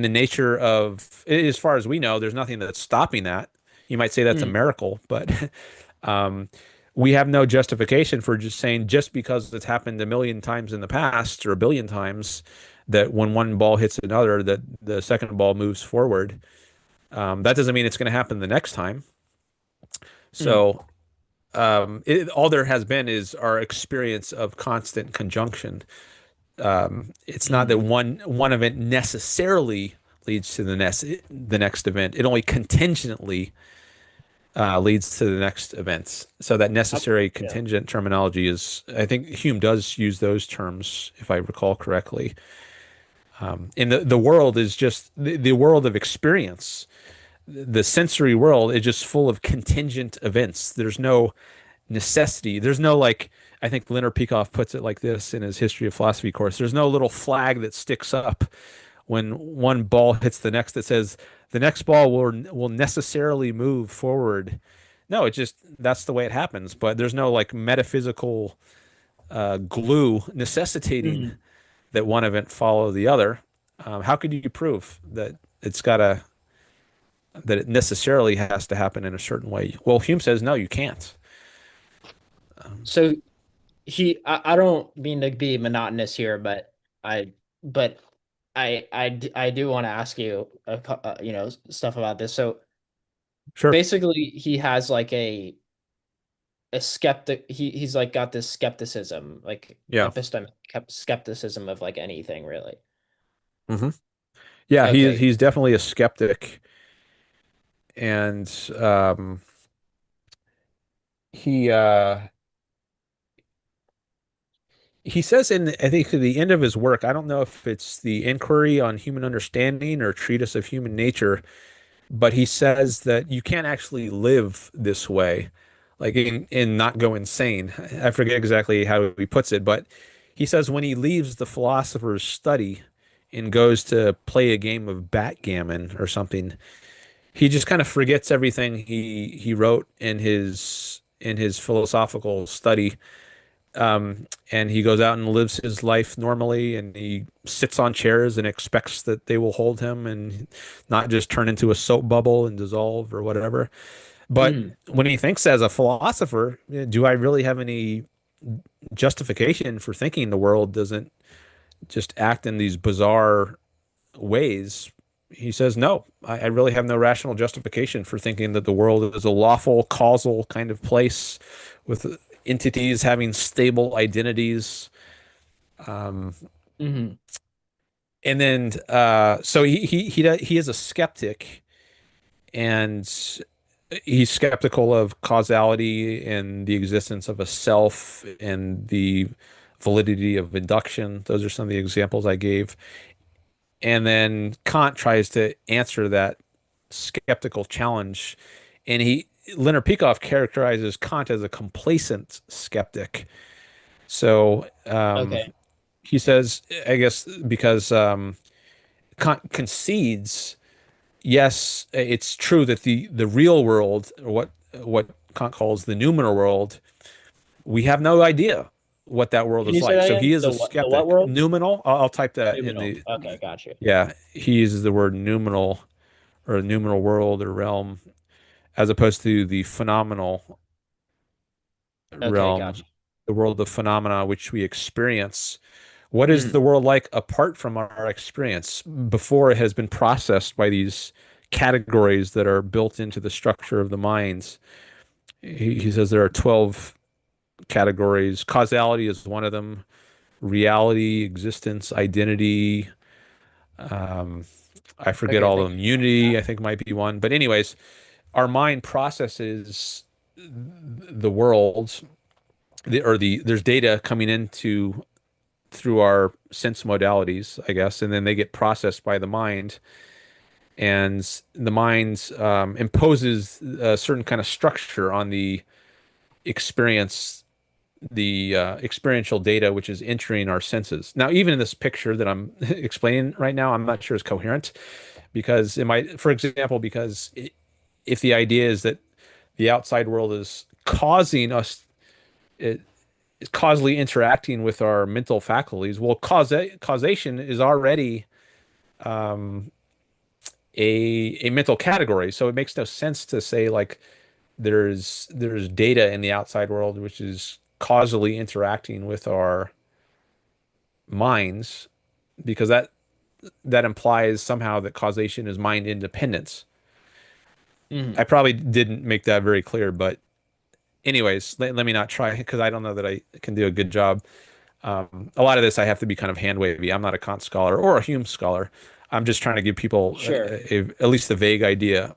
Speaker 1: the nature of, as far as we know, there's nothing that's stopping that. You might say that's a
Speaker 3: mm,
Speaker 1: miracle, but um, we have no justification for just saying just because it's happened a million times in the past or a billion times that when one ball hits another, that the second ball moves forward. That doesn't mean it's going to happen the next time.
Speaker 3: mm,
Speaker 1: So all there has been is our experience of constant conjunction. It's not that
Speaker 3: mm.
Speaker 1: one event necessarily leads to the next event. It only contingently leads to the next events. So that necessary
Speaker 3: Yeah.
Speaker 1: contingent terminology is, I think Hume does use those terms, if I recall correctly. And the world is just the world of experience. The sensory world is just full of contingent events. There's no necessity. There's no like, I think Leonard Peikoff puts it like this in his History of Philosophy course. There's no little flag that sticks up when one ball hits the next that says the next ball will necessarily move forward. No, it just that's the way it happens. But there's no like metaphysical glue necessitating
Speaker 3: Mm.
Speaker 1: that one event follow the other. How could you prove that it's got to that it necessarily has to happen in a certain way? Well, Hume says no, you can't.
Speaker 3: So I don't mean to be monotonous here, but I, but I do want to ask you, stuff about this. So
Speaker 1: Sure.
Speaker 3: basically, he has like a skeptic. He's like got this skepticism, like
Speaker 1: Yeah.
Speaker 3: epistemic skepticism of like anything really.
Speaker 1: hmm Yeah,
Speaker 3: Okay.
Speaker 1: he's definitely a skeptic, and he he says in I think to the end of his work, I don't know if it's the Inquiry on Human Understanding or Treatise of Human Nature, but he says that you can't actually live this way, like in not go insane. I forget exactly how he puts it, but he says when he leaves the philosopher's study and goes to play a game of backgammon or something, he just kind of forgets everything he wrote in his philosophical study, and he goes out and lives his life normally, and he sits on chairs and expects that they will hold him and not just turn into a soap bubble and dissolve or whatever. But
Speaker 3: Mm.
Speaker 1: when he thinks as a philosopher, do I really have any justification for thinking the world doesn't just act in these bizarre ways? he says, no, I really have no rational justification for thinking that the world is a lawful, causal kind of place with entities having stable identities. Um,
Speaker 3: Hmm.
Speaker 1: and then, so he is a skeptic, and he's skeptical of causality and the existence of a self and the validity of induction. Those are some of the examples I gave. And then Kant tries to answer that skeptical challenge. And Leonard Peikoff characterizes Kant as a complacent skeptic. So
Speaker 3: Okay.
Speaker 1: he says, I guess, because Kant concedes, yes, it's true that the real world, or what Kant calls the noumenal world, we have no idea what that world
Speaker 3: Can
Speaker 1: is
Speaker 3: you say
Speaker 1: like.
Speaker 3: that
Speaker 1: So
Speaker 3: again?
Speaker 1: he is a
Speaker 3: The what
Speaker 1: skeptic.
Speaker 3: world?
Speaker 1: Noumenal, I'll type that in
Speaker 3: Numinal.
Speaker 1: the,
Speaker 3: Okay, got you.
Speaker 1: yeah, he uses the word noumenal or noumenal world or realm as opposed to the phenomenal
Speaker 3: Okay, got
Speaker 1: realm,
Speaker 3: you.
Speaker 1: the world of phenomena which we experience. What is
Speaker 3: Hmm.
Speaker 1: the world like apart from our experience before it has been processed by these categories that are built into the structure of the minds? He says there are 12 categories. Causality is one of them. Reality, existence, identity. Um, I forget
Speaker 3: Okay,
Speaker 1: all
Speaker 3: thank
Speaker 1: of them.
Speaker 3: you.
Speaker 1: Unity, I think, might be one. But anyways, our mind processes the world, there's data coming into through our sense modalities, I guess, and then they get processed by the mind, and the mind imposes a certain kind of structure on the experience, the experiential data which is entering our senses. Now, even in this picture that I'm explaining right now, I'm not sure it's coherent because it might, for example, because if the idea is that the outside world is causing us, it is causally interacting with our mental faculties. Well, causation is already a mental category, so it makes no sense to say like there's data in the outside world which is causally interacting with our minds because that implies somehow that causation is mind independence.
Speaker 3: Hmm.
Speaker 1: I probably didn't make that very clear, but anyways, let me not try because I don't know that I can do a good job. A lot of this I have to be kind of hand wavy. I'm not a Kant scholar or a Hume scholar. I'm just trying to give people
Speaker 3: Sure.
Speaker 1: at least a vague idea.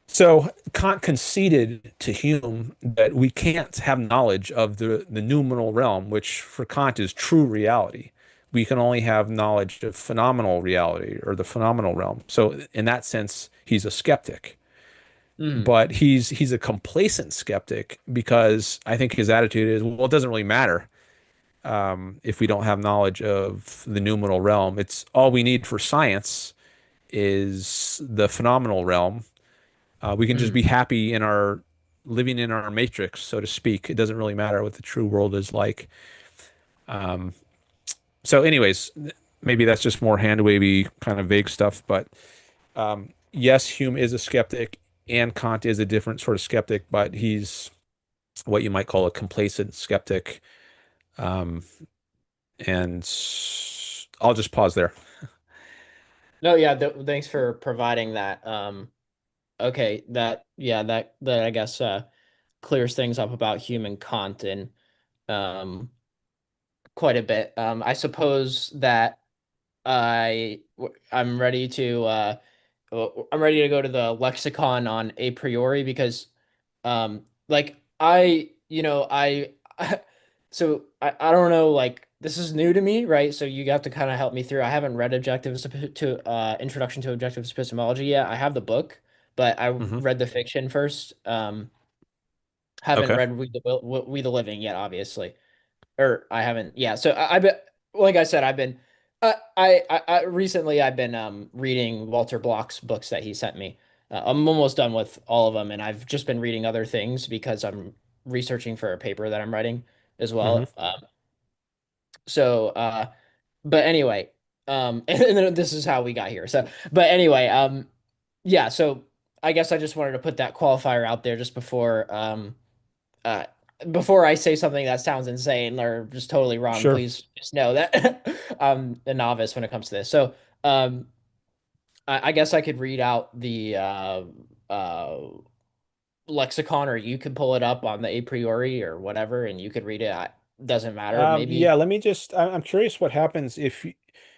Speaker 1: So Kant conceded to Hume that we can't have knowledge of the noumenal realm, which for Kant is true reality. We can only have knowledge of phenomenal reality or the phenomenal realm. So in that sense, he's a skeptic.
Speaker 3: Hmm.
Speaker 1: But he's a complacent skeptic because I think his attitude is, well, it doesn't really matter if we don't have knowledge of the noumenal realm. It's all we need for science is the phenomenal realm. We can just
Speaker 3: Hmm.
Speaker 1: be happy in our living in our matrix, so to speak. It doesn't really matter what the true world is like. So, anyways, maybe that's just more hand wavy kind of vague stuff. But yes, Hume is a skeptic, and Kant is a different sort of skeptic, but he's what you might call a complacent skeptic. Um, and I'll just pause there.
Speaker 3: No, yeah, thanks for providing that. Okay, that I guess clears things up about human content um quite a bit. I suppose that I'm ready to I'm ready to go to the lexicon on a priori because like I so I don't know, like this is new to me, right? So you have to kind of help me through. I haven't read Introduction to Objective Epistemology yet. I have the book, but I
Speaker 1: Hmm.
Speaker 3: read the fiction first. Haven't
Speaker 1: Okay.
Speaker 3: read We the Living yet, obviously, or I haven't. Yeah, so I've been, like I said, I've been recently I've been reading Walter Block's books that he sent me. I'm almost done with all of them, and I've just been reading other things because I'm researching for a paper that I'm writing as
Speaker 1: Hmm.
Speaker 3: well. So but anyway, and then this is how we got here. So but anyway, yeah, so I guess I just wanted to put that qualifier out there just uh before I say something that sounds insane or just totally wrong.
Speaker 1: Sure.
Speaker 3: Please just know that I'm a novice when it comes to this. So I guess I could read out the lexicon, or you could pull it up on the a priori or whatever, and you could read it. Doesn't matter.
Speaker 1: Yeah,
Speaker 3: Maybe.
Speaker 1: let me just, I'm curious what happens if,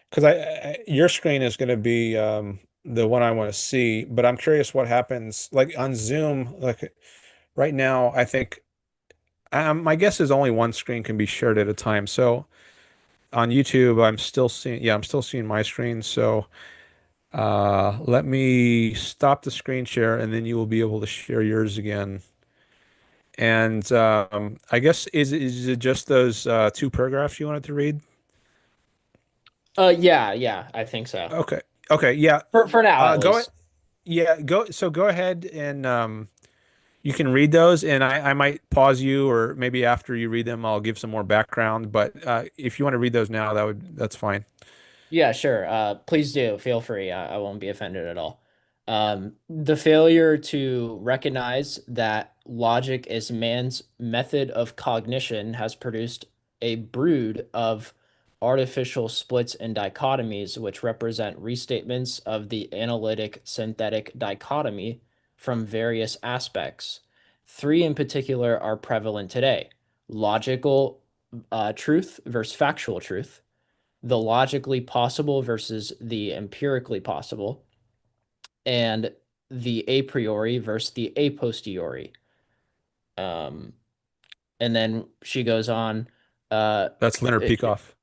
Speaker 1: because your screen is going to be the one I want to see, but I'm curious what happens like on Zoom, like right now, I think my guess is only one screen can be shared at a time. So on YouTube, I'm still seeing, yeah, I'm still seeing my screen. So let me stop the screen share and then you will be able to share yours again. And I guess is it just those two paragraphs you wanted to read?
Speaker 3: Yeah, yeah, I think so.
Speaker 1: Okay. Okay. Yeah.
Speaker 3: For now, at
Speaker 1: Go.
Speaker 3: least.
Speaker 1: Yeah. Go. So go ahead and you can read those, and I might pause you, or maybe after you read them, I'll give some more background. But if you want to read those now, that's fine.
Speaker 3: Yeah, sure. Please do. Feel free. I won't be offended at all. The failure to recognize that logic is man's method of cognition has produced a brood of artificial splits and dichotomies, which represent restatements of the analytic synthetic dichotomy from various aspects. Three in particular are prevalent today: logical truth versus factual truth, the logically possible versus the empirically possible, and the a priori versus the a posteriori. Um, and then she goes on. Uh,
Speaker 1: That's Leonard
Speaker 3: it-
Speaker 1: Peikoff.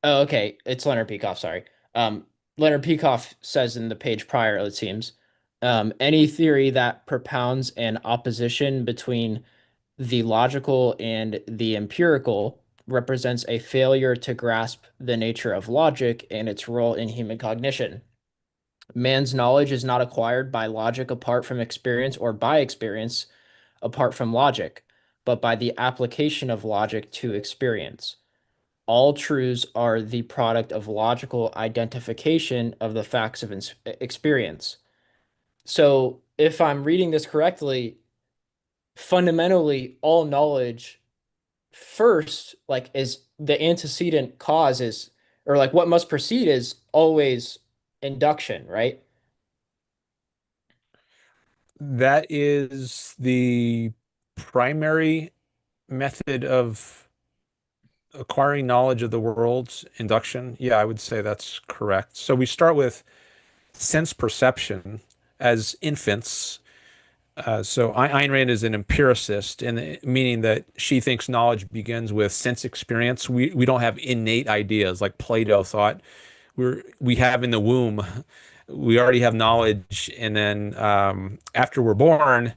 Speaker 3: oh, okay, it's Leonard Peikoff. Sorry. Um, Leonard Peikoff says in the page prior, it seems, any theory that propounds an opposition between the logical and the empirical represents a failure to grasp the nature of logic and its role in human cognition. Man's knowledge is not acquired by logic apart from experience, or by experience apart from logic, but by the application of logic to experience. All truths are the product of logical identification of the facts of experience. So, if I'm reading this correctly, fundamentally, all knowledge first, like, is the antecedent cause is, or like what must precede is always induction, right?
Speaker 1: That is the primary method of acquiring knowledge of the world's induction. Yeah, I would say that's correct. So we start with sense perception as infants. So Ayn Rand is an empiricist, and meaning that she thinks knowledge begins with sense experience. We don't have innate ideas like Plato thought we have in the womb. We already have knowledge, and then after we're born,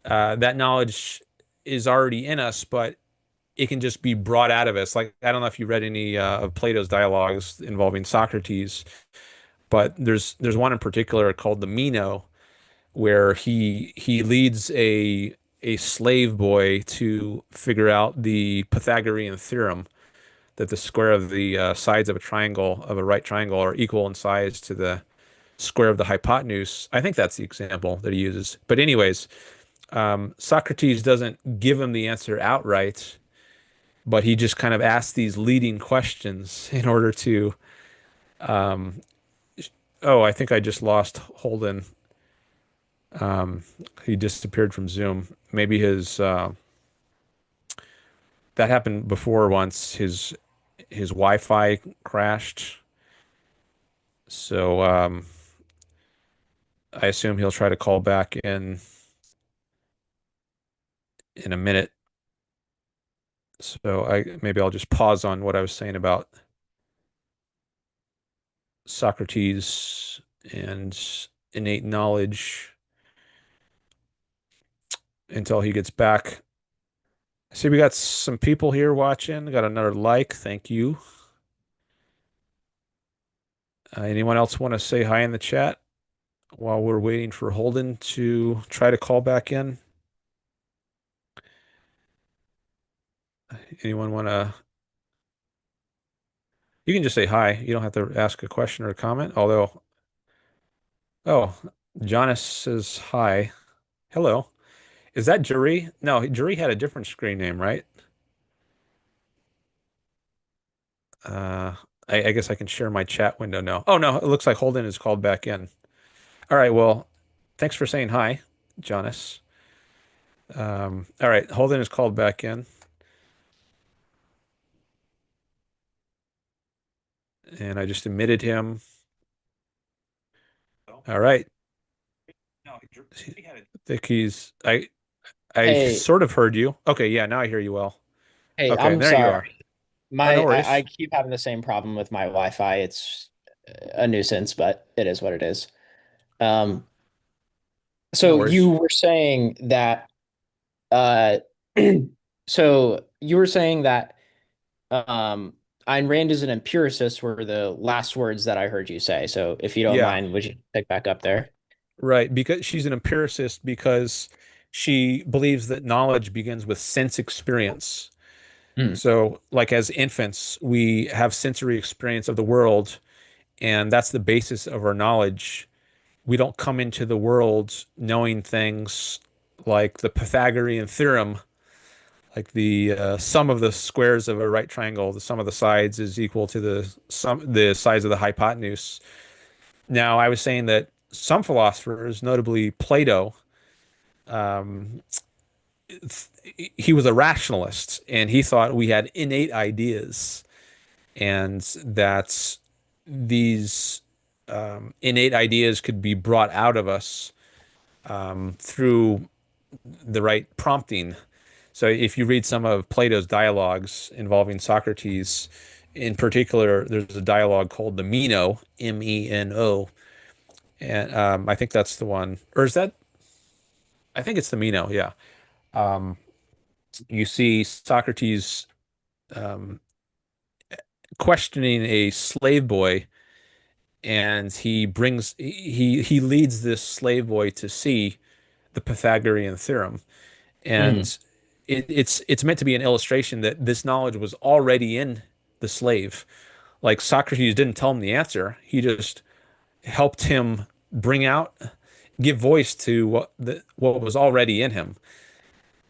Speaker 1: that knowledge is already in us, but it can just be brought out of us. Like I don't know if you read any of Plato's dialogues involving Socrates, but there's one in particular called the Meno, where he leads a slave boy to figure out the Pythagorean theorem that the square of the sides of a triangle of a right triangle are equal in size to the square of the hypotenuse. I think that's the example that he uses. But anyways, Socrates doesn't give him the answer outright, but he just kind of asks these leading questions in order to. Um, oh, I think I just lost Holden. He disappeared from Zoom. Maybe his that happened before once. His Wi-Fi crashed, so I assume he'll try to call back in a minute. So I maybe I'll just pause on what I was saying about Socrates and innate knowledge until he gets back. I see we got some people here watching. Got another like. Thank you. Anyone else want to say hi in the chat while we're waiting for Holden to try to call back in? Anyone want to? You can just say hi. You don't have to ask a question or a comment. Although, oh, Jonas says hi. Hello. Is that Jury? No, Jury had a different screen name, right? Uh, I guess I can share my chat window now. Oh no, it looks like Holden is called back in. All right, well, thanks for saying hi, Jonas. All right, Holden is called back in, and I just admitted him. All right. I think I
Speaker 3: Hey,
Speaker 1: sort of heard you. Okay, yeah, now I hear you well.
Speaker 3: hey,
Speaker 1: Okay,
Speaker 3: I'm
Speaker 1: there you
Speaker 3: sorry.
Speaker 1: are. Oh, no
Speaker 3: I
Speaker 1: worries.
Speaker 3: keep having the same problem with my Wi-Fi. It's a nuisance, but it is what it is. Um,
Speaker 1: No
Speaker 3: so you
Speaker 1: worries.
Speaker 3: were saying that uh so you were saying that um Ayn Rand is an empiricist were the last words that I heard you say. So if you don't
Speaker 1: Yeah,
Speaker 3: mind, would you pick back up there?
Speaker 1: right. Because she's an empiricist because she believes that knowledge begins with sense experience.
Speaker 3: Hmm.
Speaker 1: So, like as infants, we have sensory experience of the world, and that's the basis of our knowledge. We don't come into the world knowing things like the Pythagorean theorem, like the sum of the squares of a right triangle, the sum of the sides is equal to the size of the hypotenuse. Now, I was saying that some philosophers, notably Plato, um, he was a rationalist, and he thought we had innate ideas, and that these innate ideas could be brought out of us through the right prompting. So if you read some of Plato's dialogues involving Socrates, in particular, there's a dialogue called the Meno, Meno, and I think that's the one, or is that? I think it's the Meno. Yeah. You see Socrates um, questioning a slave boy, and he leads this slave boy to see the Pythagorean theorem,
Speaker 3: Hmm.
Speaker 1: and it's meant to be an illustration that this knowledge was already in the slave. Like Socrates didn't tell him the answer; he just helped him bring out, give voice to what was already in him.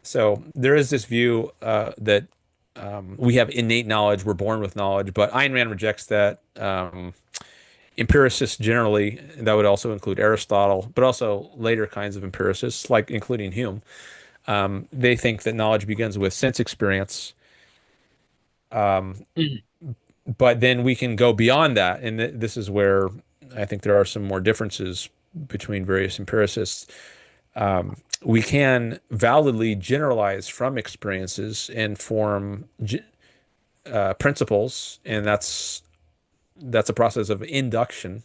Speaker 1: So there is this view that we have innate knowledge, we're born with knowledge, but Ayn Rand rejects that. Empiricists generally, that would also include Aristotle, but also later kinds of empiricists, like including Hume, they think that knowledge begins with sense experience,
Speaker 3: Hmm.
Speaker 1: but then we can go beyond that. And this is where I think there are some more differences between various empiricists. We can validly generalize from experiences and form principles, and that's a process of induction,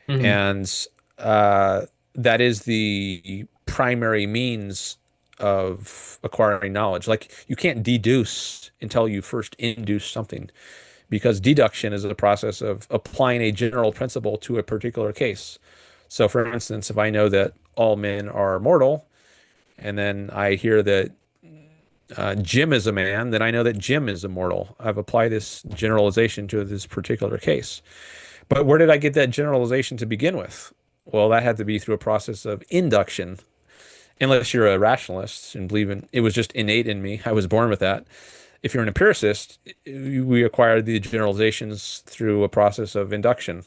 Speaker 3: Hmm.
Speaker 1: and uh, that is the primary means of acquiring knowledge. Like you can't deduce until you first induce something, because deduction is a process of applying a general principle to a particular case. So, for instance, if I know that all men are mortal, and then I hear that Jim is a man, then I know that Jim is immortal. I've applied this generalization to this particular case. But where did I get that generalization to begin with? Well, that had to be through a process of induction, unless you're a rationalist and believe in it was just innate in me. I was born with that. If you're an empiricist, we acquire the generalizations through a process of induction.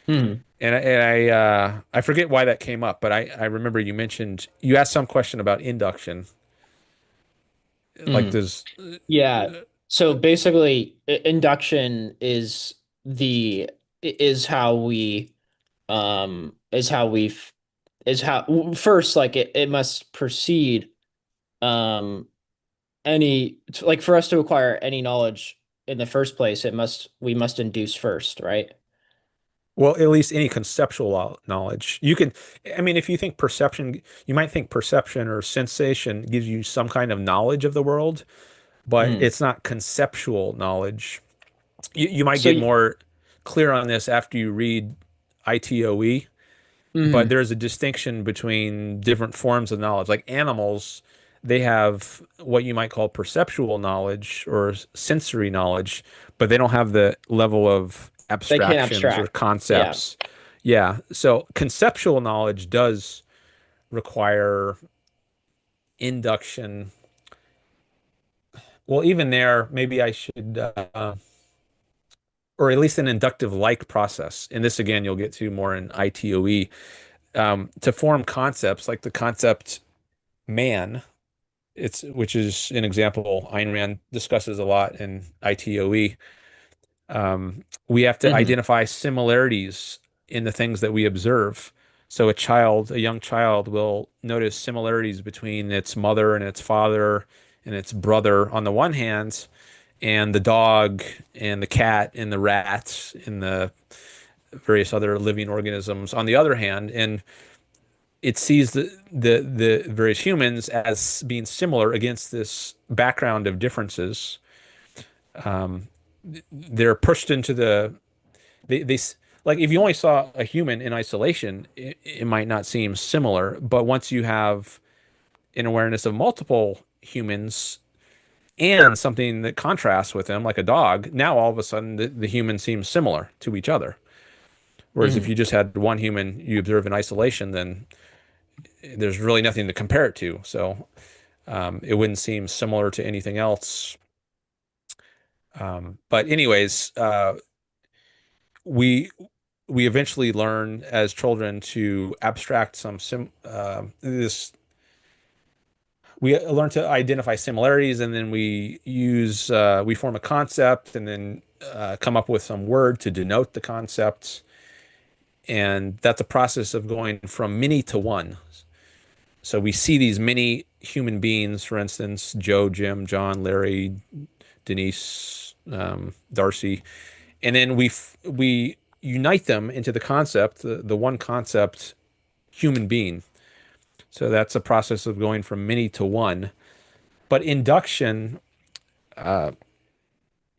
Speaker 3: Hmm.
Speaker 1: And I forget why that came up, but I remember you asked some question about induction, like
Speaker 3: Hmm.
Speaker 1: does
Speaker 3: Yeah. So basically, induction the is how we is how we've is how first like it must precede um like for us to acquire any knowledge in the first place, it must we must induce first, right?
Speaker 1: well, at least any conceptual knowledge. You can, I mean, if you think perception, you might think perception or sensation gives you some kind of knowledge of the world, but
Speaker 3: Hmm.
Speaker 1: it's not conceptual knowledge. You might
Speaker 3: So,
Speaker 1: get more clear on this after you read ITOE, but
Speaker 3: mhm.
Speaker 1: there's a distinction between different forms of knowledge. Like animals, they have what you might call perceptual knowledge or sensory knowledge, but they don't have the level of
Speaker 3: They can't
Speaker 1: abstractions or
Speaker 3: abstract. Yeah.
Speaker 1: concepts. Yeah. So conceptual knowledge does require induction. Well, even there, maybe I should. or at least an inductive like process. And this again, you'll get to more in ITOE, to form concepts like the concept man. It's which is an example Ayn Rand discusses a lot in ITOE. We have to
Speaker 3: Hmm.
Speaker 1: identify similarities in the things that we observe. So a young child will notice similarities between its mother and its father and its brother on the one hand, and the dog and the cat and the rat and the various other living organisms on the other hand, and it sees the various humans as being similar against this background of differences. Um, they're pushed into they like if you only saw a human in isolation, it might not seem similar, but once you have an awareness of multiple humans and something that contrasts with them, like a dog, now all of a sudden the human seems similar to each other. Whereas if
Speaker 3: Hmm.
Speaker 1: you just had one human you observe in isolation, then there's really nothing to compare it to. So it wouldn't seem similar to anything else. But anyways, we we eventually learn as children to abstract some sim this we learn to identify similarities, and then we form a concept, and then come up with some word to denote the concept, and that's a process of going from many to one. So we see these many human beings, for instance, Joe, Jim, John, Larry, Denise, Darcy, and then we unite them into the concept, the one concept, human being. So that's a process of going from many to one. But induction,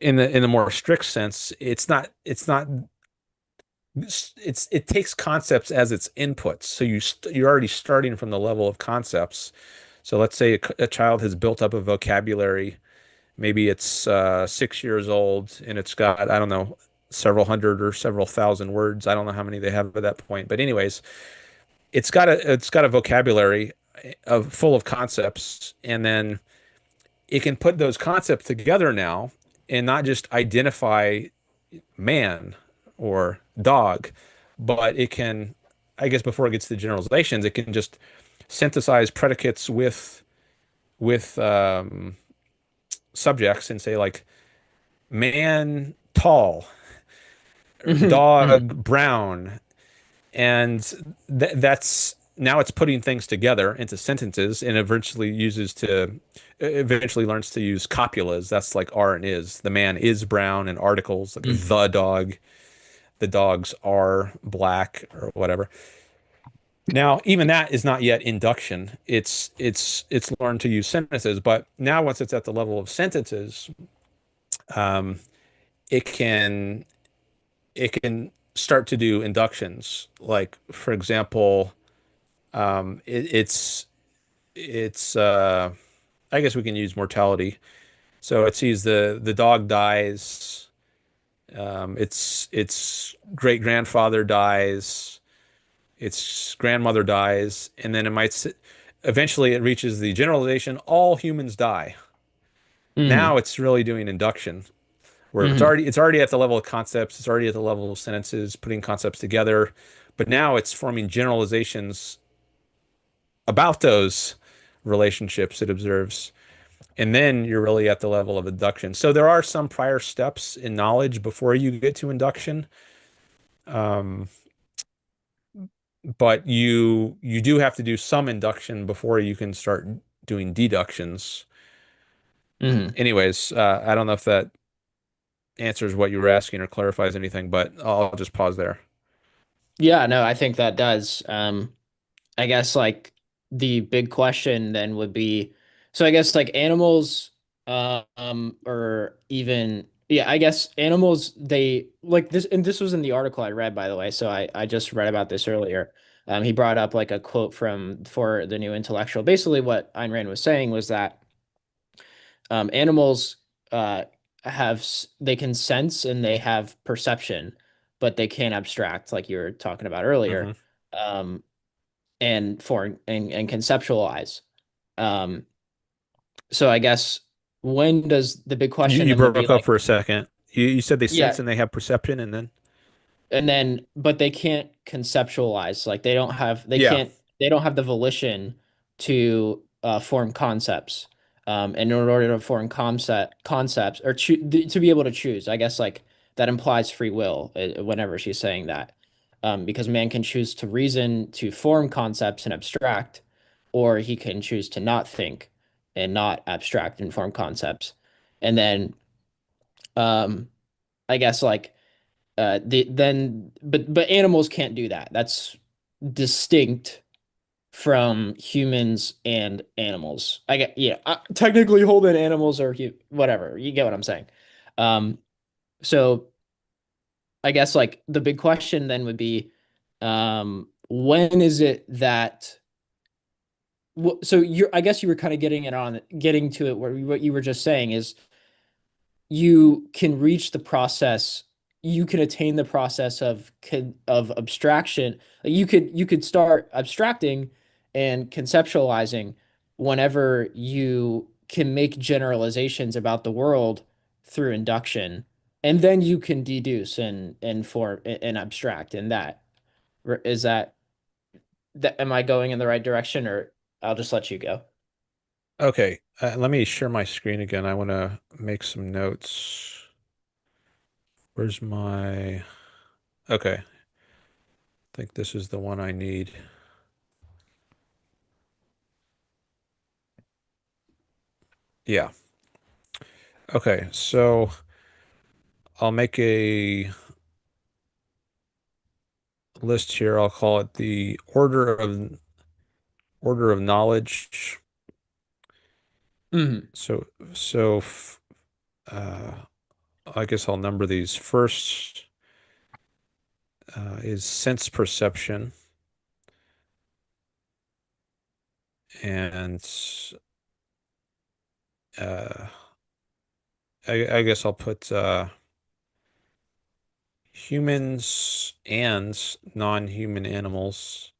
Speaker 1: in the more strict sense, it takes concepts as its inputs. So you're already starting from the level of concepts. So let's say a child has built up a vocabulary. Maybe it's 6 years old and it's got, I don't know, several hundred or several thousand words. I don't know how many they have at that point. But anyways, it's got a vocabulary of full of concepts, and then it can put those concepts together now and not just identify man or dog, but it can, I guess before it gets to generalizations, it can just synthesize predicates with subjects and say like man tall, or
Speaker 3: Hmm. Hmm.
Speaker 1: dog brown, and that's now it's putting things together into sentences, and eventually learns to use copulas. That's like are and is. The man is brown, and articles like
Speaker 3: Hmm.
Speaker 1: the dogs are black or whatever. Now, even that is not yet induction. It's learned to use sentences, but now once it's at the level of sentences, um, it can it can start to do inductions. Like for example, it's I guess we can use mortality. So it sees the dog dies, its great grandfather dies, its grandmother dies, and then eventually it reaches the generalization, all humans die.
Speaker 3: Hmm.
Speaker 1: Now it's really doing induction, where
Speaker 3: Hmm.
Speaker 1: it's already at the level of concepts, it's already at the level of sentences, putting concepts together, but now it's forming generalizations about those relationships it observes. And then you're really at the level of induction. So there are some prior steps in knowledge before you get to induction. Um, but you do have to do some induction before you can start doing deductions.
Speaker 3: Hmm.
Speaker 1: Anyways, I don't know if that answers what you were asking or clarifies anything, but I'll just pause there.
Speaker 3: Yeah, no, I think that does. I guess like the big question then would be, so I guess like animals, or even yeah, I guess animals they like this, and this was in the article I read by the way, so I just read about this earlier. He brought up like a quote from for the new intellectual. Basically, what Ayn Rand was saying was that animals they can sense and they have perception, but they can't abstract, like you were talking about earlier.
Speaker 1: Hmm.
Speaker 3: Um, and conceptualize. Um, so I guess when does the big
Speaker 1: You
Speaker 3: question
Speaker 1: you
Speaker 3: then would be
Speaker 1: broke up
Speaker 3: like,
Speaker 1: for a second. You said they sense
Speaker 3: Yeah,
Speaker 1: and they have perception, and then
Speaker 3: and then but they can't conceptualize. Like
Speaker 1: yeah.
Speaker 3: they don't have the volition to form concepts. And in order to form concepts or to be able to choose, I guess like that implies free will whenever she's saying that. Because man can choose to reason to form concepts and abstract, or he can choose to not think and not abstract and form concepts. And then um I guess like but animals can't do that. That's distinct from humans and animals. I get yeah. Technically, Holden animals are whatever. You get what I'm saying. Um, so I guess like the big question then would be, when is it that? So you're. I guess you were kind of getting to it where what you were just saying is you can reach the process, you can attain the process of abstraction. Like, you could start abstracting and conceptualizing whenever you can make generalizations about the world through induction, and then you can deduce and form and abstract. And that is that, am I going in the right direction, or I'll just let you go?
Speaker 1: Okay, let me share my screen again. I want to make some notes. Where's my... Okay, I think this is the one I need. Yeah. Okay, so I'll make a list here. I'll call it the order of knowledge.
Speaker 3: Hmm.
Speaker 1: So so uh, I guess I'll number these. First is sense perception, and uh, I guess I'll put humans and non-human animals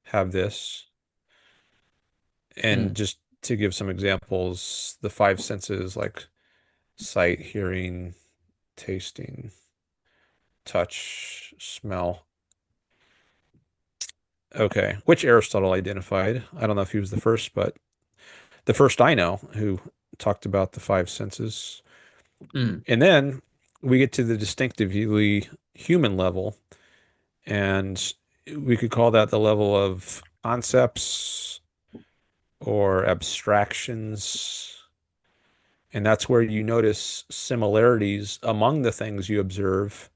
Speaker 1: have this. And
Speaker 3: Mm.
Speaker 1: just to give some examples, the five senses like sight, hearing, tasting, touch, smell. Okay, which Aristotle identified. I don't know if he was the first, but the first I know who talked about the five senses.
Speaker 3: Mm.
Speaker 1: And then we get to the distinctively human level, and we could call that the level of concepts or abstractions. And that's where you notice similarities among the things you observe,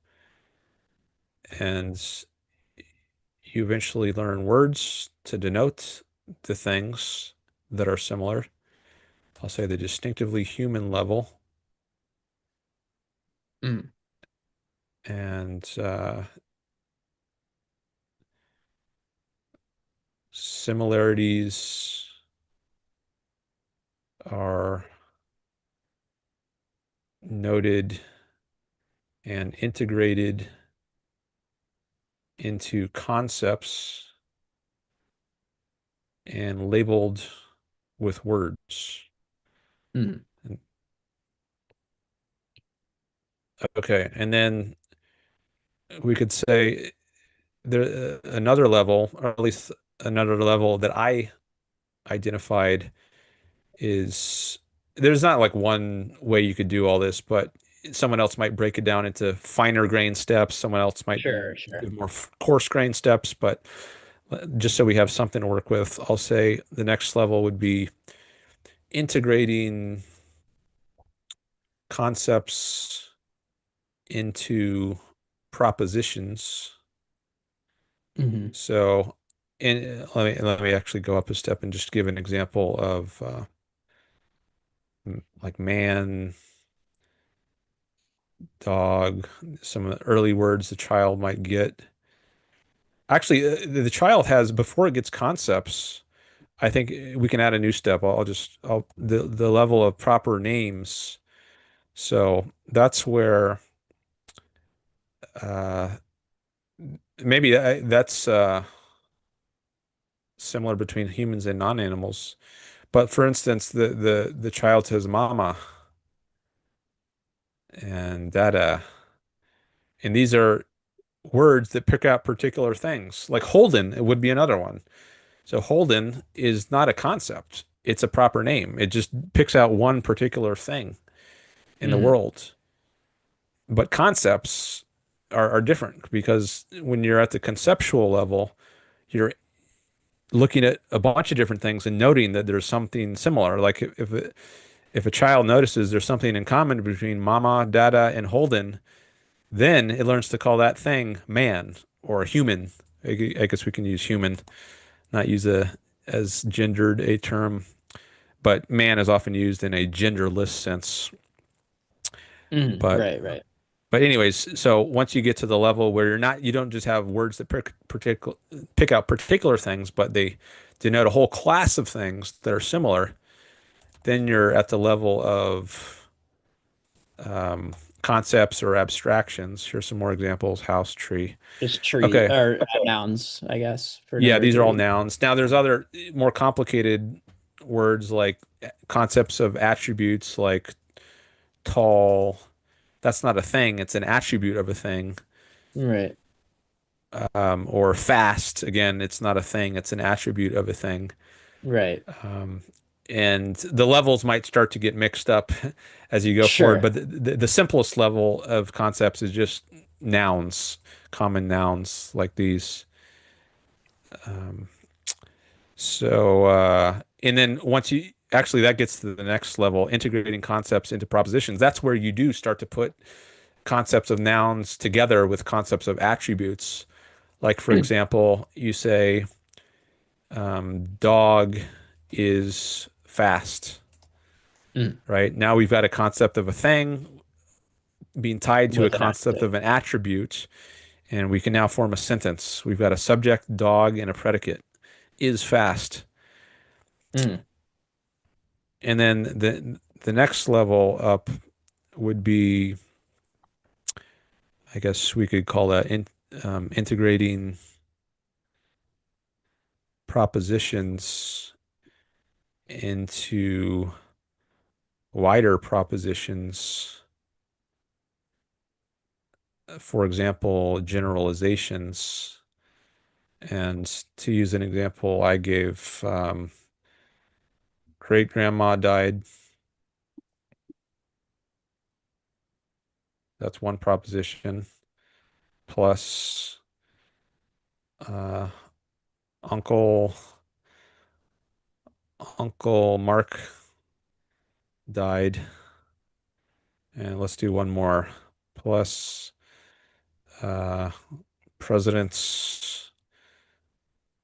Speaker 1: and you eventually learn words to denote the things that are similar. I'll say the distinctively human level.
Speaker 3: Mm.
Speaker 1: And similarities are noted and integrated into concepts and labeled with words.
Speaker 3: Mm.
Speaker 1: Okay, and then we could say there another level, or at least another level that I identified is there's not like one way you could do all this, but someone else might break it down into finer grain steps. Someone else might
Speaker 3: Sure, sure.
Speaker 1: give more coarse grain steps, but just so we have something to work with, I'll say the next level would be integrating concepts into propositions.
Speaker 3: Hmm.
Speaker 1: So, let me actually go up a step and just give an example of like man, dog, some of the early words the child might get. Actually, the child has before it gets concepts. I think we can add a new step. I'll the level of proper names. So that's where uh, maybe that's similar between humans and non-animals. But for instance, the child says "mama," and data. And these are words that pick out particular things. Like Holden, it would be another one. So Holden is not a concept. It's a proper name. It just picks out one particular thing in the
Speaker 3: Hmm.
Speaker 1: world. But concepts are different because when you're at the conceptual level, you're looking at a bunch of different things and noting that there's something similar. Like if a child notices there's something in common between Mama, Dada, and Holden, then it learns to call that thing man or human. I guess we can use human, not use a as gendered a term, but man is often used in a genderless sense.
Speaker 3: Hmm.
Speaker 1: But
Speaker 3: Right, right.
Speaker 1: anyways, so once you get to the level where you don't just have words that pick out particular things, but they denote a whole class of things that are similar, then you're at the level of concepts or abstractions. Here's some more examples: house, tree.
Speaker 3: Just tree
Speaker 1: Okay,
Speaker 3: or nouns, I guess, for
Speaker 1: yeah,
Speaker 3: number
Speaker 1: these are all
Speaker 3: three.
Speaker 1: nouns. Now there's other more complicated words like concepts of attributes, like tall. That's not a thing; it's an attribute of a thing.
Speaker 3: Right,
Speaker 1: Or fast. Again, it's not a thing, it's an attribute of a thing.
Speaker 3: right.
Speaker 1: Um, and the levels might start to get mixed up as you go forward,
Speaker 3: Sure.
Speaker 1: but the simplest level of concepts is just nouns, common nouns like these. Um, and then once you actually that gets to the next level, integrating concepts into propositions. That's where you do start to put concepts of nouns together with concepts of attributes. Like, for example, you say, dog is fast,
Speaker 3: Mm.
Speaker 1: right? Now we've got a concept of a thing being tied to a
Speaker 3: With an
Speaker 1: concept
Speaker 3: adjective.
Speaker 1: of an attribute, and we can now form a sentence. We've got a subject, dog, and a predicate is fast.
Speaker 3: Mm.
Speaker 1: And then the next level up would be, I guess we could call that integrating propositions into wider propositions. For example, generalizations. And to use an example I gave, great grandma died. That's one proposition. Plus, uh, uncle Uncle Mark died. And let's do one more. Plus, uh, President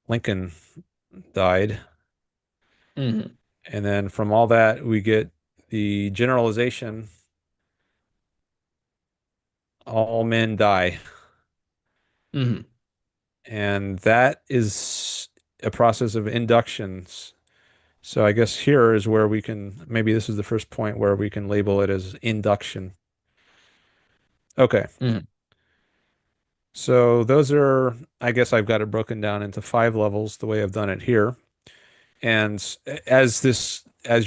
Speaker 1: Lincoln died.
Speaker 3: Hmm.
Speaker 1: And then from all that, we get the generalization, all men die.
Speaker 3: Hmm.
Speaker 1: And that is a process of inductions. So I guess here is where we can, maybe this is the first point where we can label it as induction. Okay.
Speaker 3: Hmm.
Speaker 1: So those are, I guess I've got it broken down into 5 levels the way I've done it here. And as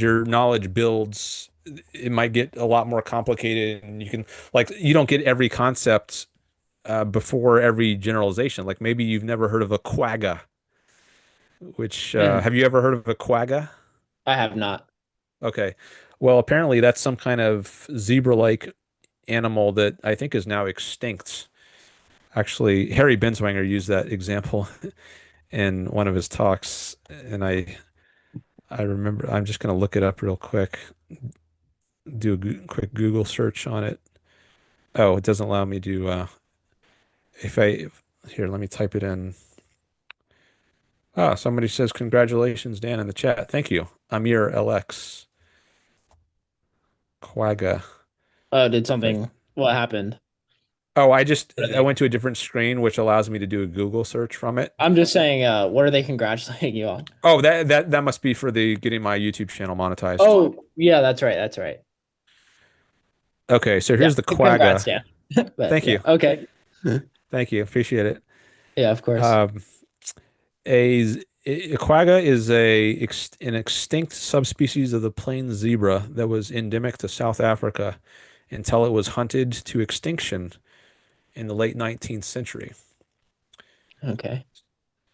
Speaker 1: your knowledge builds, it might get a lot more complicated and you don't get every concept before every generalization. Like maybe you've never heard of a quagga, which,
Speaker 3: Hmm.
Speaker 1: have you ever heard of a quagga?
Speaker 3: I have not.
Speaker 1: Okay. Well, apparently that's some kind of zebra-like animal that I think is now extinct. Actually, Harry Binswanger used that example in one of his talks, and I remember I'm just going to look it up real quick, do a quick Google search on it. Oh, it doesn't allow me to here, let me type it in. Ah, somebody says congratulations, Dan, in the chat. Thank you. Amir LX Quagga.
Speaker 3: Oh, did
Speaker 1: Okay.
Speaker 3: something, what happened?
Speaker 1: Oh,
Speaker 3: What are
Speaker 1: I
Speaker 3: they?
Speaker 1: went to a different screen, which allows me to do a Google search from it.
Speaker 3: I'm just saying, what are they congratulating you on?
Speaker 1: Oh, that must be for the getting my YouTube channel monetized.
Speaker 3: Oh, yeah, that's right. That's right.
Speaker 1: Okay, so
Speaker 3: Yeah.
Speaker 1: here's the
Speaker 3: Congrats,
Speaker 1: quagga.
Speaker 3: Dan. But
Speaker 1: Thank
Speaker 3: yeah,
Speaker 1: you.
Speaker 3: okay.
Speaker 1: Thank you. Appreciate it.
Speaker 3: Yeah, of course.
Speaker 1: Um, a quagga is an extinct subspecies of the plain zebra that was endemic to South Africa until it was hunted to extinction in the late 19th century.
Speaker 3: Okay.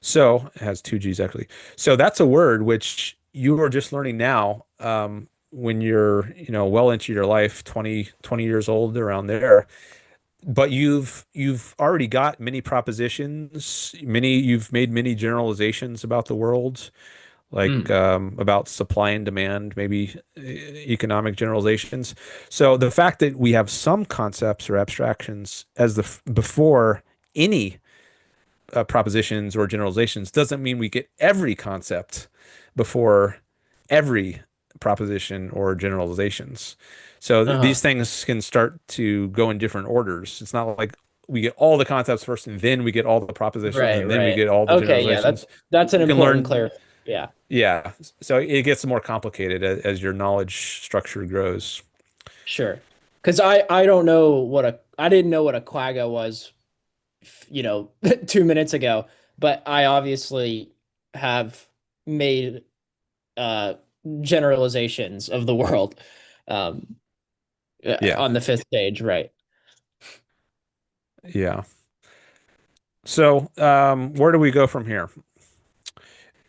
Speaker 1: So it has two G's actually. So that's a word which you are just learning now, when you're, well into your life, 20 years old, around there. But you've already got many propositions, you've made many generalizations about the world, like
Speaker 3: Mm.
Speaker 1: about supply and demand, maybe economic generalizations. So the fact that we have some concepts or abstractions as before any propositions or generalizations doesn't mean we get every concept before every proposition or generalizations. So these
Speaker 3: Uh-huh.
Speaker 1: things can start to go in different orders. It's not like we get all the concepts first and then we get all the propositions
Speaker 3: Right,
Speaker 1: and then we
Speaker 3: right.
Speaker 1: get all the
Speaker 3: Okay, yeah,
Speaker 1: generalizations.
Speaker 3: that's an
Speaker 1: You can
Speaker 3: important
Speaker 1: learn,
Speaker 3: clar. Yeah,
Speaker 1: yeah. So it gets more complicated as your knowledge structure grows.
Speaker 3: sure. Because I don't know what a I didn't know what a quagga was, 2 minutes ago, but I obviously have made uh generalizations of the world um
Speaker 1: Yeah,
Speaker 3: on the fifth stage, right?
Speaker 1: yeah. So where do we go from here?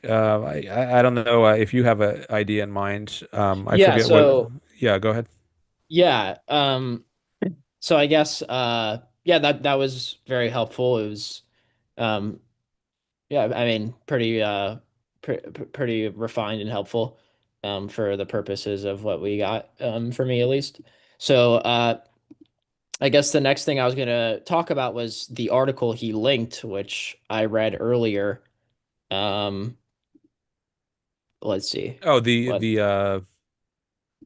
Speaker 1: I don't know if you have an idea in mind. I
Speaker 3: Yeah,
Speaker 1: forget what.
Speaker 3: so
Speaker 1: Yeah, go ahead.
Speaker 3: yeah, so I guess yeah, that was very helpful. It was um yeah, I mean pretty refined and helpful for the purposes of what we got for me at least. So I guess the next thing I was going to talk about was the article he linked, which I read earlier. Um, let's see.
Speaker 1: Oh,
Speaker 3: What?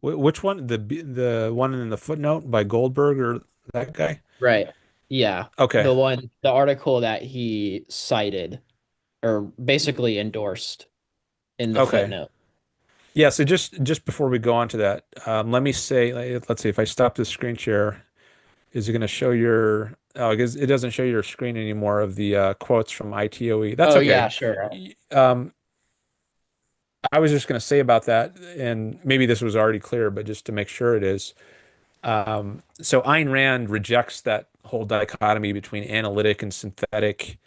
Speaker 1: which one? The one in the footnote by Goldberg or that guy?
Speaker 3: Right. Yeah.
Speaker 1: Okay.
Speaker 3: The article that he cited or basically endorsed in the
Speaker 1: Okay.
Speaker 3: footnote.
Speaker 1: Yeah, so just before we go on to that, let me say, let's see, if I stop the screen share, is it going to show your, oh, because it doesn't show your screen anymore of the quotes from ITOE. That's
Speaker 3: Oh
Speaker 1: okay.
Speaker 3: yeah, sure.
Speaker 1: I was just going to say about that, and maybe this was already clear, but just to make sure it is. So Ayn Rand rejects that whole dichotomy between analytic and synthetic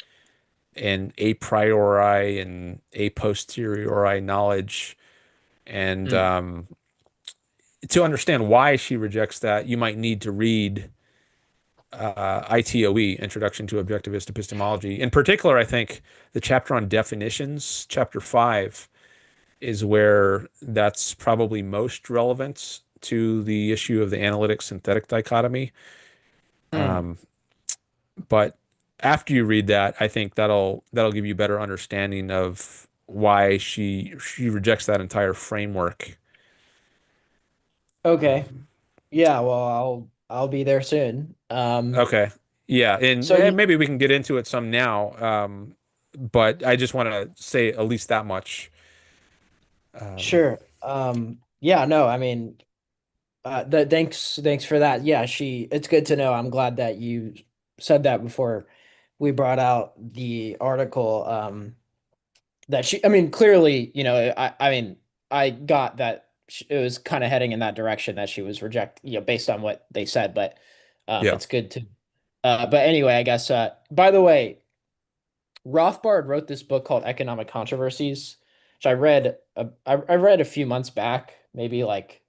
Speaker 1: and a priori and a posteriori knowledge. And
Speaker 3: Mm.
Speaker 1: to understand why she rejects that, you might need to read ITOE, Introduction to Objectivist Epistemology. In particular, I think the chapter on definitions, chapter 5, is where that's probably most relevant to the issue of the analytic synthetic dichotomy.
Speaker 3: Mm.
Speaker 1: But after you read that, I think that'll give you a better understanding of why she rejects that entire framework.
Speaker 3: Okay.
Speaker 1: Um,
Speaker 3: Yeah, well, I'll be there soon.
Speaker 1: okay, yeah, and
Speaker 3: So he
Speaker 1: maybe we can get into it some now. But I just want to say at least that much. Um,
Speaker 3: Sure. Yeah, no, I mean, thanks for that. Yeah, it's good to know. I'm glad that you said that before we brought out the article. That I mean, clearly, I mean, I got that it was kind of heading in that direction that she was based on what they said, but
Speaker 1: yeah.
Speaker 3: it's good to but anyway, I guess by the way, Rothbard wrote this book called Economic Controversies, which I read a few months back, maybe like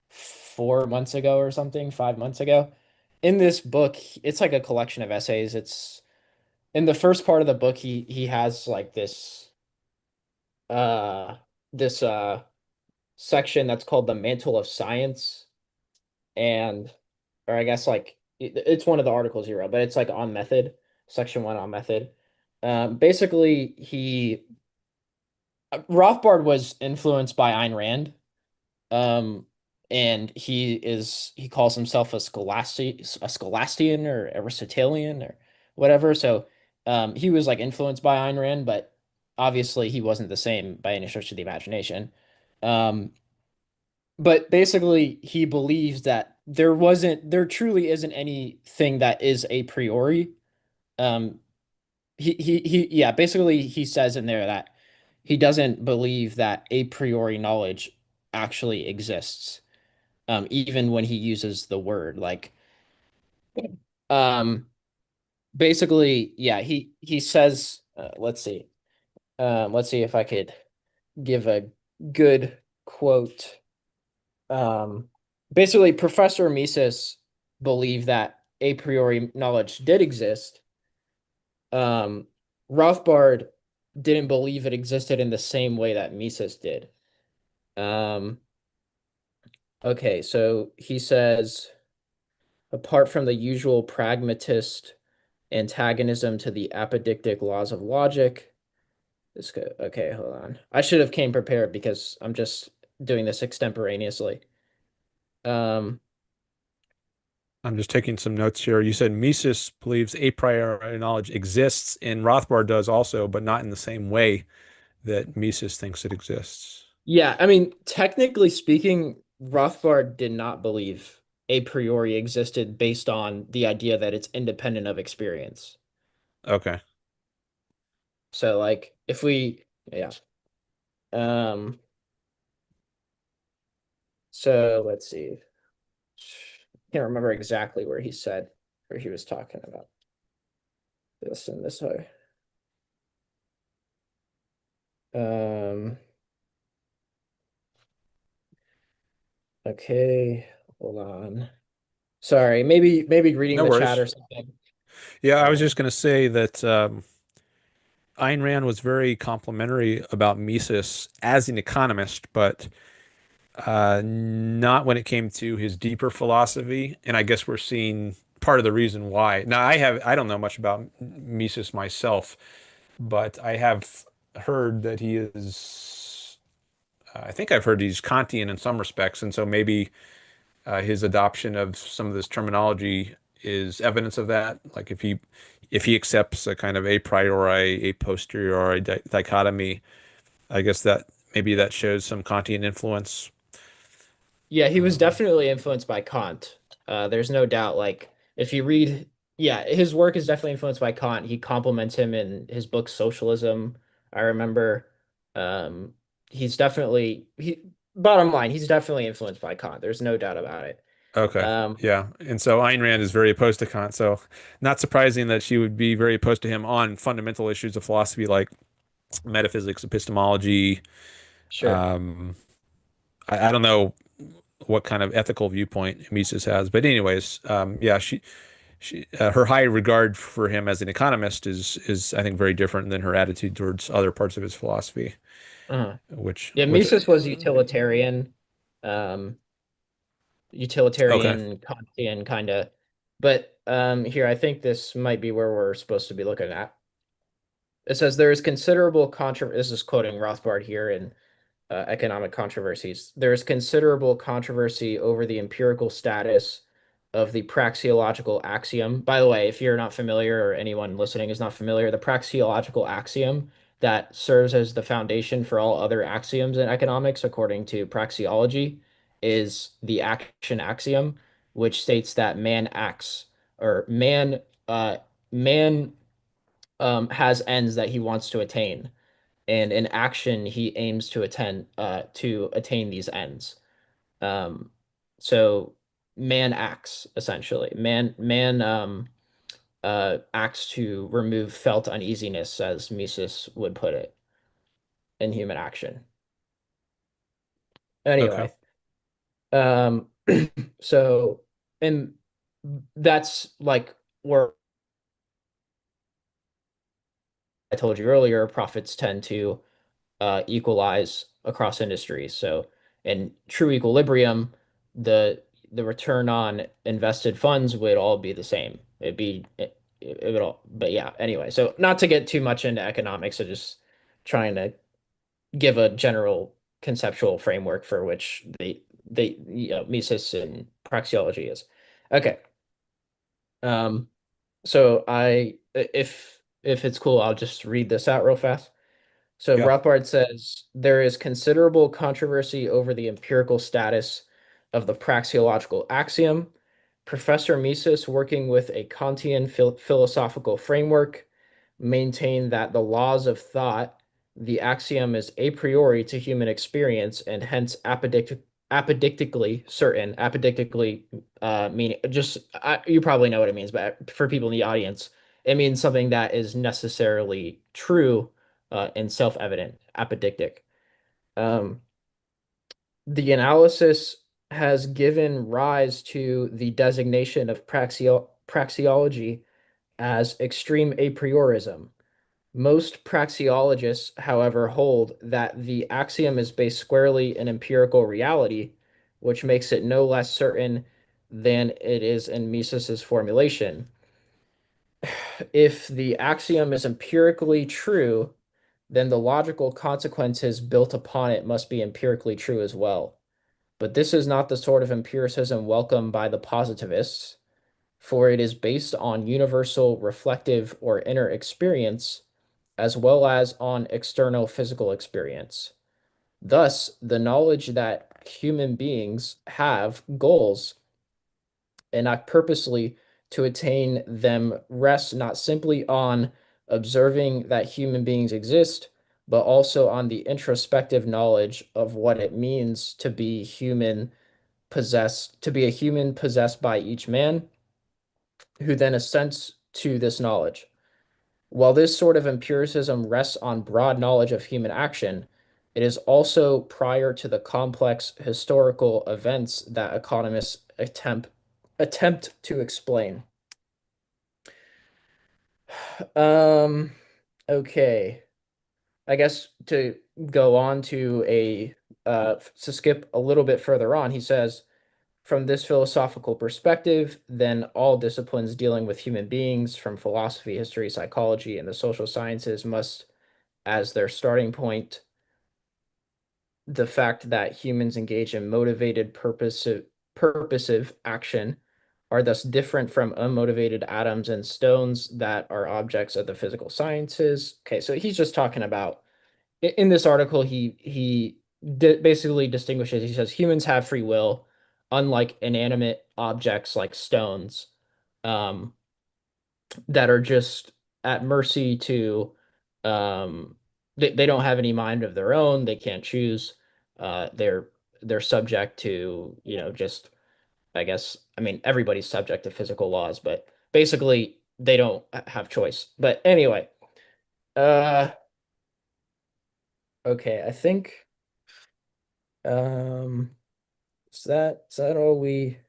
Speaker 3: 4 months ago or something, 5 months ago. In this book, it's like a collection of essays. It's in the first part of the book, he has like uh this section that's called the Mantle of Science, and or I guess like it's one of the articles he wrote, but it's like on method, section 1 on method. Basically, he Rothbard was influenced by Ayn Rand, um, and he calls himself a Scholastian or Aristotelian or whatever. So, he was like influenced by Ayn Rand, but obviously he wasn't the same by any stretch of the imagination. Um, but basically, he believes that there truly isn't anything that is a priori. Um, yeah, basically he says in there that he doesn't believe that a priori knowledge actually exists. even when he uses the word. Like, um, basically, yeah, he says, let's see if I could give a good quote. Um, Basically, Professor Mises believed that a priori knowledge did exist. Um, Rothbard didn't believe it existed in the same way that Mises did. Um, okay, so he says, apart from the usual pragmatist antagonism to the apodictic laws of logic, okay, hold on. I should have came prepared because I'm just doing this extemporaneously. Um,
Speaker 1: I'm just taking some notes here. You said Mises believes a priori knowledge exists, and Rothbard does also, but not in the same way that Mises thinks it exists.
Speaker 3: yeah, I mean, technically speaking, Rothbard did not believe a priori existed based on the idea that it's independent of experience.
Speaker 1: Okay.
Speaker 3: So like if we yeah. Um so let's see. Can't remember exactly where he said where he was talking about this in this way. Um okay, hold on. Sorry, maybe reading
Speaker 1: No
Speaker 3: the chat
Speaker 1: worries.
Speaker 3: or something.
Speaker 1: Yeah, I was
Speaker 3: Um
Speaker 1: just going to say that Ayn Rand was very complimentary about Mises as an economist, but not when it came to his deeper philosophy. And I guess we're seeing part of the reason why. Now, I don't know much about Mises myself, but I have heard that he is. I think I've heard he's Kantian in some respects, and so maybe his adoption of some of this terminology is evidence of that. Like if he accepts a kind of a priori, a posteriori dichotomy, I guess that maybe that shows some Kantian influence.
Speaker 3: Yeah, he was
Speaker 1: Um,
Speaker 3: definitely influenced by Kant. There's no doubt. Like, if you read, yeah, his work is definitely influenced by Kant. He compliments him in his book Socialism. I remember, um, he's definitely he. Bottom line, he's definitely influenced by Kant. There's no doubt about it.
Speaker 1: okay,
Speaker 3: Um,
Speaker 1: yeah, and so Ayn Rand is very opposed to Kant, so not surprising that she would be very opposed to him on fundamental issues of philosophy like metaphysics, epistemology.
Speaker 3: sure.
Speaker 1: Um, I don't know what kind of ethical viewpoint Mises has, but anyways, yeah, her high regard for him as an economist is I think very different than her attitude towards other parts of his philosophy,
Speaker 3: Uh-huh.
Speaker 1: which
Speaker 3: Yeah,
Speaker 1: which
Speaker 3: Mises was utilitarian, um,
Speaker 1: okay,
Speaker 3: Kantian kind of. But here, I think this might be where we're supposed to be looking at. It says there is considerable controversy. This is quoting Rothbard here in Economic Controversies. There is considerable controversy over the empirical status of the praxeological axiom. By the way, if you're not familiar or anyone listening is not familiar, the praxeological axiom that serves as the foundation for all other axioms in economics, according to praxeology, is the action axiom, which states that man acts or man has ends that he wants to attain, and in action he aims to attain these ends. Um, so man acts essentially. Man acts to remove felt uneasiness, as Mises would put it, in human action.
Speaker 1: okay,
Speaker 3: Anyway, um, so and that's like where I told you earlier, profits tend to equalize across industries. So in true equilibrium, the return on invested funds would all be the same. It would all, but yeah, anyway. So not to get too much into economics, so just trying to give a general conceptual framework for which Mises and praxeology is. Okay. Um, so if it's cool, I'll just read this out real fast. So
Speaker 1: yeah,
Speaker 3: Rothbard says there is considerable controversy over the empirical status of the praxeological axiom. Professor Mises, working with a Kantian philosophical framework, maintained that the laws of thought, the axiom is a priori to human experience and hence apodictically certain. Apodictically meaning just you probably know what it means, but for people in the audience, it means something that is necessarily true and self-evident. Apodictic. Um, the analysis has given rise to the designation of praxeology as extreme a priorism. Most praxeologists, however, hold that the axiom is based squarely in empirical reality, which makes it no less certain than it is in Mises's formulation. If the axiom is empirically true, then the logical consequences built upon it must be empirically true as well. But this is not the sort of empiricism welcomed by the positivists, for it is based on universal reflective or inner experience as well as on external physical experience. Thus, the knowledge that human beings have goals and act purposely to attain them rests not simply on observing that human beings exist, but also on the introspective knowledge of what it means to be human to be a human possessed by each man, who then assents to this knowledge. While this sort of empiricism rests on broad knowledge of human action, it is also prior to the complex historical events that economists attempt to explain. Um, okay. I guess to go on to to skip a little bit further on, he says, from this philosophical perspective, then all disciplines dealing with human beings, from philosophy, history, psychology, and the social sciences, must, as their starting point, the fact that humans engage in motivated, purposive action are thus different from unmotivated atoms and stones that are objects of the physical sciences. Okay, so he's just talking about in this article, he basically distinguishes. He says humans have free will, unlike inanimate objects like stones, um, that are just at mercy to. They don't have any mind of their own. They can't choose. They're subject to just I guess I mean everybody's subject to physical laws, but basically they don't have choice. But anyway, uh, okay, I think. Um, is that all we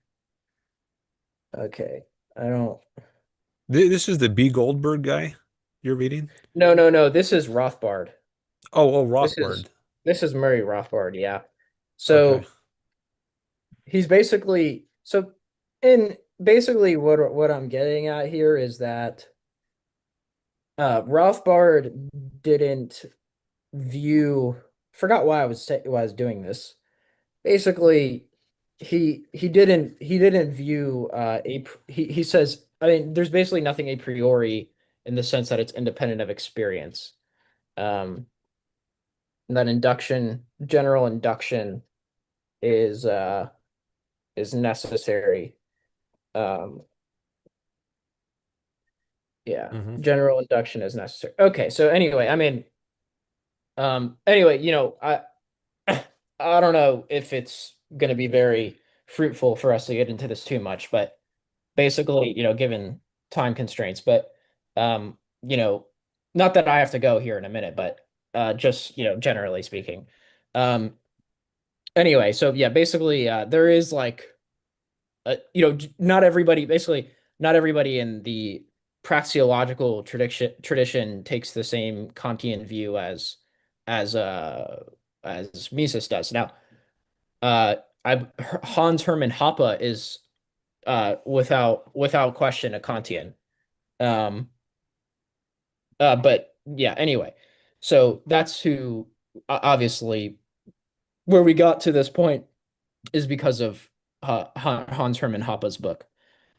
Speaker 3: okay. I don't
Speaker 1: This is the B. Goldberg guy you're reading?
Speaker 3: no, this is Rothbard.
Speaker 1: Oh,
Speaker 3: This is
Speaker 1: Rothbard.
Speaker 3: this is Murray Rothbard, yeah.
Speaker 1: Okay.
Speaker 3: So he's basically so in basically what I'm getting at here is that Rothbard didn't view forgot why why I was doing this. Basically he didn't view he says I mean there's basically nothing a priori in the sense that it's independent of experience. um that general induction is necessary. um yeah,
Speaker 1: Hmm.
Speaker 3: general induction is necessary. Okay, so anyway, I mean anyway, I don't know if it's going to be very fruitful for us to get into this too much, but basically, given time constraints, but um, you know, not that I have to go here in a minute, but just, generally speaking. Um, anyway, so yeah, basically, there is like not everybody basically not everybody in the praxeological tradition takes the same Kantian view as uh as Mises does. Now, uh I Hans Hermann Hoppe is without question a Kantian. Um but yeah, anyway. So that's who obviously where we got to this point is because of Hans Hermann Hoppe's book.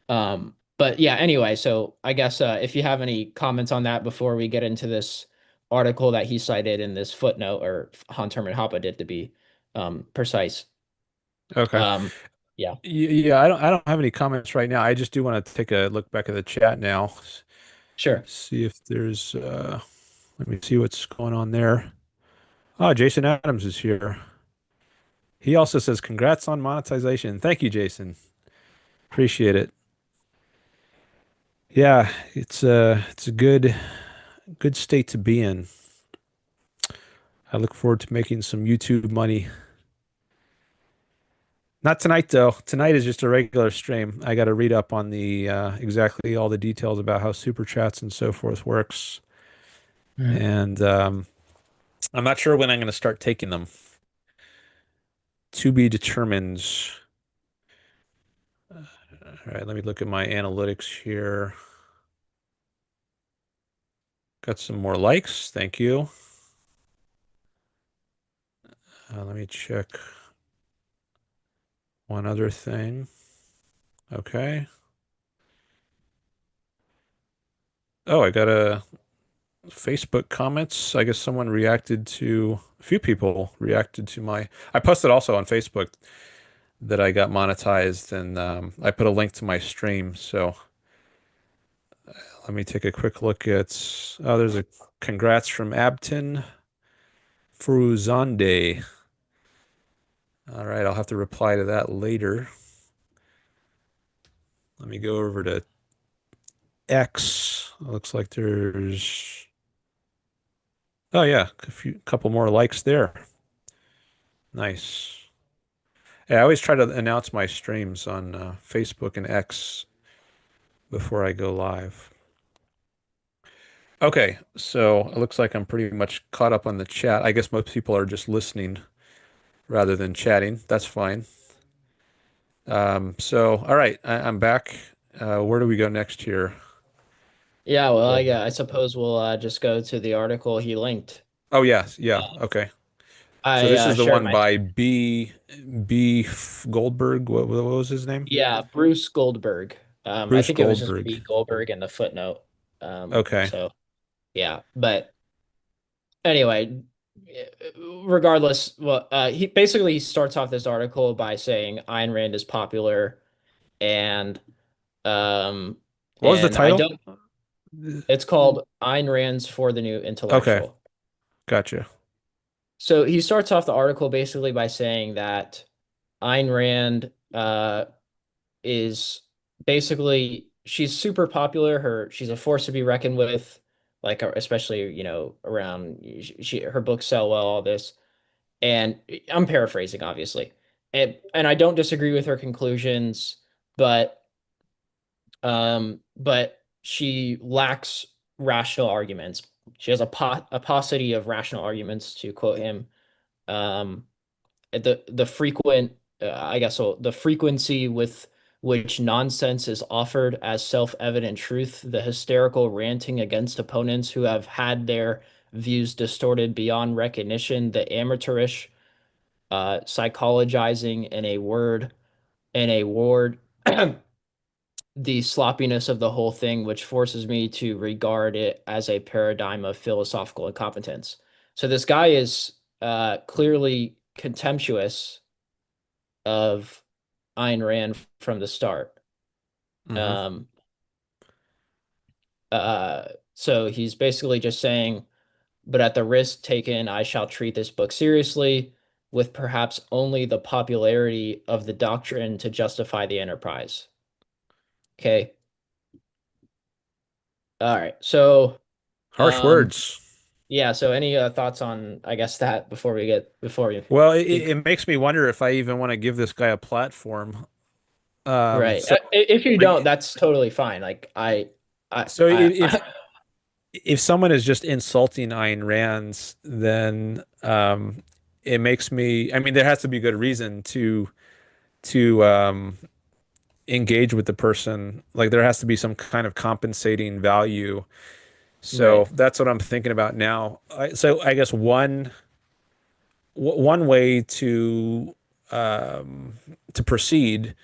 Speaker 3: But yeah, anyway, so I guess if you have any comments on that before we get into this article that he cited in this footnote, or Hans Hermann Hoppe did to be precise.
Speaker 1: Okay.
Speaker 3: Um, yeah,
Speaker 1: Yeah, I don't have any comments right now. I just do want to take a look back at the chat now.
Speaker 3: sure.
Speaker 1: See if there's let me see what's going on there. Oh, Jason Adams is here. He also says, congrats on monetization. Thank you, Jason. Appreciate it. Yeah, it's a good state to be in. I look forward to making some YouTube money. Not tonight though. Tonight is just a regular stream. I got to read up on the exactly all the details about how super chats and so forth works.
Speaker 3: Mm.
Speaker 1: And I'm not sure when I'm going to start taking them. To be determined. All right, let me look at my analytics here. Got some more likes. Thank you. Let me check one other thing. Okay. Oh, I got a Facebook comments. I guess someone reacted to, a few people reacted to my, I posted also on Facebook that I got monetized and I put a link to my stream. So let me take a quick look at, oh, there's a congrats from Abton Fruzande. All right, I'll have to reply to that later. Let me go over to X. Looks like there's, oh yeah, couple more likes there. Nice. Yeah, I always try to announce my streams on Facebook and X before I go live. Okay, so it looks like I'm pretty much caught up on the chat. I guess most people are just listening rather than chatting. That's fine. So, all right, I'm back. Where do we go next here?
Speaker 3: Yeah, well,
Speaker 1: Well,
Speaker 3: I suppose we'll just go to the article he linked.
Speaker 1: oh, yeah, yeah, okay. So
Speaker 3: I
Speaker 1: this is the
Speaker 3: shared
Speaker 1: one
Speaker 3: my
Speaker 1: by B. Goldberg. What was his name?
Speaker 3: Yeah, Bruce Goldberg. I
Speaker 1: Bruce
Speaker 3: think it was just
Speaker 1: Goldberg.
Speaker 3: B Goldberg in the footnote.
Speaker 1: Okay.
Speaker 3: So yeah, but anyway, regardless, well, he starts off this article by saying Ayn Rand is popular, and um,
Speaker 1: What was the
Speaker 3: I
Speaker 1: title?
Speaker 3: don't. It's called Ayn Rand's for the New
Speaker 1: Okay,
Speaker 3: Intellectual.
Speaker 1: gotcha.
Speaker 3: So he starts off the article basically by saying that Ayn Rand is basically she's super popular. She's a force to be reckoned with, like especially around her books sell well, all this. And I'm paraphrasing, obviously, and I don't disagree with her conclusions, but she lacks rational arguments. She has a paucity of rational arguments, to quote him. Um, the frequent I guess so the frequency with which nonsense is offered as self-evident truth, the hysterical ranting against opponents who have had their views distorted beyond recognition, the amateurish psychologizing in a ward, the sloppiness of the whole thing, which forces me to regard it as a paradigm of philosophical incompetence. So this guy is clearly contemptuous of Ayn Rand from the start.
Speaker 1: Hmm.
Speaker 3: Um, so he's basically just saying, but at the risk taken, I shall treat this book seriously, with perhaps only the popularity of the doctrine to justify the enterprise. Okay. All right. So,
Speaker 1: Harsh
Speaker 3: um,
Speaker 1: words.
Speaker 3: yeah. So, any thoughts on, I guess, that before we
Speaker 1: Well,
Speaker 3: keep
Speaker 1: it makes me wonder if I even want to give this guy a platform.
Speaker 3: right?
Speaker 1: So
Speaker 3: If you don't,
Speaker 1: like,
Speaker 3: that's totally fine. Like I,
Speaker 1: so
Speaker 3: I
Speaker 1: if someone is just insulting Ayn Rand, then it makes me. I mean, there has to be good reason to engage with the person. Like there has to be some kind of compensating value. So
Speaker 3: right,
Speaker 1: that's what I'm thinking about now. So I guess one way um, to proceed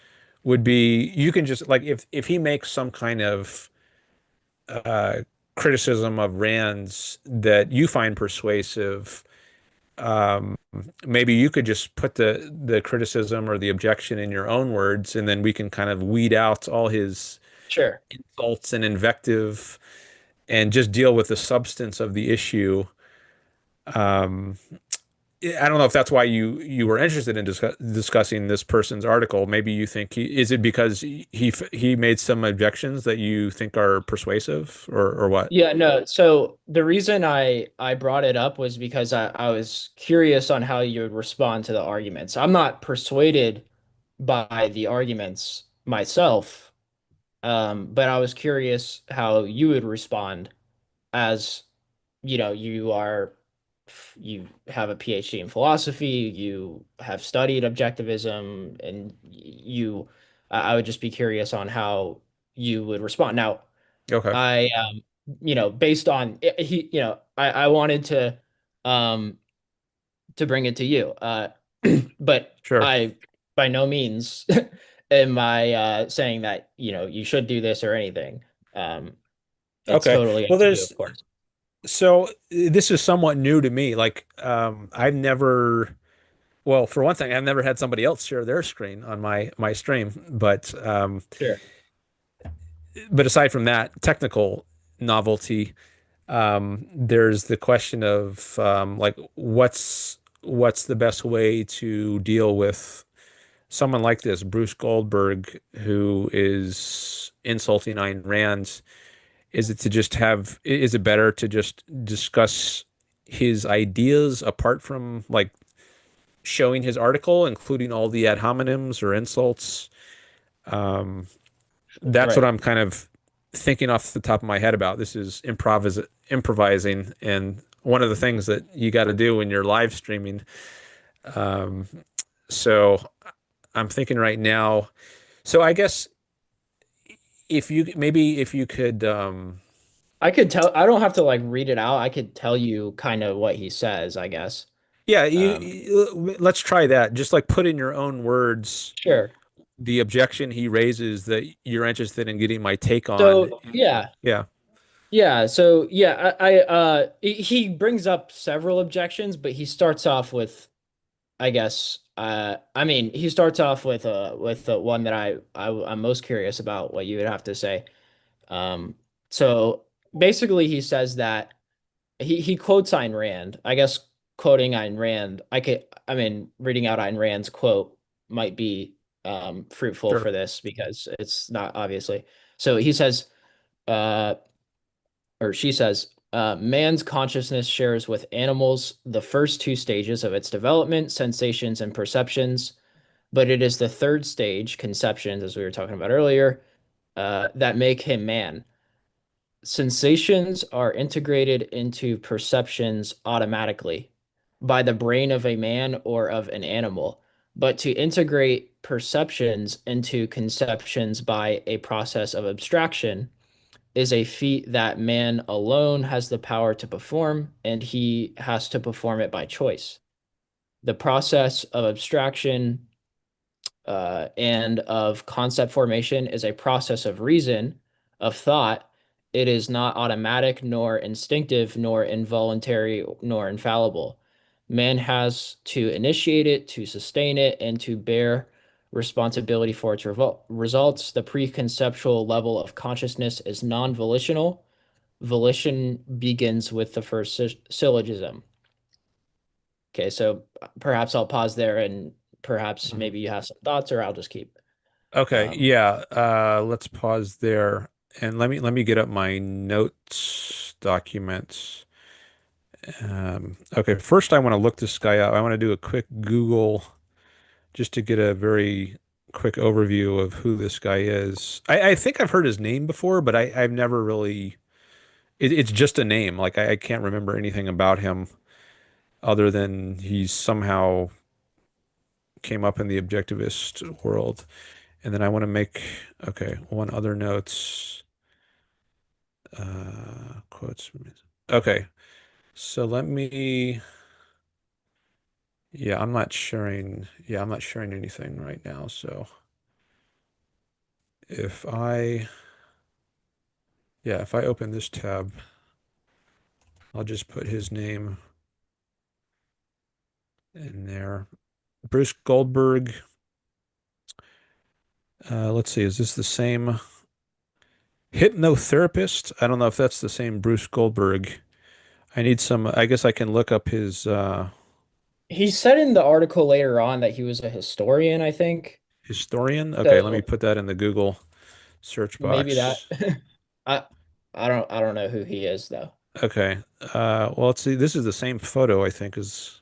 Speaker 1: would be you can just like if he makes some kind of uh, criticism of Rand's that you find persuasive, um, maybe you could just put the criticism or the objection in your own words, and then we can kind of weed out all his
Speaker 3: sure,
Speaker 1: insults and invective and just deal with the substance of the issue. Um, I don't know if that's why you were interested in discussing this person's article. Maybe you think is it because he made some objections that you think are persuasive or what?
Speaker 3: Yeah, no. So the reason I brought it up was because I was curious on how you would respond to the arguments. I'm not persuaded by the arguments myself, but I was curious how you would respond as, you have a PhD in philosophy, you have studied objectivism, and I would just be curious on how you would respond. Now,
Speaker 1: Okay,
Speaker 3: I based on I wanted um to bring it to you. But
Speaker 1: sure.
Speaker 3: I by no means am I saying that, you should do this or anything. Um it's
Speaker 1: Okay.
Speaker 3: totally up
Speaker 1: Well,
Speaker 3: to you,
Speaker 1: there's
Speaker 3: of course.
Speaker 1: so this is somewhat new to me. Like, I've never, well, for one thing, I've never had somebody else share their screen on my stream.
Speaker 3: Sure.
Speaker 1: But aside from that technical novelty, there's the question of like what's the best way to deal with someone like this, Bruce Goldberg, who is insulting Ayn Rand. Is it better to just discuss his ideas apart from like showing his article, including all the ad hominems or insults? Um, that's what
Speaker 3: Right.
Speaker 1: I'm kind of thinking off the top of my head about. This is improvising, and one of the things that you got to do when you're live streaming. Um, so I'm thinking right now. So I guess if you could,
Speaker 3: I could tell, I don't have to like read it out. I could tell you kind of what he says, I guess.
Speaker 1: yeah,
Speaker 3: Um
Speaker 1: let's try that. Just like put in your own words
Speaker 3: sure.
Speaker 1: the objection he raises that you're interested in getting my take on.
Speaker 3: So yeah.
Speaker 1: Yeah,
Speaker 3: Yeah, so yeah, he brings up several objections, but he starts off with, I guess, I mean, he starts off with the one that I'm most curious about what you would have to say. Um, so basically, he says that he quotes Ayn Rand. I guess quoting Ayn Rand, I mean, reading out Ayn Rand's quote might be fruitful
Speaker 1: sure.
Speaker 3: for this because it's not obviously. So he says, uh, or she says, man's consciousness shares with animals the first two stages of its development, sensations and perceptions, but it is the third stage, conceptions, as we were talking about earlier, that make him man. Sensations are integrated into perceptions automatically by the brain of a man or of an animal, but to integrate perceptions into conceptions by a process of abstraction is a feat that man alone has the power to perform, and he has to perform it by choice. The process of abstraction and of concept formation is a process of reason, of thought. It is not automatic, nor instinctive, nor involuntary, nor infallible. Man has to initiate it, to sustain it, and to bear responsibility for its results. The preconceptual level of consciousness is non-volitional. Volition begins with the first syllogism. Okay, so perhaps I'll pause there and perhaps
Speaker 1: Mhm.
Speaker 3: maybe you have some thoughts, or I'll just keep.
Speaker 1: Okay,
Speaker 3: Um,
Speaker 1: yeah. Let's pause there and let me get up my notes document. Okay, first I want to look this guy up. I want to do a quick Google just to get a very quick overview of who this guy is. I think I've heard his name before, but I've never really. It's just a name. Like I can't remember anything about him other than he's somehow came up in the objectivist world. And then I want to make, okay, one other notes, quotes. Okay, so let me, yeah, I'm not sharing anything right now. So if I, yeah, if I open this tab, I'll just put his name in there. Bruce Goldberg. Let's see, is this the same hypnotherapist? I don't know if that's the same Bruce Goldberg. I need some, I guess I can look up his,
Speaker 3: he said in the article later on that he was a historian, I think.
Speaker 1: Historian? Okay, let me
Speaker 3: So
Speaker 1: put that in the Google search
Speaker 3: maybe that
Speaker 1: box.
Speaker 3: I I don't know who he is though.
Speaker 1: Okay. Well, let's see. This is the same photo, I think, as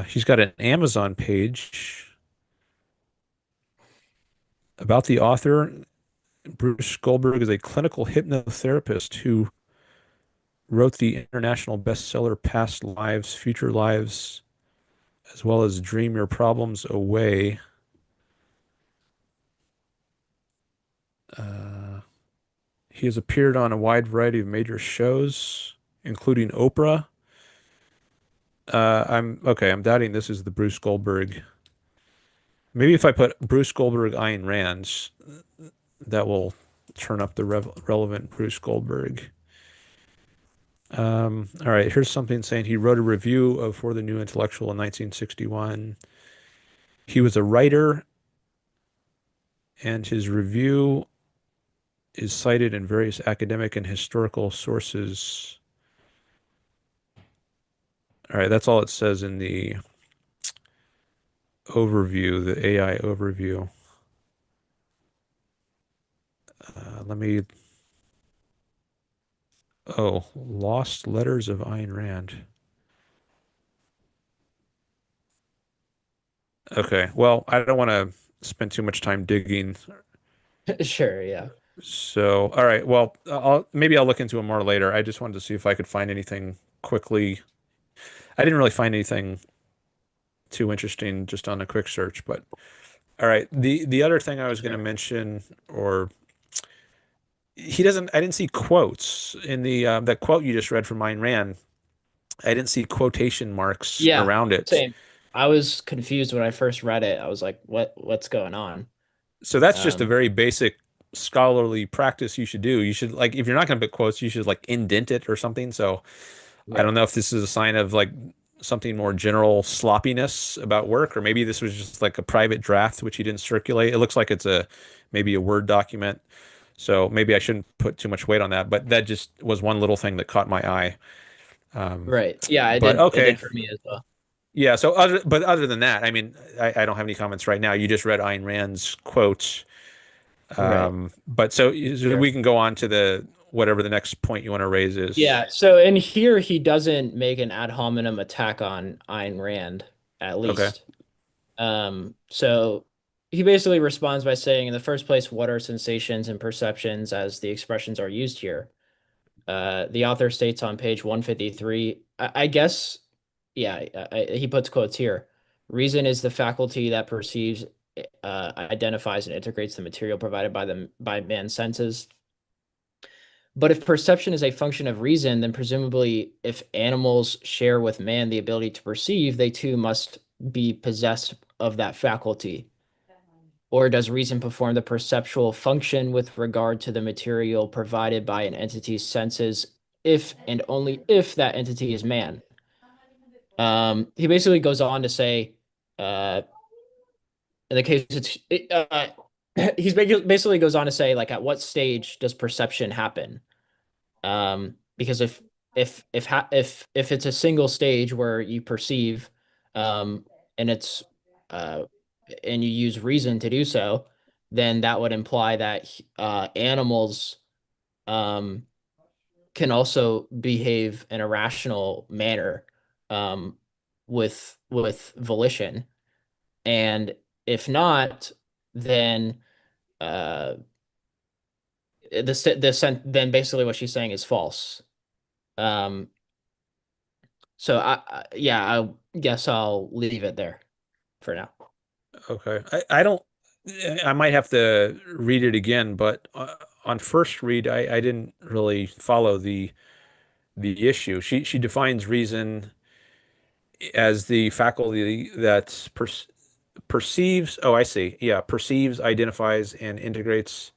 Speaker 1: he's got an Amazon page about the author. Bruce Goldberg is a clinical hypnotherapist who wrote the international bestseller Past Lives, Future Lives, as well as Dream Your Problems Away. Uh, he has appeared on a wide variety of major shows, including Oprah. I'm okay. I'm doubting this is the Bruce Goldberg. Maybe if I put Bruce Goldberg, Ayn Rand, that will turn up the relevant Bruce Goldberg. All right, here's something saying he wrote a review of For the New Intellectual in 1961. He was a writer, and his review is cited in various academic and historical sources. All right, that's all it says in the overview, the AI overview. Let me. Oh, Lost Letters of Ayn Rand. Okay, well, I don't want to spend too much time digging.
Speaker 3: Sure, yeah.
Speaker 1: So, all right, well, maybe I'll look into it more later. I just wanted to see if I could find anything quickly. I didn't really find anything too interesting just on a quick search, but all right. The other thing I was going to
Speaker 3: Sure.
Speaker 1: mention, or he doesn't, I didn't see quotes in the that quote you just read from Ayn Rand. I didn't see quotation marks
Speaker 3: Yeah,
Speaker 1: around it.
Speaker 3: same. I was confused when I first read it. I was like, what's going on?
Speaker 1: So that's just a
Speaker 3: Um,
Speaker 1: very basic scholarly practice you should do. You should like if you're not going to put quotes, you should like indent it or something. So I don't
Speaker 3: right.
Speaker 1: know if this is a sign of like something more general sloppiness about work, or maybe this was just like a private draft which he didn't circulate. It looks like it's a maybe a Word document. So maybe I shouldn't put too much weight on that, but that just was one little thing that caught my eye. Um,
Speaker 3: Right. Yeah,
Speaker 1: but
Speaker 3: it
Speaker 1: okay.
Speaker 3: did for me as well.
Speaker 1: Yeah, but other than that, I mean, I don't have any comments right now. You just read Ayn Rand's quote.
Speaker 3: Right.
Speaker 1: But so
Speaker 3: Sure.
Speaker 1: we can go on to the whatever the next point you want to raise is.
Speaker 3: Yeah, so in here he doesn't make an ad hominem attack on Ayn Rand, at
Speaker 1: Okay.
Speaker 3: least. So he basically responds by saying, in the first place, what are sensations and perceptions as the expressions are used here? The author states on page 153, I guess, yeah, he puts quotes here. Reason is the faculty that perceives, identifies, and integrates the material provided by man's senses. But if perception is a function of reason, then presumably if animals share with man the ability to perceive, they too must be possessed of that faculty. Or does reason perform the perceptual function with regard to the material provided by an entity's senses if and only if that entity is man? He basically goes on to say, uh, in the case he's basically goes on to say, like, at what stage does perception happen? Because if it's a single stage where you perceive, um, and it's uh, and you use reason to do so, then that would imply that animals um, can also behave in a rational manner um, with volition, and if not, then uh, then basically what she's saying is false. Um, So yeah, I guess I'll leave it there for now.
Speaker 1: Okay. I don't, I might have to read it again, but on first read, I didn't really follow the issue. She defines reason as the faculty that perceives, oh, I see. Yeah, perceives, identifies, and integrates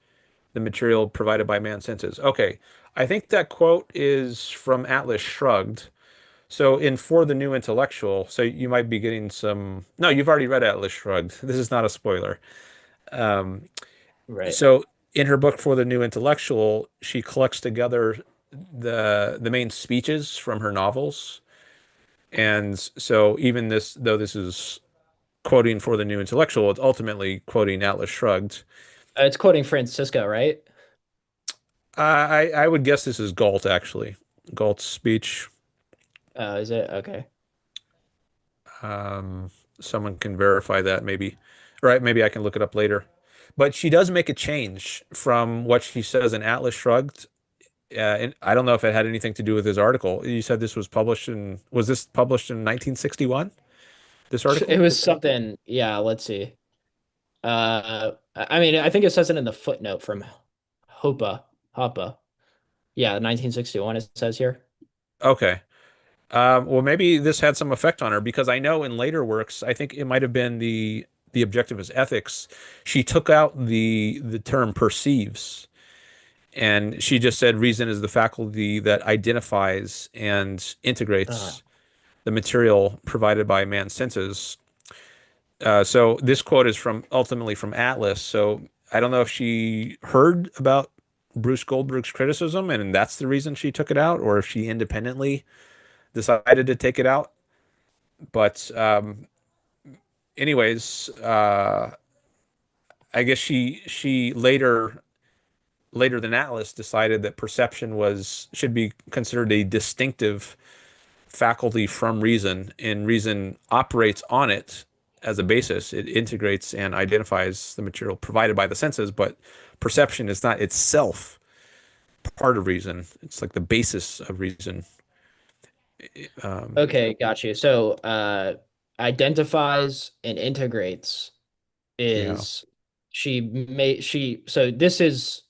Speaker 1: the material provided by man's senses. Okay. I think that quote is from Atlas Shrugged. So in For the New Intellectual, so you might be getting some. No, you've already read Atlas Shrugged. This is not a spoiler. Um,
Speaker 3: Right.
Speaker 1: so in her book For the New Intellectual, she collects together the main speeches from her novels, And so even this, though this is quoting for the New Intellectual, it's ultimately quoting Atlas Shrugged.
Speaker 3: It's quoting Francisco, right?
Speaker 1: I would guess this is Galt actually. Galt's speech.
Speaker 3: Is it? Okay.
Speaker 1: Um, Someone can verify that maybe. Right, maybe I can look it up later. But she does make a change from what she says in Atlas Shrugged. And I don't know if it had anything to do with his article. You said this was published in, was this published in 1961? This
Speaker 3: It
Speaker 1: article?
Speaker 3: was something, yeah, let's see. I mean, I think it says it in the footnote from Hoppe. Yeah, 1961 it says here.
Speaker 1: Okay. Well, maybe this had some effect on her because I know in later works, I think it might have been the Objectivist Ethics. She took out the term perceives, and she just said reason is the faculty that identifies and
Speaker 3: Uh,
Speaker 1: integrates the material provided by man's senses. So this quote is from ultimately from Atlas. So I don't know if she heard about Bruce Goldberg's criticism and that's the reason she took it out, or if she independently decided to take it out. But anyways, I guess she later than Atlas decided that perception was should be considered a distinctive faculty from reason, and reason operates on it as a basis. It integrates and identifies the material provided by the senses, but perception is not itself part of reason. It's like the basis of reason. Um,
Speaker 3: okay, got you. So, identifies and integrates
Speaker 1: yeah,
Speaker 3: is so this is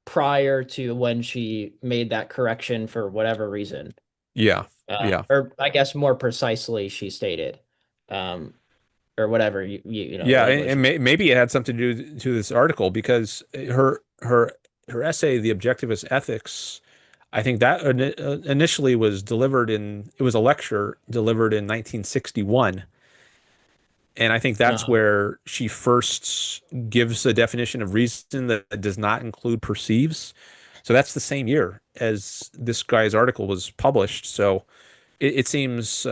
Speaker 3: prior to when she made that correction for whatever reason.
Speaker 1: yeah, yeah.
Speaker 3: Or I guess more precisely, she stated, um, or whatever
Speaker 1: Yeah,
Speaker 3: language.
Speaker 1: maybe it had something to do to this article because her essay, The Objectivist Ethics, I think that initially was delivered in it was a lecture delivered in 1961, and I think that's
Speaker 3: Uh,
Speaker 1: where she first gives a definition of reason that does not include perceives. So that's the same year as this guy's article was published. So it seems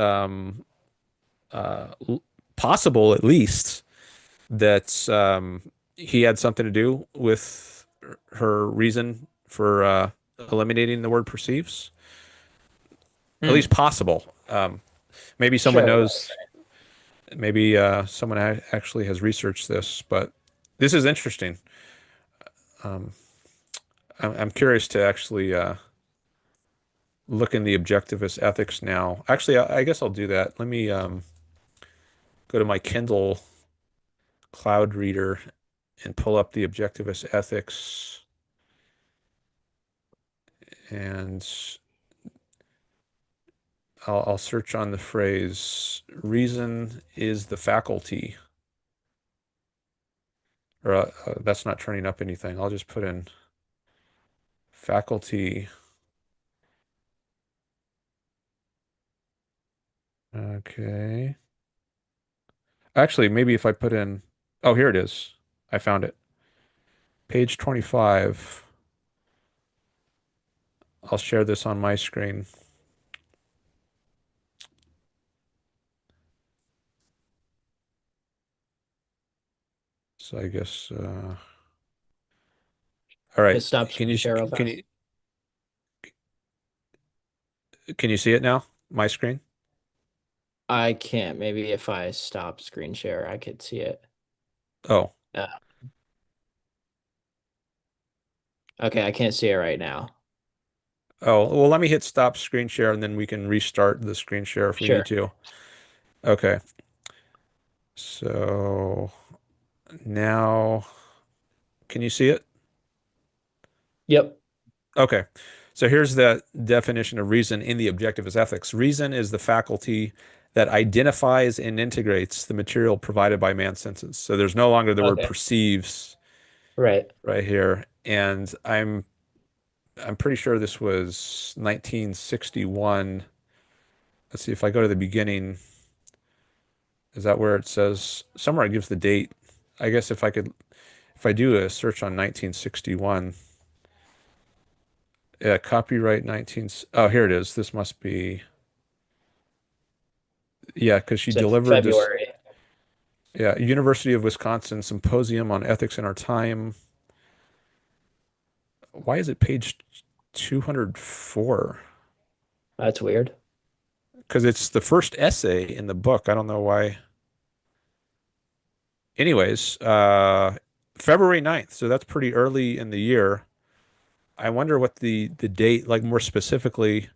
Speaker 1: uh, possible, at least, that he had something to do with her reason for eliminating the word perceives. At least
Speaker 3: hmm,
Speaker 1: possible. Maybe someone
Speaker 3: sure.
Speaker 1: knows. Maybe someone actually has researched this, but this is interesting. Um, I'm curious to actually look in the objectivist ethics now. Actually, I guess I'll do that. Let me go to my Kindle Cloud Reader and pull up the objectivist ethics and I'll search on the phrase reason is the faculty. Or that's not turning up anything. I'll just put in faculty. Okay. Actually, maybe if I put in, oh, here it is. I found it. Page 25. I'll share this on my screen. So I guess, all right.
Speaker 3: Hit stop
Speaker 1: Can
Speaker 3: screen
Speaker 1: you,
Speaker 3: share real
Speaker 1: can
Speaker 3: fast.
Speaker 1: you, can you see it now? My screen?
Speaker 3: I can't. Maybe if I stop screen share, I could see it.
Speaker 1: Oh,
Speaker 3: Uh, okay, I can't see it right now.
Speaker 1: oh, well, let me hit stop screen share and then we can restart the screen share if we need
Speaker 3: Sure.
Speaker 1: to. Okay. So now, can you see it?
Speaker 3: Yep.
Speaker 1: Okay. So here's the definition of reason in the objectivist ethics. Reason is the faculty that identifies and integrates the material provided by man's senses. So there's no longer the word
Speaker 3: Okay.
Speaker 1: perceives
Speaker 3: Right.
Speaker 1: right here. And I'm pretty sure this was 1961. Let's see if I go to the beginning. Is that where it says somewhere it gives the date? I guess if I do a search on 1961, yeah, copyright 19. Oh, here it is. This must be. Yeah, because she
Speaker 3: So
Speaker 1: delivered this,
Speaker 3: February.
Speaker 1: yeah, University of Wisconsin Symposium on Ethics in Our Time. Why is it page 204?
Speaker 3: That's weird.
Speaker 1: Because it's the first essay in the book. I don't know why. Anyways, February 9th, so that's pretty early in the year. I wonder what the date, like more specifically,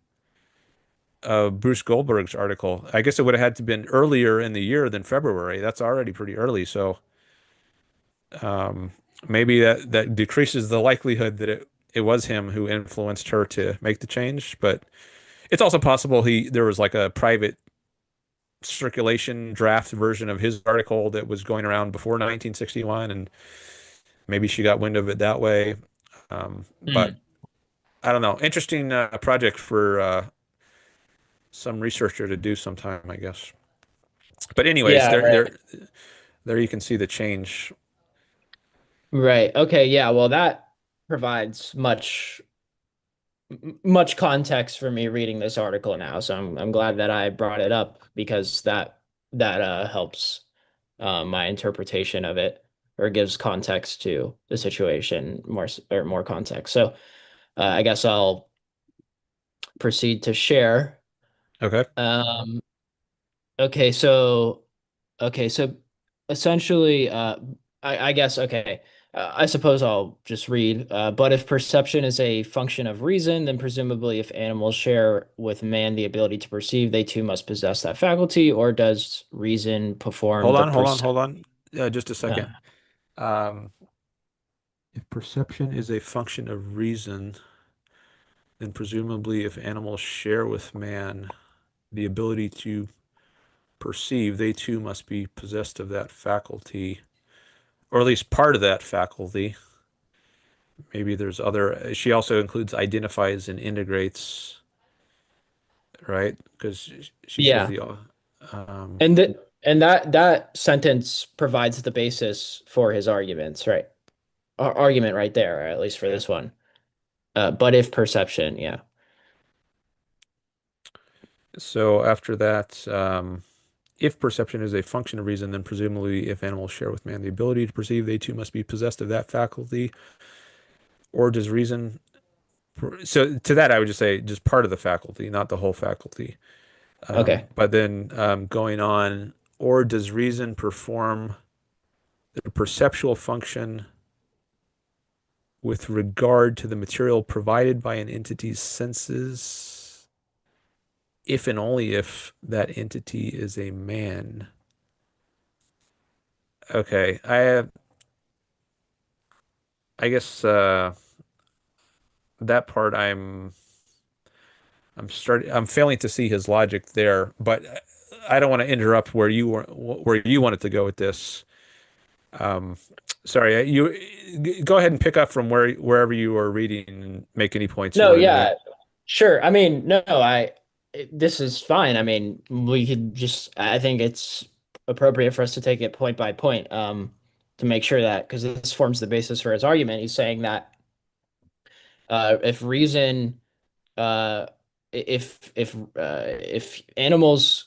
Speaker 1: Bruce Goldberg's article. I guess it would have had to been earlier in the year than February. That's already pretty early. So um, maybe that decreases the likelihood that it was him who influenced her to make the change. But it's also possible there was like a private circulation draft version of his article that was going around before 1961, and maybe she got wind of it that way. But
Speaker 3: Mm.
Speaker 1: I don't know. Interesting project for some researcher to do sometime, I guess. But anyways,
Speaker 3: Yeah, right.
Speaker 1: there you can see the change.
Speaker 3: Right. Okay, yeah. Well, that provides much context for me reading this article now. So I'm glad that I brought it up because that helps my interpretation of it or gives context to the situation more context. So I guess I'll proceed to share.
Speaker 1: Okay.
Speaker 3: Um, okay, so okay, so essentially, I guess okay. I suppose I'll just read. But if perception is a function of reason, then presumably, if animals share with man the ability to perceive, they too must possess that faculty. Or does reason perform
Speaker 1: Hold
Speaker 3: the
Speaker 1: on, hold on,
Speaker 3: percep?
Speaker 1: hold on. Just a
Speaker 3: Uh,
Speaker 1: second. Um, if perception is a function of reason, then presumably if animals share with man the ability to perceive, they too must be possessed of that faculty, or at least part of that faculty. Maybe there's other, she also includes identifies and integrates, right? Because she says
Speaker 3: yeah,
Speaker 1: the, um,
Speaker 3: and that sentence provides the basis for his arguments, right? Argument right there, at least for
Speaker 1: okay.
Speaker 3: this one. But if perception, yeah.
Speaker 1: So after that, if perception is a function of reason, then presumably if animals share with man the ability to perceive, they too must be possessed of that faculty. Or does reason, so to that I would just say just part of the faculty, not the whole faculty.
Speaker 3: Okay.
Speaker 1: But then going on, or does reason perform the perceptual function with regard to the material provided by an entity's senses, if and only if that entity is a man? Okay, I guess that part I'm failing to see his logic there, but I don't want to interrupt where you wanted to go with this. Um, sorry, go ahead and pick up from wherever you were reading and make any points you
Speaker 3: No,
Speaker 1: wanted to make.
Speaker 3: yeah, sure. I mean, no, this is fine. I mean, we could just, I think it's appropriate for us to take it point by point, to make sure that, because this forms the basis for his argument. He's saying that if reason, uh, if animals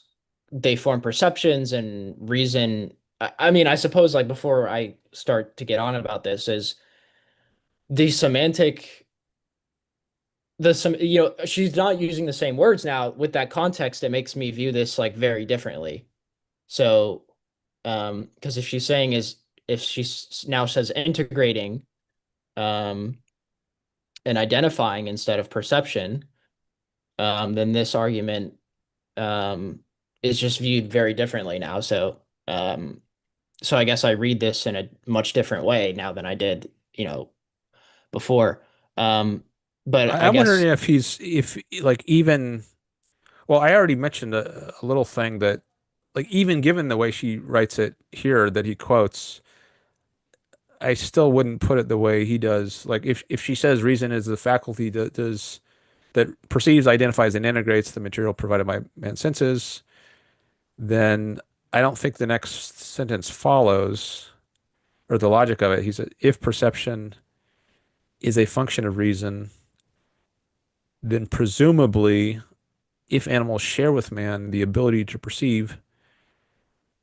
Speaker 3: they form perceptions and reason, I mean, I suppose like before I start to get on about this is the semantic the some she's not using the same words now with that context. It makes me view this like very differently. So because if she's saying is if she now says integrating um and identifying instead of perception, then this argument um is just viewed very differently now. So I guess I read this in a much different way now than I did before. um but I
Speaker 1: I'm wondering
Speaker 3: guess
Speaker 1: if if like even, well, I already mentioned a little thing that, like, even given the way she writes it here that he quotes, I still wouldn't put it the way he does. Like, if she says reason is the faculty that perceives, identifies, and integrates the material provided by man's senses, then I don't think the next sentence follows, or the logic of it. He said, if perception is a function of reason, then presumably, if animals share with man the ability to perceive,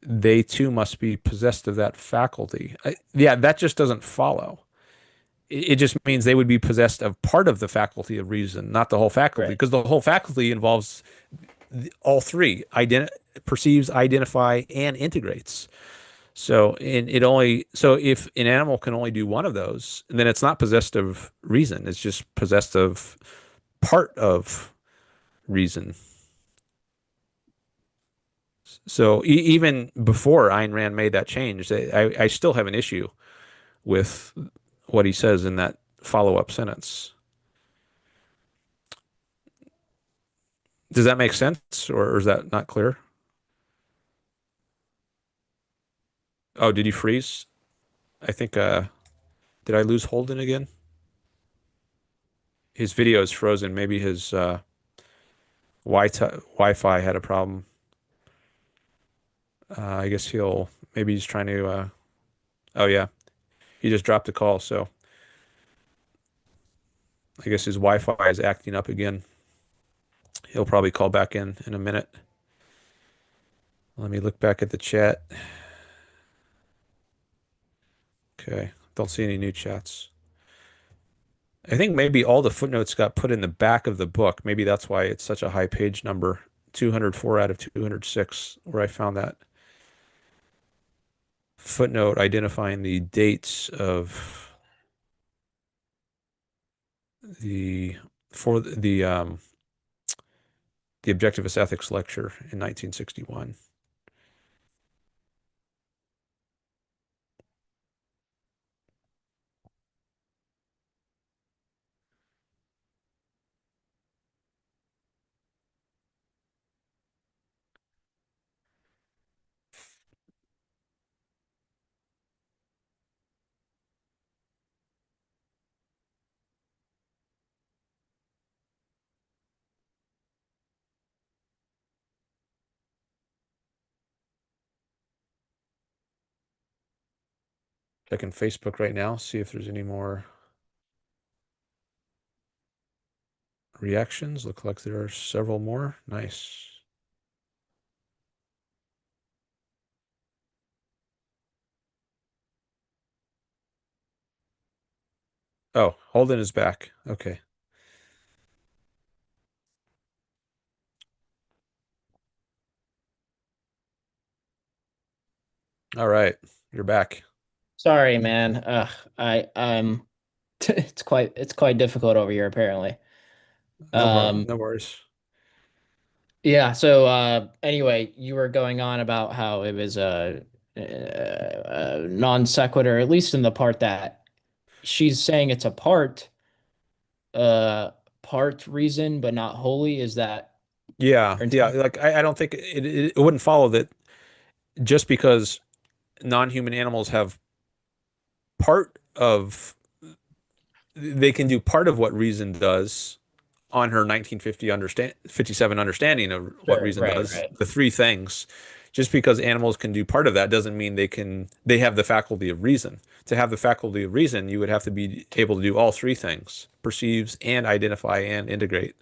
Speaker 1: they too must be possessed of that faculty. Yeah, that just doesn't follow. It just means they would be possessed of part of the faculty of reason, not the whole faculty,
Speaker 3: Right.
Speaker 1: because the whole faculty involves all three: perceives, identify, and integrates. So if an animal can only do one of those, then it's not possessed of reason. It's just possessed of part of reason. So even before Ayn Rand made that change, I still have an issue with what he says in that follow-up sentence. Does that make sense, or is that not clear? Oh, did you freeze? I think did I lose Holden again? His video is frozen. Maybe his Wi-Fi had a problem. I guess maybe he's trying to oh yeah, he just dropped the call, so I guess his Wi-Fi is acting up again. He'll probably call back in a minute. Let me look back at the chat. Okay, don't see any new chats. I think maybe all the footnotes got put in the back of the book. Maybe that's why it's such a high page number, 204 out of 206, where I found that footnote identifying the dates of the for the objectivist ethics lecture in 1961. Checking Facebook right now, see if there's any more reactions. Look like there are several more. Nice. Oh, Holden is back. Okay. All right. You're back.
Speaker 3: Sorry, man. I'm it's quite difficult over here apparently. Um
Speaker 1: No worries.
Speaker 3: yeah, so anyway, you were going on about how it was a non sequitur, at least in the part that she's saying it's a uh part reason but not wholly. Is that
Speaker 1: Yeah,
Speaker 3: her
Speaker 1: yeah.
Speaker 3: intent?
Speaker 1: Like I don't think it wouldn't follow that just because non-human animals have part of they can do part of what reason does on her 57 understanding of what
Speaker 3: Sure,
Speaker 1: reason
Speaker 3: right,
Speaker 1: does,
Speaker 3: right.
Speaker 1: the three things. Just because animals can do part of that doesn't mean they have the faculty of reason. To have the faculty of reason, you would have to be able to do all three things: perceives and identify and integrate.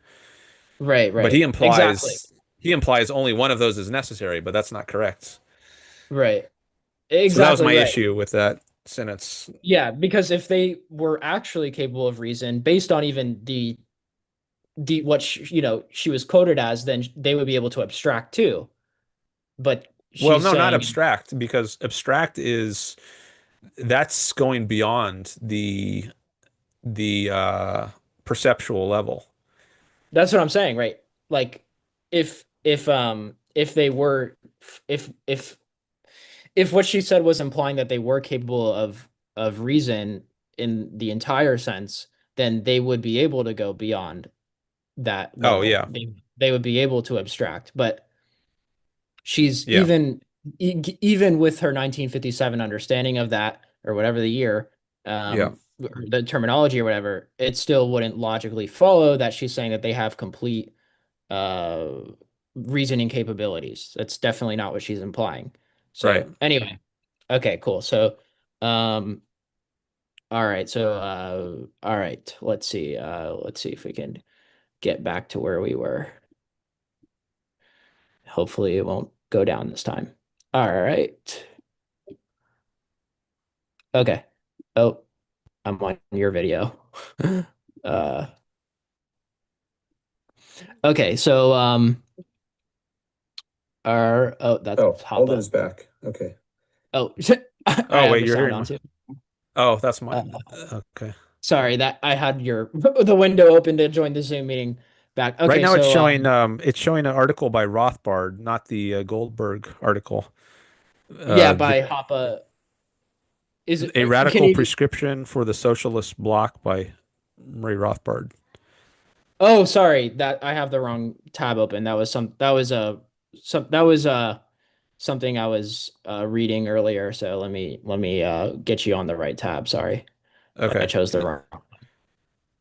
Speaker 3: Right,
Speaker 1: But
Speaker 3: right. Exactly.
Speaker 1: he implies only one of those is necessary, but that's not correct.
Speaker 3: Right.
Speaker 1: So that was
Speaker 3: Exactly
Speaker 1: my
Speaker 3: right.
Speaker 1: issue with that sentence.
Speaker 3: Yeah, because if they were actually capable of reason based on even the what she was quoted as, then they would be able to abstract too. But
Speaker 1: Well,
Speaker 3: she's
Speaker 1: no, not
Speaker 3: saying
Speaker 1: abstract, because abstract is that's going beyond the perceptual level.
Speaker 3: that's what I'm saying, right? Like if they were if what she said was implying that they were capable of reason in the entire sense, then they would be able to go beyond that
Speaker 1: Oh
Speaker 3: level.
Speaker 1: yeah,
Speaker 3: They would be able to abstract, but she's
Speaker 1: yeah,
Speaker 3: even with her 1957 understanding of that or whatever the year,
Speaker 1: yeah,
Speaker 3: or the terminology or whatever, it still wouldn't logically follow that she's saying that they have complete uh reasoning capabilities. That's definitely not what she's implying.
Speaker 1: right.
Speaker 3: So anyway, okay, cool. So um all right, so all right, let's see if we can get back to where we were. Hopefully it won't go down this time. All right. Okay. Oh, I'm on your video. Uh, okay, so oh, that's
Speaker 1: Oh, Holden
Speaker 3: Hoppe.
Speaker 1: is back. Okay.
Speaker 3: Oh, I
Speaker 1: Oh,
Speaker 3: have
Speaker 1: wait,
Speaker 3: the
Speaker 1: you're
Speaker 3: sound
Speaker 1: hearing
Speaker 3: on
Speaker 1: me?
Speaker 3: too.
Speaker 1: Oh, that's my.
Speaker 3: Uh,
Speaker 1: Okay.
Speaker 3: sorry that I had your the window open to join the Zoom meeting back.
Speaker 1: Right
Speaker 3: Okay,
Speaker 1: now
Speaker 3: so
Speaker 1: it's showing an article by Rothbard, not the Goldberg article.
Speaker 3: yeah,
Speaker 1: The
Speaker 3: by Hoppe. Is it?
Speaker 1: A
Speaker 3: Can
Speaker 1: Radical
Speaker 3: you?
Speaker 1: Prescription for the Socialist Bloc by Ray Rothbard.
Speaker 3: Oh, sorry, that I have the wrong tab open. That was some. That was a some. That was something I was reading earlier. So let me get you on the right tab. Sorry, I
Speaker 1: Okay.
Speaker 3: chose the wrong.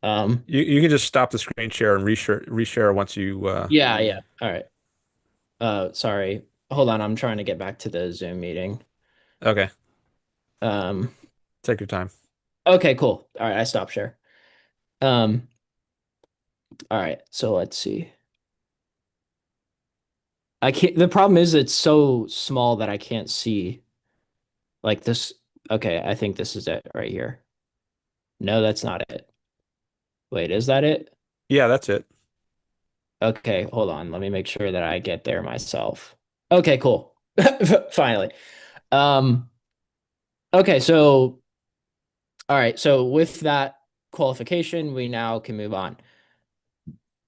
Speaker 3: Um.
Speaker 1: You can just stop the screen share and reshare once you
Speaker 3: Yeah. Yeah. All right. Sorry. Hold on. I'm trying to get back to the Zoom meeting.
Speaker 1: okay.
Speaker 3: Um.
Speaker 1: Take your time.
Speaker 3: Okay. Cool. All right. I stopped share. Um. All right. So let's see. I can't. The problem is it's so small that I can't see like this. Okay. I think this is it right here. No, that's not it. Wait, is that it?
Speaker 1: Yeah, that's it.
Speaker 3: Okay, hold on. Let me make sure that I get there myself. Okay, cool. Finally. Um, okay, so all right, so with that qualification, we now can move on.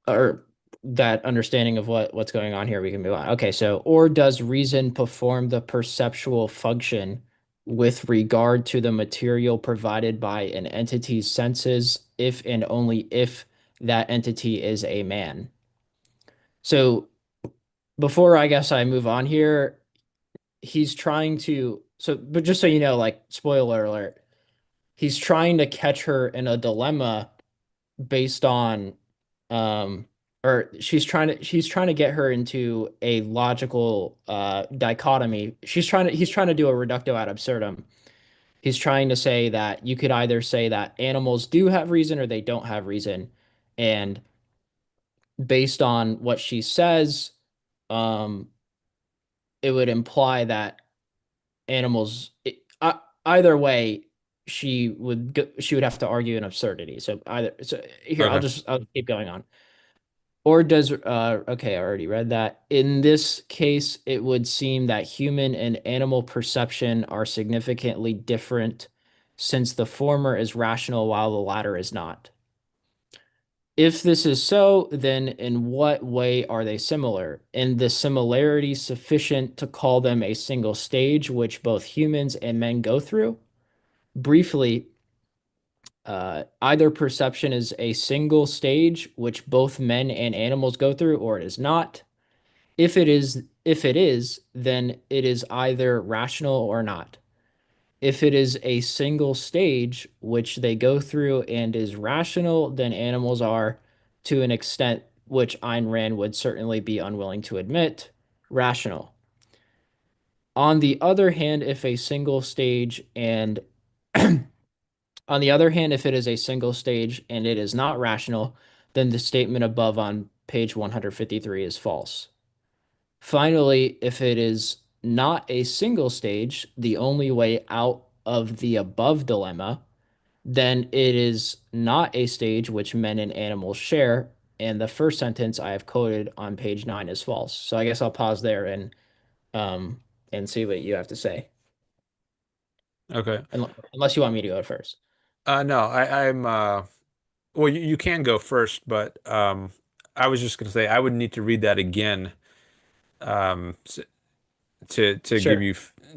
Speaker 3: Or that understanding of what's going on here, we can move on. Okay, so or does reason perform the perceptual function with regard to the material provided by an entity's senses if and only if that entity is a man? So before I guess I move on here, he's trying to but just so you know, like spoiler alert, he's trying to catch her in a dilemma based on um or he's trying to get her into a logical dichotomy. He's trying to do a reductio ad absurdum. He's trying to say that you could either say that animals do have reason or they don't have reason. And based on what she says, um it would imply that animals either way she would have to argue an absurdity. So either so here
Speaker 1: Okay.
Speaker 3: I'll keep going on. Or does okay, I already read that. In this case, it would seem that human and animal perception are significantly different since the former is rational while the latter is not. If this is so, then in what way are they similar? And the similarity sufficient to call them a single stage which both humans and men go through? Briefly, either perception is a single stage which both men and animals go through, or it is not. If it is, then it is either rational or not. If it is a single stage which they go through and is rational, then animals are, to an extent which Ayn Rand would certainly be unwilling to admit, rational. On the other hand, if a single stage and on the other hand, if it is a single stage and it is not rational, then the statement above on page 153 is false. Finally, if it is not a single stage, the only way out of the above dilemma, then it is not a stage which men and animals share. And the first sentence I have quoted on page 9 is false. So I guess I'll pause there um and see what you have to say.
Speaker 1: Okay.
Speaker 3: Unless you want me to go first.
Speaker 1: No, I'm well you can go first, but I was just gonna say I would need to read that again um to give
Speaker 3: Sure.
Speaker 1: you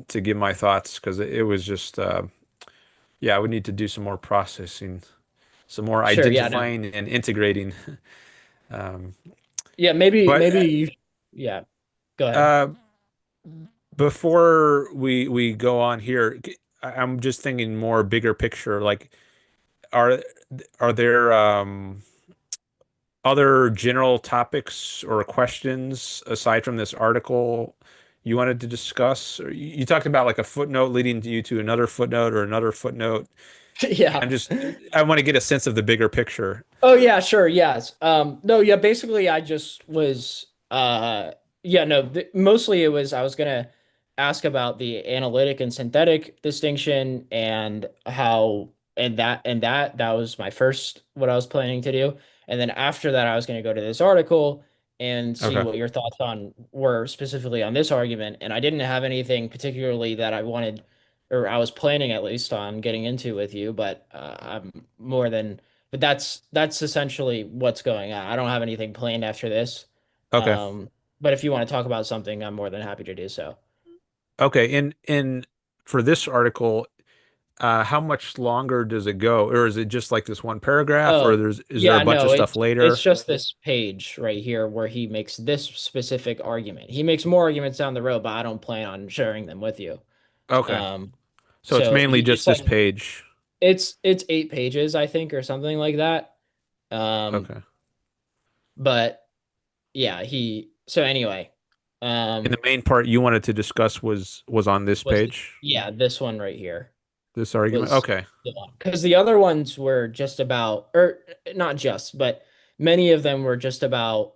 Speaker 1: to give my thoughts because it was just yeah, I would need to do some more processing, some more
Speaker 3: Sure. Yeah, no.
Speaker 1: identifying and integrating. Um,
Speaker 3: Yeah,
Speaker 1: but
Speaker 3: maybe you yeah, go ahead.
Speaker 1: uh, before we go on here, I'm just thinking more bigger picture. Like, are are there other general topics or questions aside from this article you wanted to discuss? Or you talked about like a footnote leading you to another footnote or another footnote.
Speaker 3: Yeah.
Speaker 1: I'm just I want to get a sense of the bigger picture.
Speaker 3: Oh yeah, sure, yes. No, yeah, basically I just was yeah, no, mostly it was I was gonna ask about the analytic and synthetic distinction and how and that was my first what I was planning to do. And then after that, I was going to go to this article and see
Speaker 1: Okay.
Speaker 3: what your thoughts on were specifically on this argument. And I didn't have anything particularly that I wanted, or I was planning at least on getting into with you, but I'm more than, but that's essentially what's going on. I don't have anything planned after this.
Speaker 1: Okay.
Speaker 3: Um, but if you want to talk about something, I'm more than happy to do so.
Speaker 1: Okay. In for this article, how much longer does it go? Or is it just like this one paragraph, or
Speaker 3: Oh,
Speaker 1: is there a
Speaker 3: yeah,
Speaker 1: bunch of
Speaker 3: no,
Speaker 1: stuff
Speaker 3: it's
Speaker 1: later?
Speaker 3: just this page right here where he makes this specific argument. He makes more arguments down the road, but I don't plan on sharing them with you.
Speaker 1: Okay.
Speaker 3: Um,
Speaker 1: So it's
Speaker 3: so
Speaker 1: mainly just
Speaker 3: it's
Speaker 1: this
Speaker 3: like
Speaker 1: page.
Speaker 3: it's 8 pages, I think, or something like that. Um,
Speaker 1: Okay.
Speaker 3: but yeah, so anyway,
Speaker 1: And the
Speaker 3: um,
Speaker 1: main part you wanted to discuss was on this
Speaker 3: was
Speaker 1: page,
Speaker 3: yeah, this one right here
Speaker 1: this argument.
Speaker 3: was
Speaker 1: Okay.
Speaker 3: the one because the other ones were just about, or not just, but many of them were just about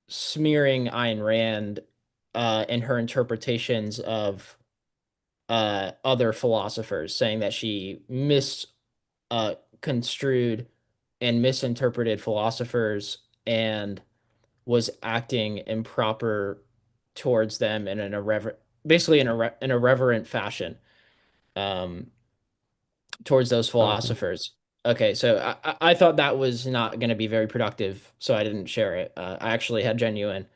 Speaker 3: smearing Ayn Rand and her interpretations of other philosophers, saying that she construed and misinterpreted philosophers and was acting improper towards them in an irreverent, basically in a reverent fashion um, towards those
Speaker 1: Okay.
Speaker 3: philosophers. Okay, so I thought that was not going to be very productive, so I didn't share it. I actually had genuine.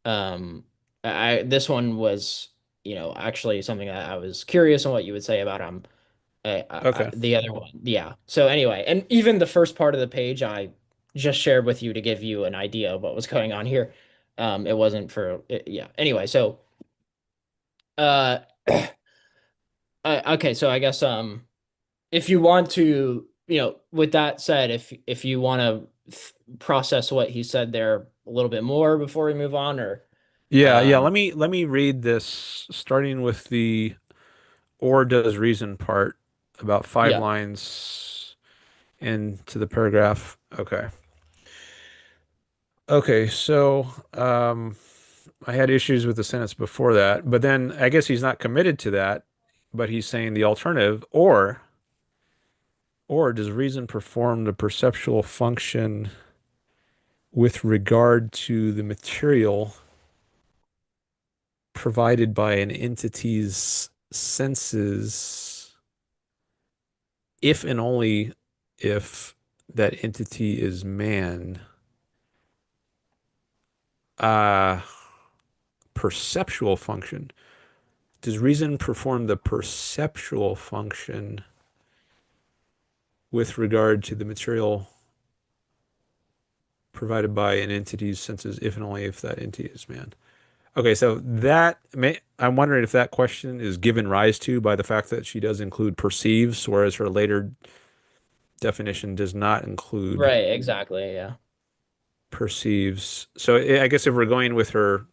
Speaker 3: Um, this one was, actually something that I was curious on what you would say about
Speaker 1: Okay.
Speaker 3: the other one. Yeah. So anyway, and even the first part of the page I just shared with you to give you an idea of what was going on here. It wasn't for yeah. Anyway, so uh, okay, so I guess if you want to, with that said, if you want to process what he said there a little bit more before we move on, or
Speaker 1: Yeah, yeah.
Speaker 3: um,
Speaker 1: Let me read this, starting with the or does reason part, about five
Speaker 3: yeah,
Speaker 1: lines into the paragraph. Okay. Okay, so I had issues with the sentence before that, but then I guess he's not committed to that, but he's saying the alternative, or does reason perform the perceptual function with regard to the material provided by an entity's senses, if and only if that entity is man? Uh, Perceptual function. Does reason perform the perceptual function with regard to the material provided by an entity's senses, if and only if that entity is man? Okay, so I'm wondering if that question is given rise to by the fact that she does include perceives, whereas her later definition does not include
Speaker 3: right, exactly, yeah,
Speaker 1: perceives. So I guess if we're going with her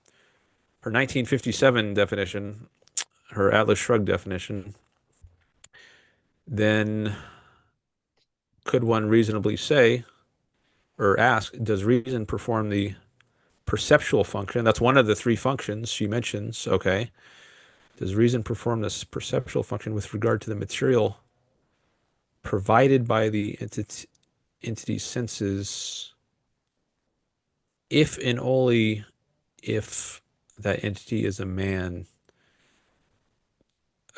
Speaker 1: 1957 definition, her Atlas Shrugged definition, then could one reasonably say or ask, does reason perform the perceptual function? That's one of the three functions she mentions. Okay. Does reason perform this perceptual function with regard to the material provided by the entity senses, if and only if that entity is a man?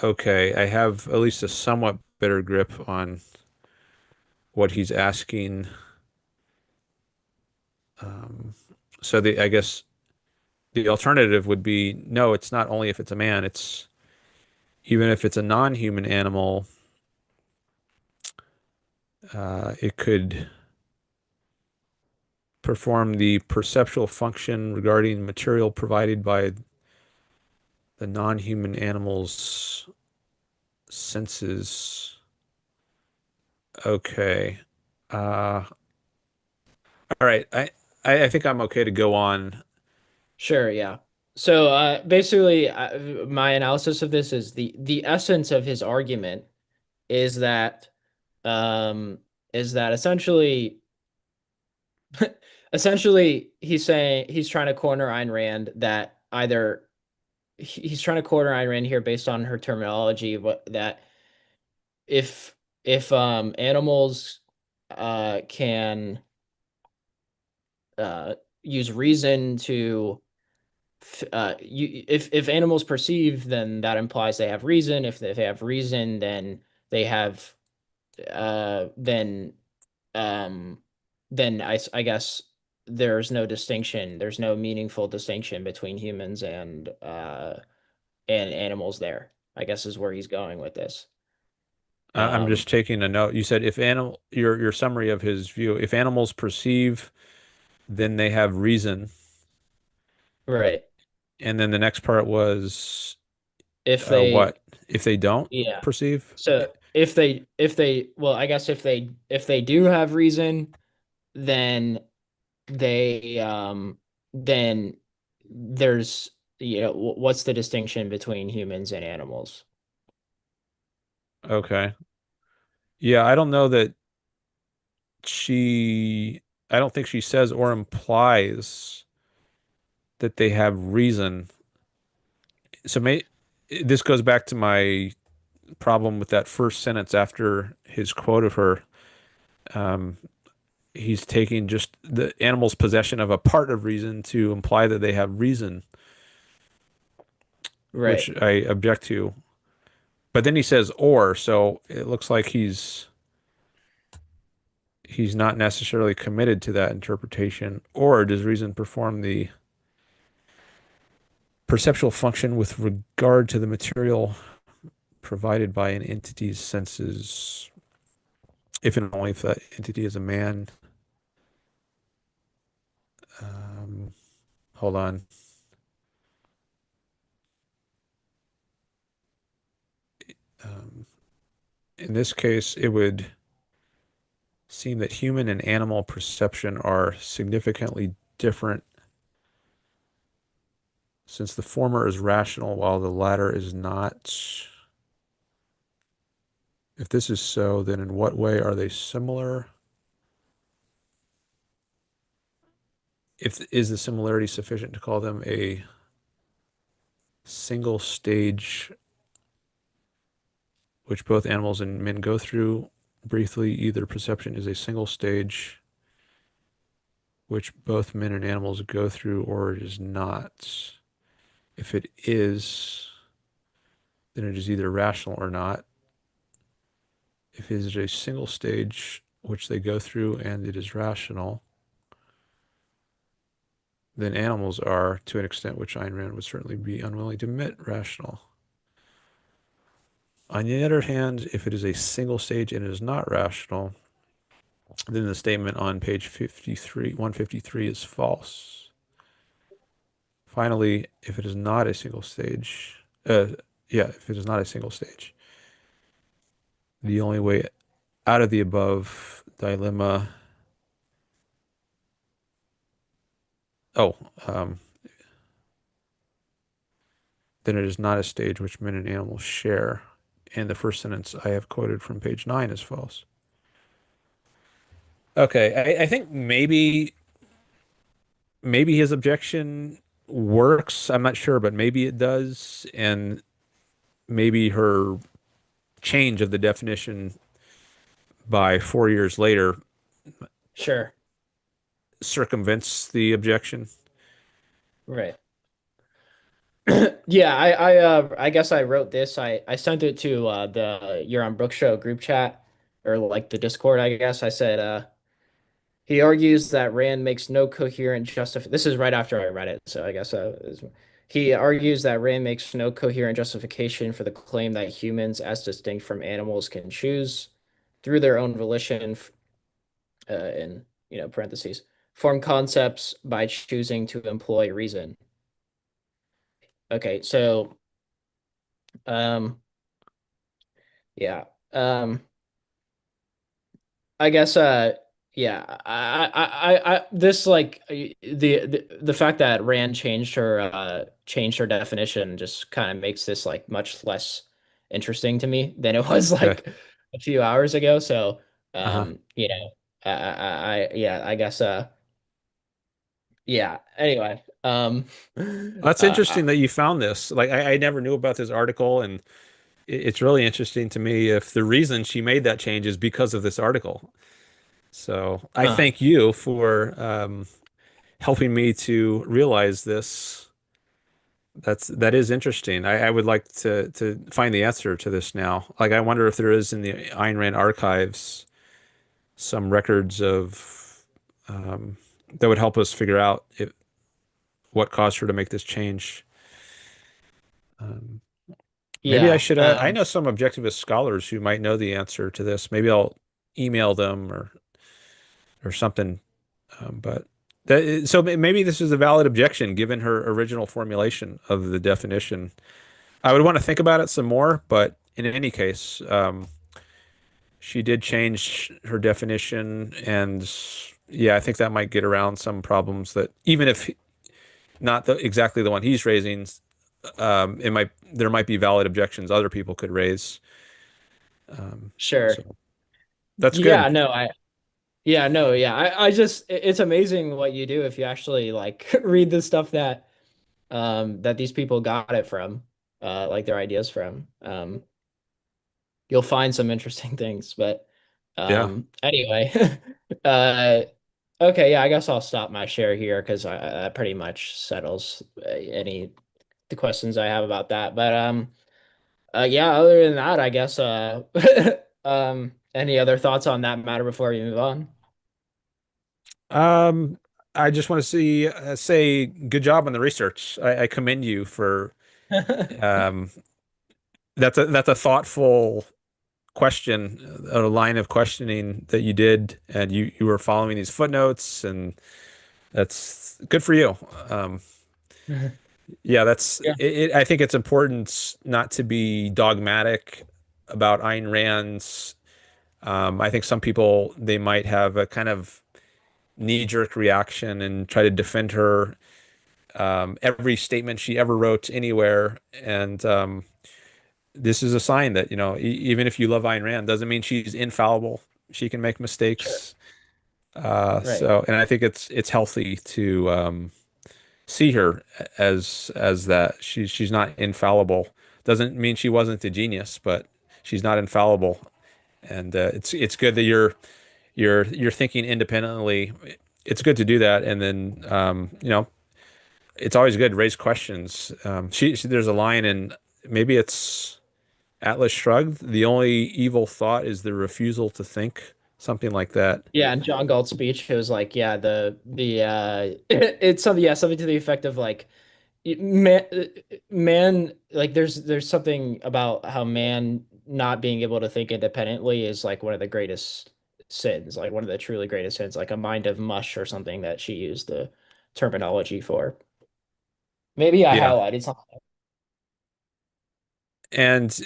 Speaker 1: Okay, I have at least a somewhat better grip on what he's asking. Um, so I guess the alternative would be no, it's not only if it's a man, it's even if it's a non-human animal, it could perform the perceptual function regarding material provided by the non-human animal's senses. Okay. Uh, all right. I think I'm okay to go on.
Speaker 3: sure, yeah. So basically, my analysis of this is the essence of his argument is that um, essentially essentially he's saying he's trying to corner Ayn Rand that either he's trying to quote Ayn Rand here based on her terminology, what that if animals can use reason to if animals perceive, then that implies they have reason. If they have reason, then they have uh then um then I guess there's no distinction, there's no meaningful distinction between humans and animals there, I guess is where he's going with this.
Speaker 1: I'm
Speaker 3: Um
Speaker 1: just taking a note. You said if animal, your summary of his view, if animals perceive, then they have reason.
Speaker 3: right.
Speaker 1: And then the next part was
Speaker 3: If they
Speaker 1: what? If they don't
Speaker 3: Yeah.
Speaker 1: perceive?
Speaker 3: So if they well, I guess if they do have reason, then they then there's what's the distinction between humans and animals?
Speaker 1: Okay. Yeah, I don't know that she, I don't think she says or implies that they have reason. So this goes back to my problem with that first sentence after his quote of her. Um, he's taking just the animal's possession of a part of reason to imply that they have reason,
Speaker 3: Right.
Speaker 1: which I object to. But then he says or, so it looks like he's not necessarily committed to that interpretation. Or does reason perform the perceptual function with regard to the material provided by an entity's senses, if and only if that entity is a man? Um, hold on. Um, in this case, it would seem that human and animal perception are significantly different, since the former is rational while the latter is not. If this is so, then in what way are they similar? If is the similarity sufficient to call them a single stage which both animals and men go through? Briefly, either perception is a single stage which both men and animals go through, or it is not. If it is, then it is either rational or not. If it is a single stage which they go through and it is rational, then animals are, to an extent which Ayn Rand would certainly be unwilling to admit, rational. On the other hand, if it is a single stage and it is not rational, then the statement on page 53, 153 is false. Finally, if it is not a single stage, if it is not a single stage, the only way out of the above dilemma, oh, then it is not a stage which men and animals share. And the first sentence I have quoted from page 9 is false. Okay, I think maybe his objection works. I'm not sure, but maybe it does. And maybe her change of the definition by 4 years later
Speaker 3: Sure.
Speaker 1: circumvents the objection.
Speaker 3: Right. Yeah, I guess I wrote this. I sent it to the You're on Brook Show group chat, or like the Discord, I guess. I said he argues that Rand makes no coherent justif this is right after I read it, so I guess he argues that Rand makes no coherent justification for the claim that humans, as distinct from animals, can choose through their own volition, in parentheses, form concepts by choosing to employ reason. Okay, so um yeah. I guess yeah, this like the fact that Rand changed her definition just kind of makes this like much less interesting to me than it was
Speaker 1: Okay.
Speaker 3: like a few hours ago. So
Speaker 1: Uh-huh.
Speaker 3: yeah, I guess Yeah. Anyway,
Speaker 1: That's interesting that you found this. Like I never knew about this article, and it's really interesting to me if the reason she made that change is because of this article. So I
Speaker 3: huh.
Speaker 1: thank you for helping me to realize this. That is interesting. I would like to find the answer to this now. Like I wonder if there is in the Ayn Rand archives some records of that would help us figure out what caused her to make this change. Um, Maybe I
Speaker 3: Yeah.
Speaker 1: should. I know some objectivist scholars who might know the answer to this. Maybe I'll email them or something. But so maybe this is a valid objection given her original formulation of the definition. I would want to think about it some more, but in any case, she did change her definition, and yeah, I think that might get around some problems that even if not exactly the one he's raising, it might there might be valid objections other people could raise.
Speaker 3: Sure.
Speaker 1: So that's good.
Speaker 3: Yeah. No. Yeah. No. Yeah. I just it's amazing what you do if you actually like read the stuff that that these people got it from, like their ideas from. You'll find some interesting things. But
Speaker 1: Yeah.
Speaker 3: anyway, uh, okay, yeah, I guess I'll stop my share here because that pretty much settles any the questions I have about that. But yeah, other than that, I guess any other thoughts on that matter before we move on?
Speaker 1: Um, I just want to say good job on the research. I commend you for um, that's a thoughtful question, a line of questioning that you did, and you were following these footnotes, and that's good for you. Um, yeah,
Speaker 3: Yeah,
Speaker 1: I think it's important not to be dogmatic about Ayn Rand's. I think some people they might have a kind of knee-jerk reaction and try to defend her every statement she ever wrote anywhere. And this is a sign that, even if you love Ayn Rand, doesn't mean she's infallible. She can make
Speaker 3: sure.
Speaker 1: mistakes.
Speaker 3: Right.
Speaker 1: And I think it's healthy to see her as that. She's not infallible. Doesn't mean she wasn't a genius, but she's not infallible. And it's good that you're thinking independently. It's good to do that, and then it's always good to raise questions. There's a line in maybe it's Atlas Shrugged. The only evil thought is the refusal to think, something like that.
Speaker 3: Yeah, and John Galt's speech, it was like, yeah, the it's something, yeah, something to the effect of like man, man, like there's something about how man not being able to think independently is like one of the greatest sins, like one of the truly greatest sins, like a mind of mush or something that she used the terminology for. Maybe I
Speaker 1: Yeah.
Speaker 3: highlighted something.
Speaker 1: And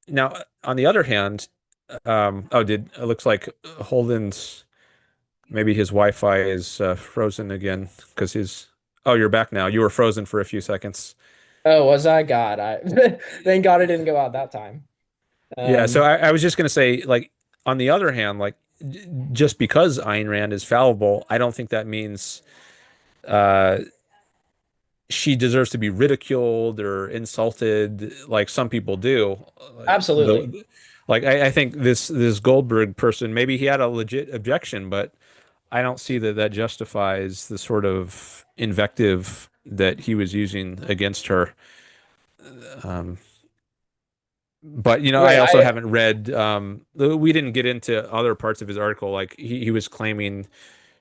Speaker 1: now on the other hand, oh, did it looks like Holden's maybe his Wi-Fi is frozen again because his. Oh, you're back now. You were frozen for a few seconds.
Speaker 3: Oh, was I? God, I thank God it didn't go out that time.
Speaker 1: Yeah, so
Speaker 3: Um,
Speaker 1: I was just going to say, like, on the other hand, like, just because Ayn Rand is fallible, I don't think that means uh, she deserves to be ridiculed or insulted like some people do. Like,
Speaker 3: Absolutely.
Speaker 1: I think this Goldberg person, maybe he had a legit objection, but I don't see that justifies the sort of invective that he was using against her. Um, But I
Speaker 3: Right.
Speaker 1: also haven't read. We didn't get into other parts of his article. Like he was claiming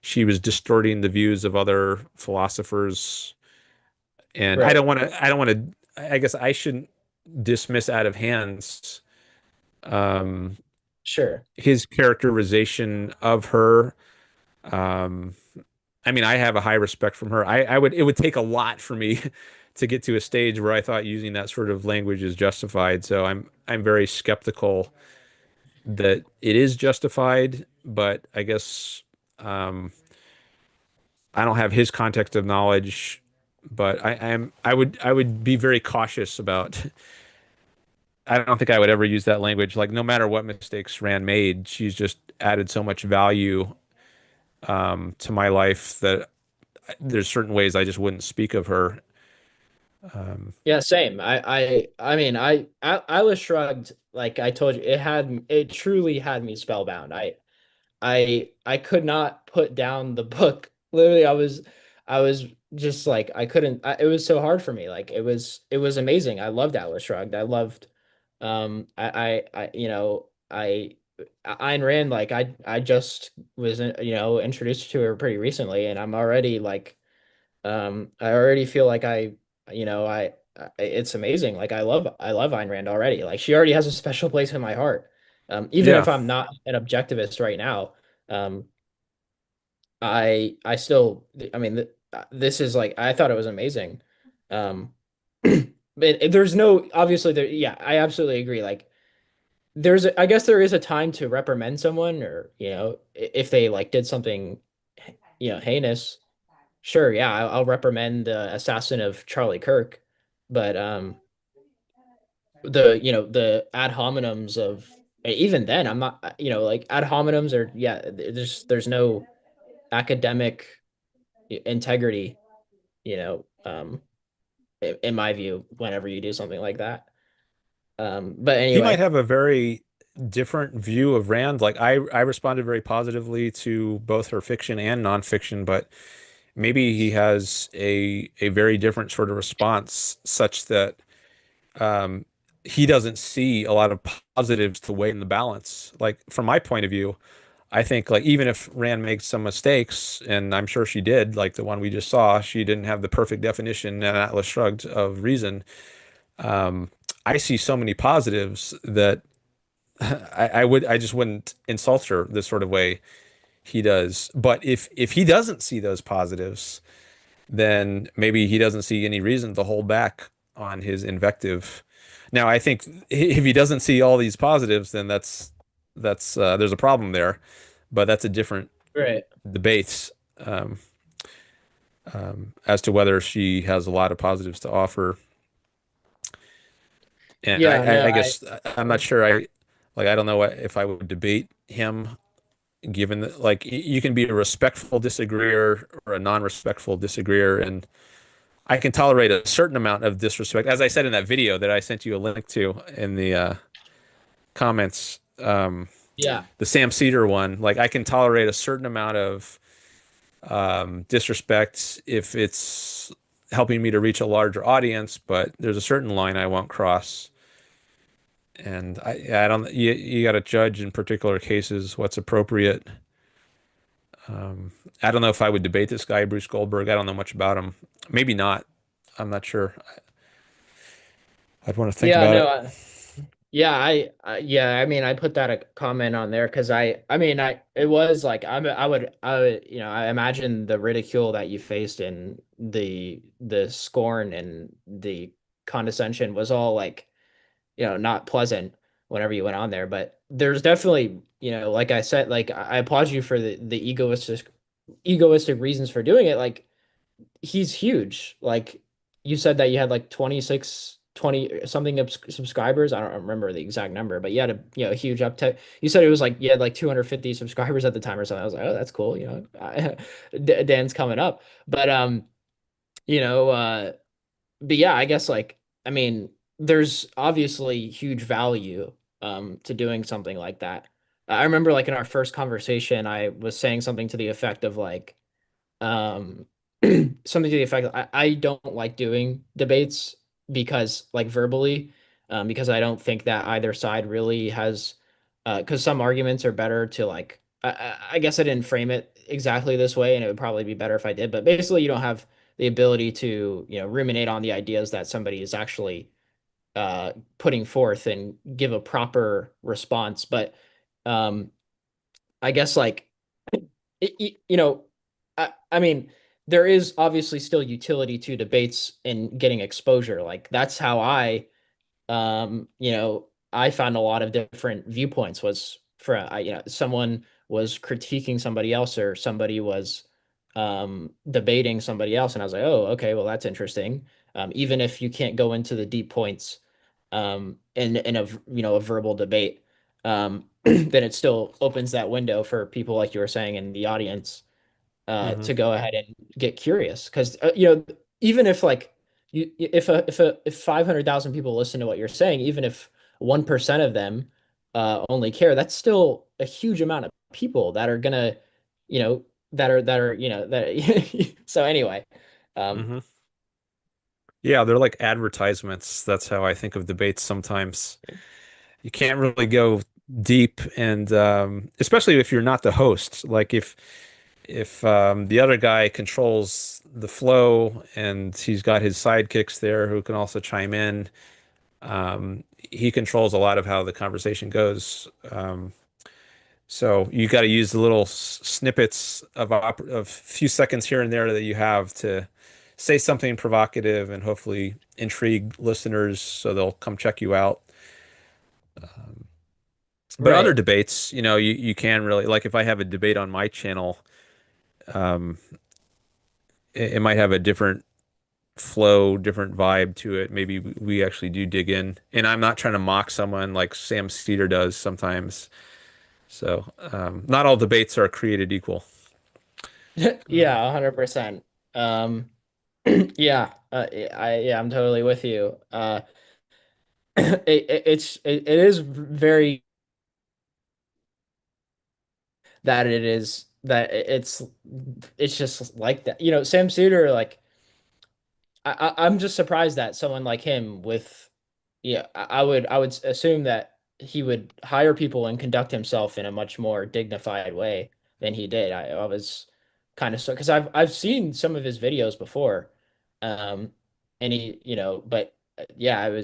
Speaker 1: she was distorting the views of other philosophers, and I
Speaker 3: Right.
Speaker 1: don't want to. I don't want to. I guess I shouldn't dismiss out of hands um,
Speaker 3: Sure.
Speaker 1: his characterization of her. Um, I mean, I have a high respect from her. I would. It would take a lot for me to get to a stage where I thought using that sort of language is justified. So I'm very skeptical that it is justified, but I guess um, I don't have his context of knowledge. But I would be very cautious about. I don't think I would ever use that language. Like no matter what mistakes Rand made, she's just added so much value to my life that there's certain ways I just wouldn't speak of her. Um,
Speaker 3: Yeah, same. I mean, I was shrugged. Like I told you, it truly had me spellbound. I could not put down the book. Literally, I was just like I couldn't. It was so hard for me. Like it was amazing. I loved Atlas Shrugged. I loved I Ayn Rand. Like I just was introduced to her pretty recently, and I'm already like I already feel like it's amazing. Like I love Ayn Rand already. Like she already has a special place in my heart. Even
Speaker 1: yeah,
Speaker 3: if I'm not an objectivist right now, um, I still, I mean, this is like, I thought it was amazing. Um, but there's no, obviously there, yeah, I absolutely agree. Like I guess there is a time to reprimand someone or, if they like did something, heinous. Sure, yeah, I'll reprimand the assassin of Charlie Kirk, but the ad hominems of even then, I'm not, like ad hominems are, yeah, there's no academic integrity, in my view, whenever you do something like that. But
Speaker 1: he might
Speaker 3: anyway,
Speaker 1: have a very different view of Rand. Like I responded very positively to both her fiction and nonfiction, but maybe he has a very different sort of response, such that um, he doesn't see a lot of positives to weigh in the balance. Like from my point of view, I think like even if Rand makes some mistakes, and I'm sure she did, like the one we just saw, she didn't have the perfect definition in Atlas Shrugged of reason. Um, I see so many positives that I just wouldn't insult her the sort of way he does. But if he doesn't see those positives, then maybe he doesn't see any reason to hold back on his invective. Now, I think if he doesn't see all these positives, then that's there's a problem there, but that's a different
Speaker 3: right.
Speaker 1: debate as to whether she has a lot of positives to offer. And
Speaker 3: Yeah, no,
Speaker 1: I guess I'm not sure. I don't know if I would debate him, given that like you can be a respectful disagreeer or a non-respectful disagreeer, and I can tolerate a certain amount of disrespect. As I said in that video that I sent you a link to in the comments,
Speaker 3: yeah,
Speaker 1: the Sam Cedar one, like I can tolerate a certain amount of disrespect if it's helping me to reach a larger audience, but there's a certain line I won't cross. And I don't, you got to judge in particular cases what's appropriate. I don't know if I would debate this guy, Bruce Goldberg. I don't know much about him. Maybe not. I'm not sure. I'd want to think
Speaker 3: yeah,
Speaker 1: about
Speaker 3: no,
Speaker 1: it.
Speaker 3: yeah, yeah, I mean, I put that a comment on there because I mean, it was like I would, I imagine the ridicule that you faced and the scorn and the condescension was all like, not pleasant whenever you went on there. But there's definitely, like I said, like I applaud you for the egoistic reasons for doing it. Like he's huge. Like you said that you had like 20 something subscribers. I don't remember the exact number, but you had a huge uptake. You said it was like you had like 250 subscribers at the time or something. I was like, oh, that's cool. Dan's coming up. But you know, uh, but yeah, I guess like I mean, there's obviously huge value to doing something like that. I remember like in our first conversation, I was saying something to the effect of like um something to the effect I don't like doing debates because like verbally because I don't think that either side really has because some arguments are better to like I guess I didn't frame it exactly this way and it would probably be better if I did, but basically you don't have the ability to ruminate on the ideas that somebody is actually putting forth and give a proper response. But um I guess like you know, I mean, there is obviously still utility to debates and getting exposure. Like that's how I found a lot of different viewpoints was for, someone was critiquing somebody else or somebody was debating somebody else. And I was like, oh, okay, well, that's interesting. Even if you can't go into the deep points in a verbal debate, then it still opens that window for people like you were saying in the audience
Speaker 1: Hmm.
Speaker 3: to go ahead and get curious because even if like if 500,000 people listen to what you're saying, even if 1% of them only care, that's still a huge amount of people that are gonna you know that are that so anyway. um
Speaker 1: Hmm. Yeah, they're like advertisements. That's how I think of debates sometimes. You can't really go deep, and especially if you're not the host. Like if the other guy controls the flow and he's got his sidekicks there who can also chime in, he controls a lot of how the conversation goes. So you got to use the little snippets of few seconds here and there that you have to say something provocative and hopefully intrigue listeners so they'll come check you out. But other
Speaker 3: right.
Speaker 1: debates, you can really, like if I have a debate on my channel, um, it might have a different flow, different vibe to it. Maybe we actually do dig in. And I'm not trying to mock someone like Sam Cedar does sometimes. So not all debates are created equal.
Speaker 3: Yeah, 100%. um yeah, I'm totally with you. It is very that it is that it's just like that. Sam Suter, like I'm just surprised that someone like him with yeah, I would assume that he would hire people and conduct himself in a much more dignified way than he did. I was kind of so because I've seen some of his videos before, um, and but yeah,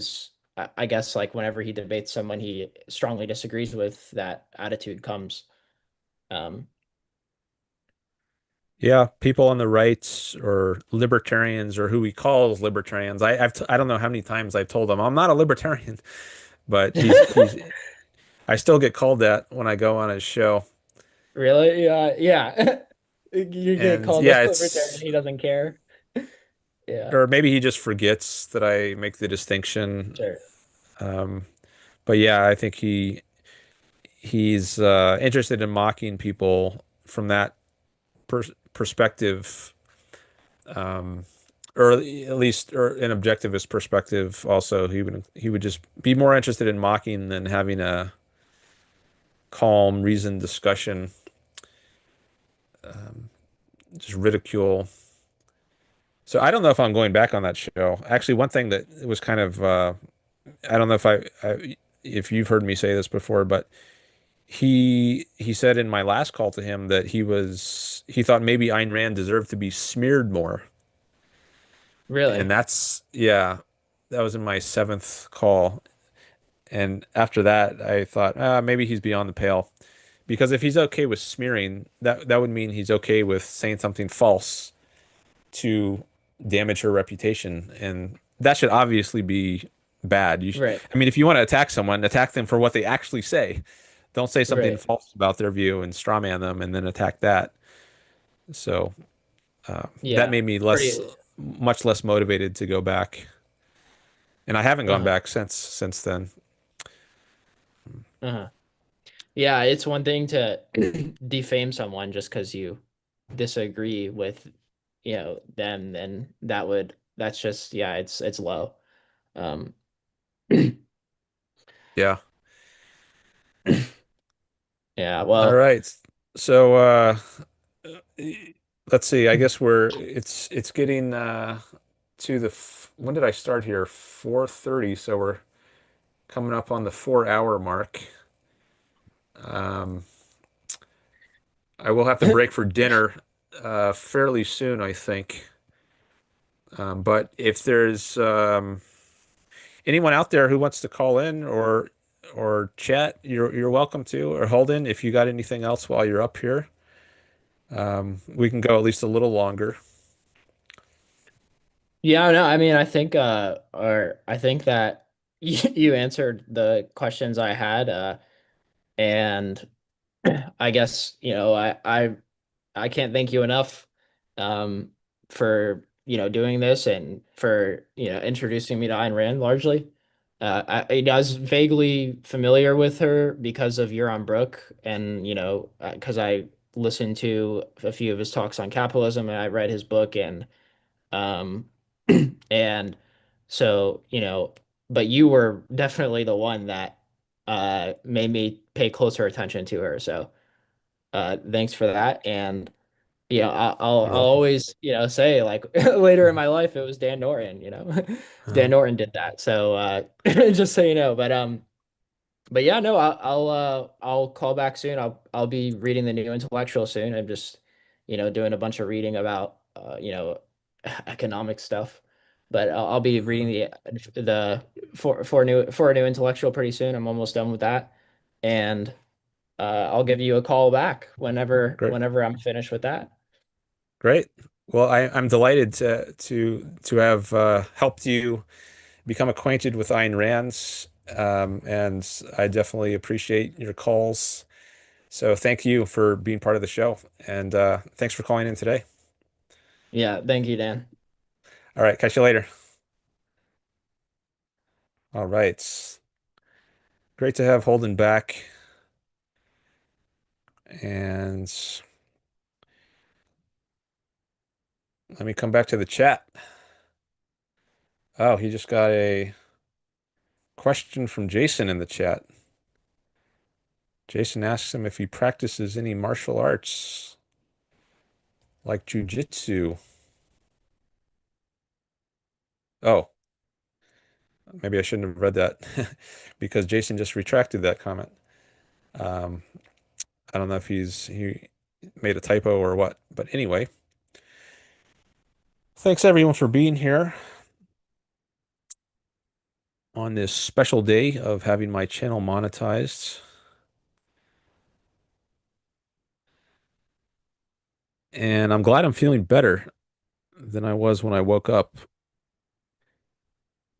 Speaker 3: I guess like whenever he debates someone he strongly disagrees with, that attitude comes. Um,
Speaker 1: Yeah, people on the right or libertarians or who he calls libertarians. I don't know how many times I've told him I'm not a libertarian, but I still get called that when I go on his show.
Speaker 3: Really? Yeah, yeah. You get
Speaker 1: And
Speaker 3: called a
Speaker 1: yeah,
Speaker 3: libertarian, he doesn't care. Yeah,
Speaker 1: or maybe he just forgets that I make the distinction.
Speaker 3: sure.
Speaker 1: Um, but yeah, I think he's interested in mocking people from that perspective, um, or at least or an objectivist perspective. Also, he would just be more interested in mocking than having a calm, reasoned discussion. Just ridicule. So I don't know if I'm going back on that show. Actually, one thing that was kind of I don't know if you've heard me say this before, but he said in my last call to him that he thought maybe Ayn Rand deserved to be smeared more. And
Speaker 3: Really?
Speaker 1: yeah, that was in my seventh call. And after that, I thought, maybe he's beyond the pale. Because if he's okay with smearing, that would mean he's okay with saying something false to damage her reputation. And that should obviously be bad.
Speaker 3: Right,
Speaker 1: I mean, if you want to attack someone, attack them for what they actually say. Don't say something
Speaker 3: right.
Speaker 1: false about their view and strawman them and then attack that. So that
Speaker 3: Yeah.
Speaker 1: made me
Speaker 3: Pretty.
Speaker 1: much less motivated to go back. And I haven't gone
Speaker 3: Uh-huh.
Speaker 1: back since then.
Speaker 3: Uh-huh. Yeah, it's one thing to defame someone just because you disagree with, them, and that's just, yeah, it's low. Um,
Speaker 1: Yeah.
Speaker 3: yeah,
Speaker 1: All
Speaker 3: well,
Speaker 1: right. So let's see. I guess it's getting to when did I start here? 4:30, so we're coming up on the 4 hour mark. Um, I will have to break for dinner fairly soon, I think. But if there's anyone out there who wants to call in or chat, you're welcome to. Or Holden, if you got anything else while you're up here, we can go at least a little longer.
Speaker 3: yeah, no, I mean, I think that you answered the questions I had, and I guess, I can't thank you enough, um, for doing this and for introducing me to Ayn Rand largely. I was vaguely familiar with her because of Euron Brook, and because I listened to a few of his talks on capitalism, and I read his book, and um, and so, but you were definitely the one that made me pay closer attention to her. So thanks for that. And I'll
Speaker 1: You're welcome.
Speaker 3: always, say like later in my life it was Dan Norton,
Speaker 1: Uh,
Speaker 3: Dan Norton did that. So just so you know, but yeah, no, I'll call back soon. I'll be reading the new intellectual soon. I'm just, doing a bunch of reading about economic stuff. But I'll be reading the for a new intellectual pretty soon. I'm almost done with that. And I'll give you a call back
Speaker 1: great.
Speaker 3: whenever I'm finished with that.
Speaker 1: Great. Well, I'm delighted to have helped you become acquainted with Ayn Rand's, and I definitely appreciate your calls. So thank you for being part of the show, and thanks for calling in today.
Speaker 3: Yeah, thank you, Dan.
Speaker 1: All right, catch you later. All right, great to have Holden back, and let me come back to the chat. Oh, he just got a question from Jason in the chat. Jason asks him if he practices any martial arts like jujitsu. Oh, maybe I shouldn't have read that because Jason just retracted that comment. Um, I don't know if he made a typo or what, but anyway, thanks everyone for being here on this special day of having my channel monetized. And I'm glad I'm feeling better than I was when I woke up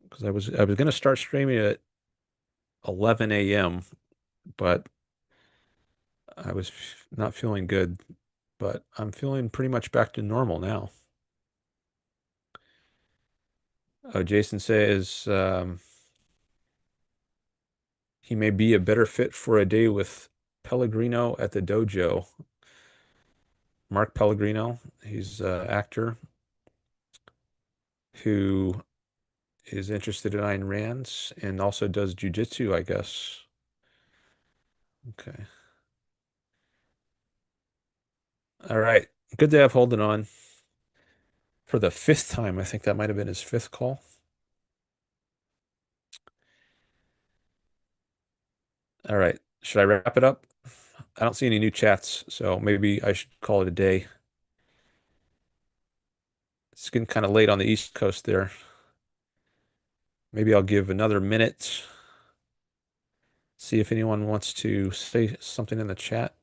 Speaker 1: because I was going to start streaming at 11 a.m., but I was not feeling good, but I'm feeling pretty much back to normal now. Jason says he may be a better fit for a day with Pellegrino at the dojo. Mark Pellegrino, he's an actor who is interested in Ayn Rand and also does jujitsu, I guess. Okay. All right. Good to have Holden on for the fifth time. I think that might have been his fifth call. All right. Should I wrap it up? I don't see any new chats, so maybe I should call it a day. It's getting kind of late on the East Coast there. Maybe I'll give another minute, see if anyone wants to say something in the chat.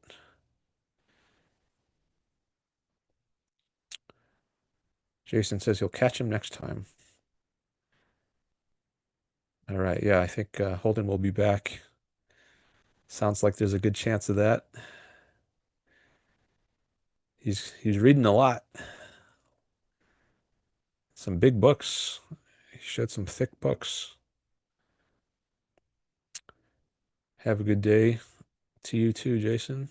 Speaker 1: Jason says he'll catch him next time. All right. Yeah, I think Holden will be back. Sounds like there's a good chance of that. He's reading a lot. Some big books. He showed some thick books. Have a good day to you too, Jason.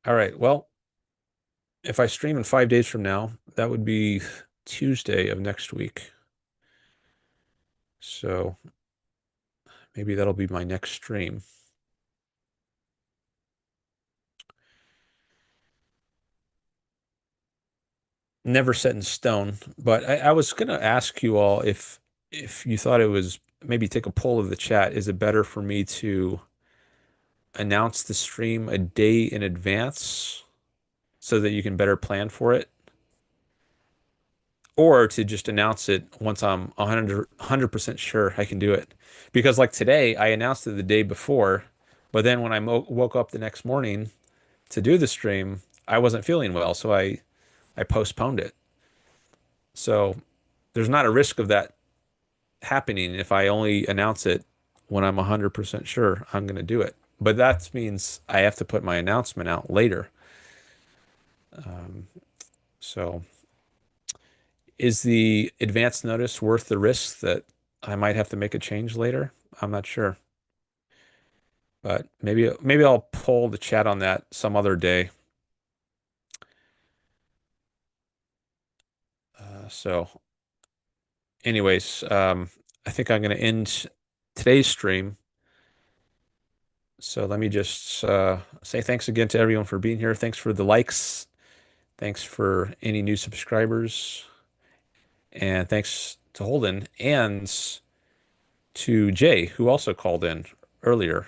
Speaker 1: All right. Well, if I stream in 5 days from now, that would be Tuesday of next week. So maybe that'll be my next stream. Never set in stone, but I was gonna ask you all if you thought it was maybe take a poll of the chat. Is it better for me to announce the stream a day in advance so that you can better plan for it? Or to just announce it once I'm 100% sure I can do it. Because like today, I announced it the day before, but then when I woke up the next morning to do the stream, I wasn't feeling well, so I postponed it. So there's not a risk of that happening if I only announce it when I'm 100% sure I'm going to do it. But that means I have to put my announcement out later. So Is the advance notice worth the risk that I might have to make a change later? I'm not sure. But maybe I'll poll the chat on that some other day. So anyways, I think I'm going to end today's stream. So let me just say thanks again to everyone for being here. Thanks for the likes. Thanks for any new subscribers. And thanks to Holden and to Jay, who also called in earlier.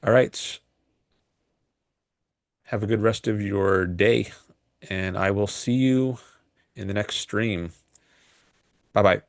Speaker 1: All right. Have a good rest of your day, and I will see you in the next stream. Bye bye.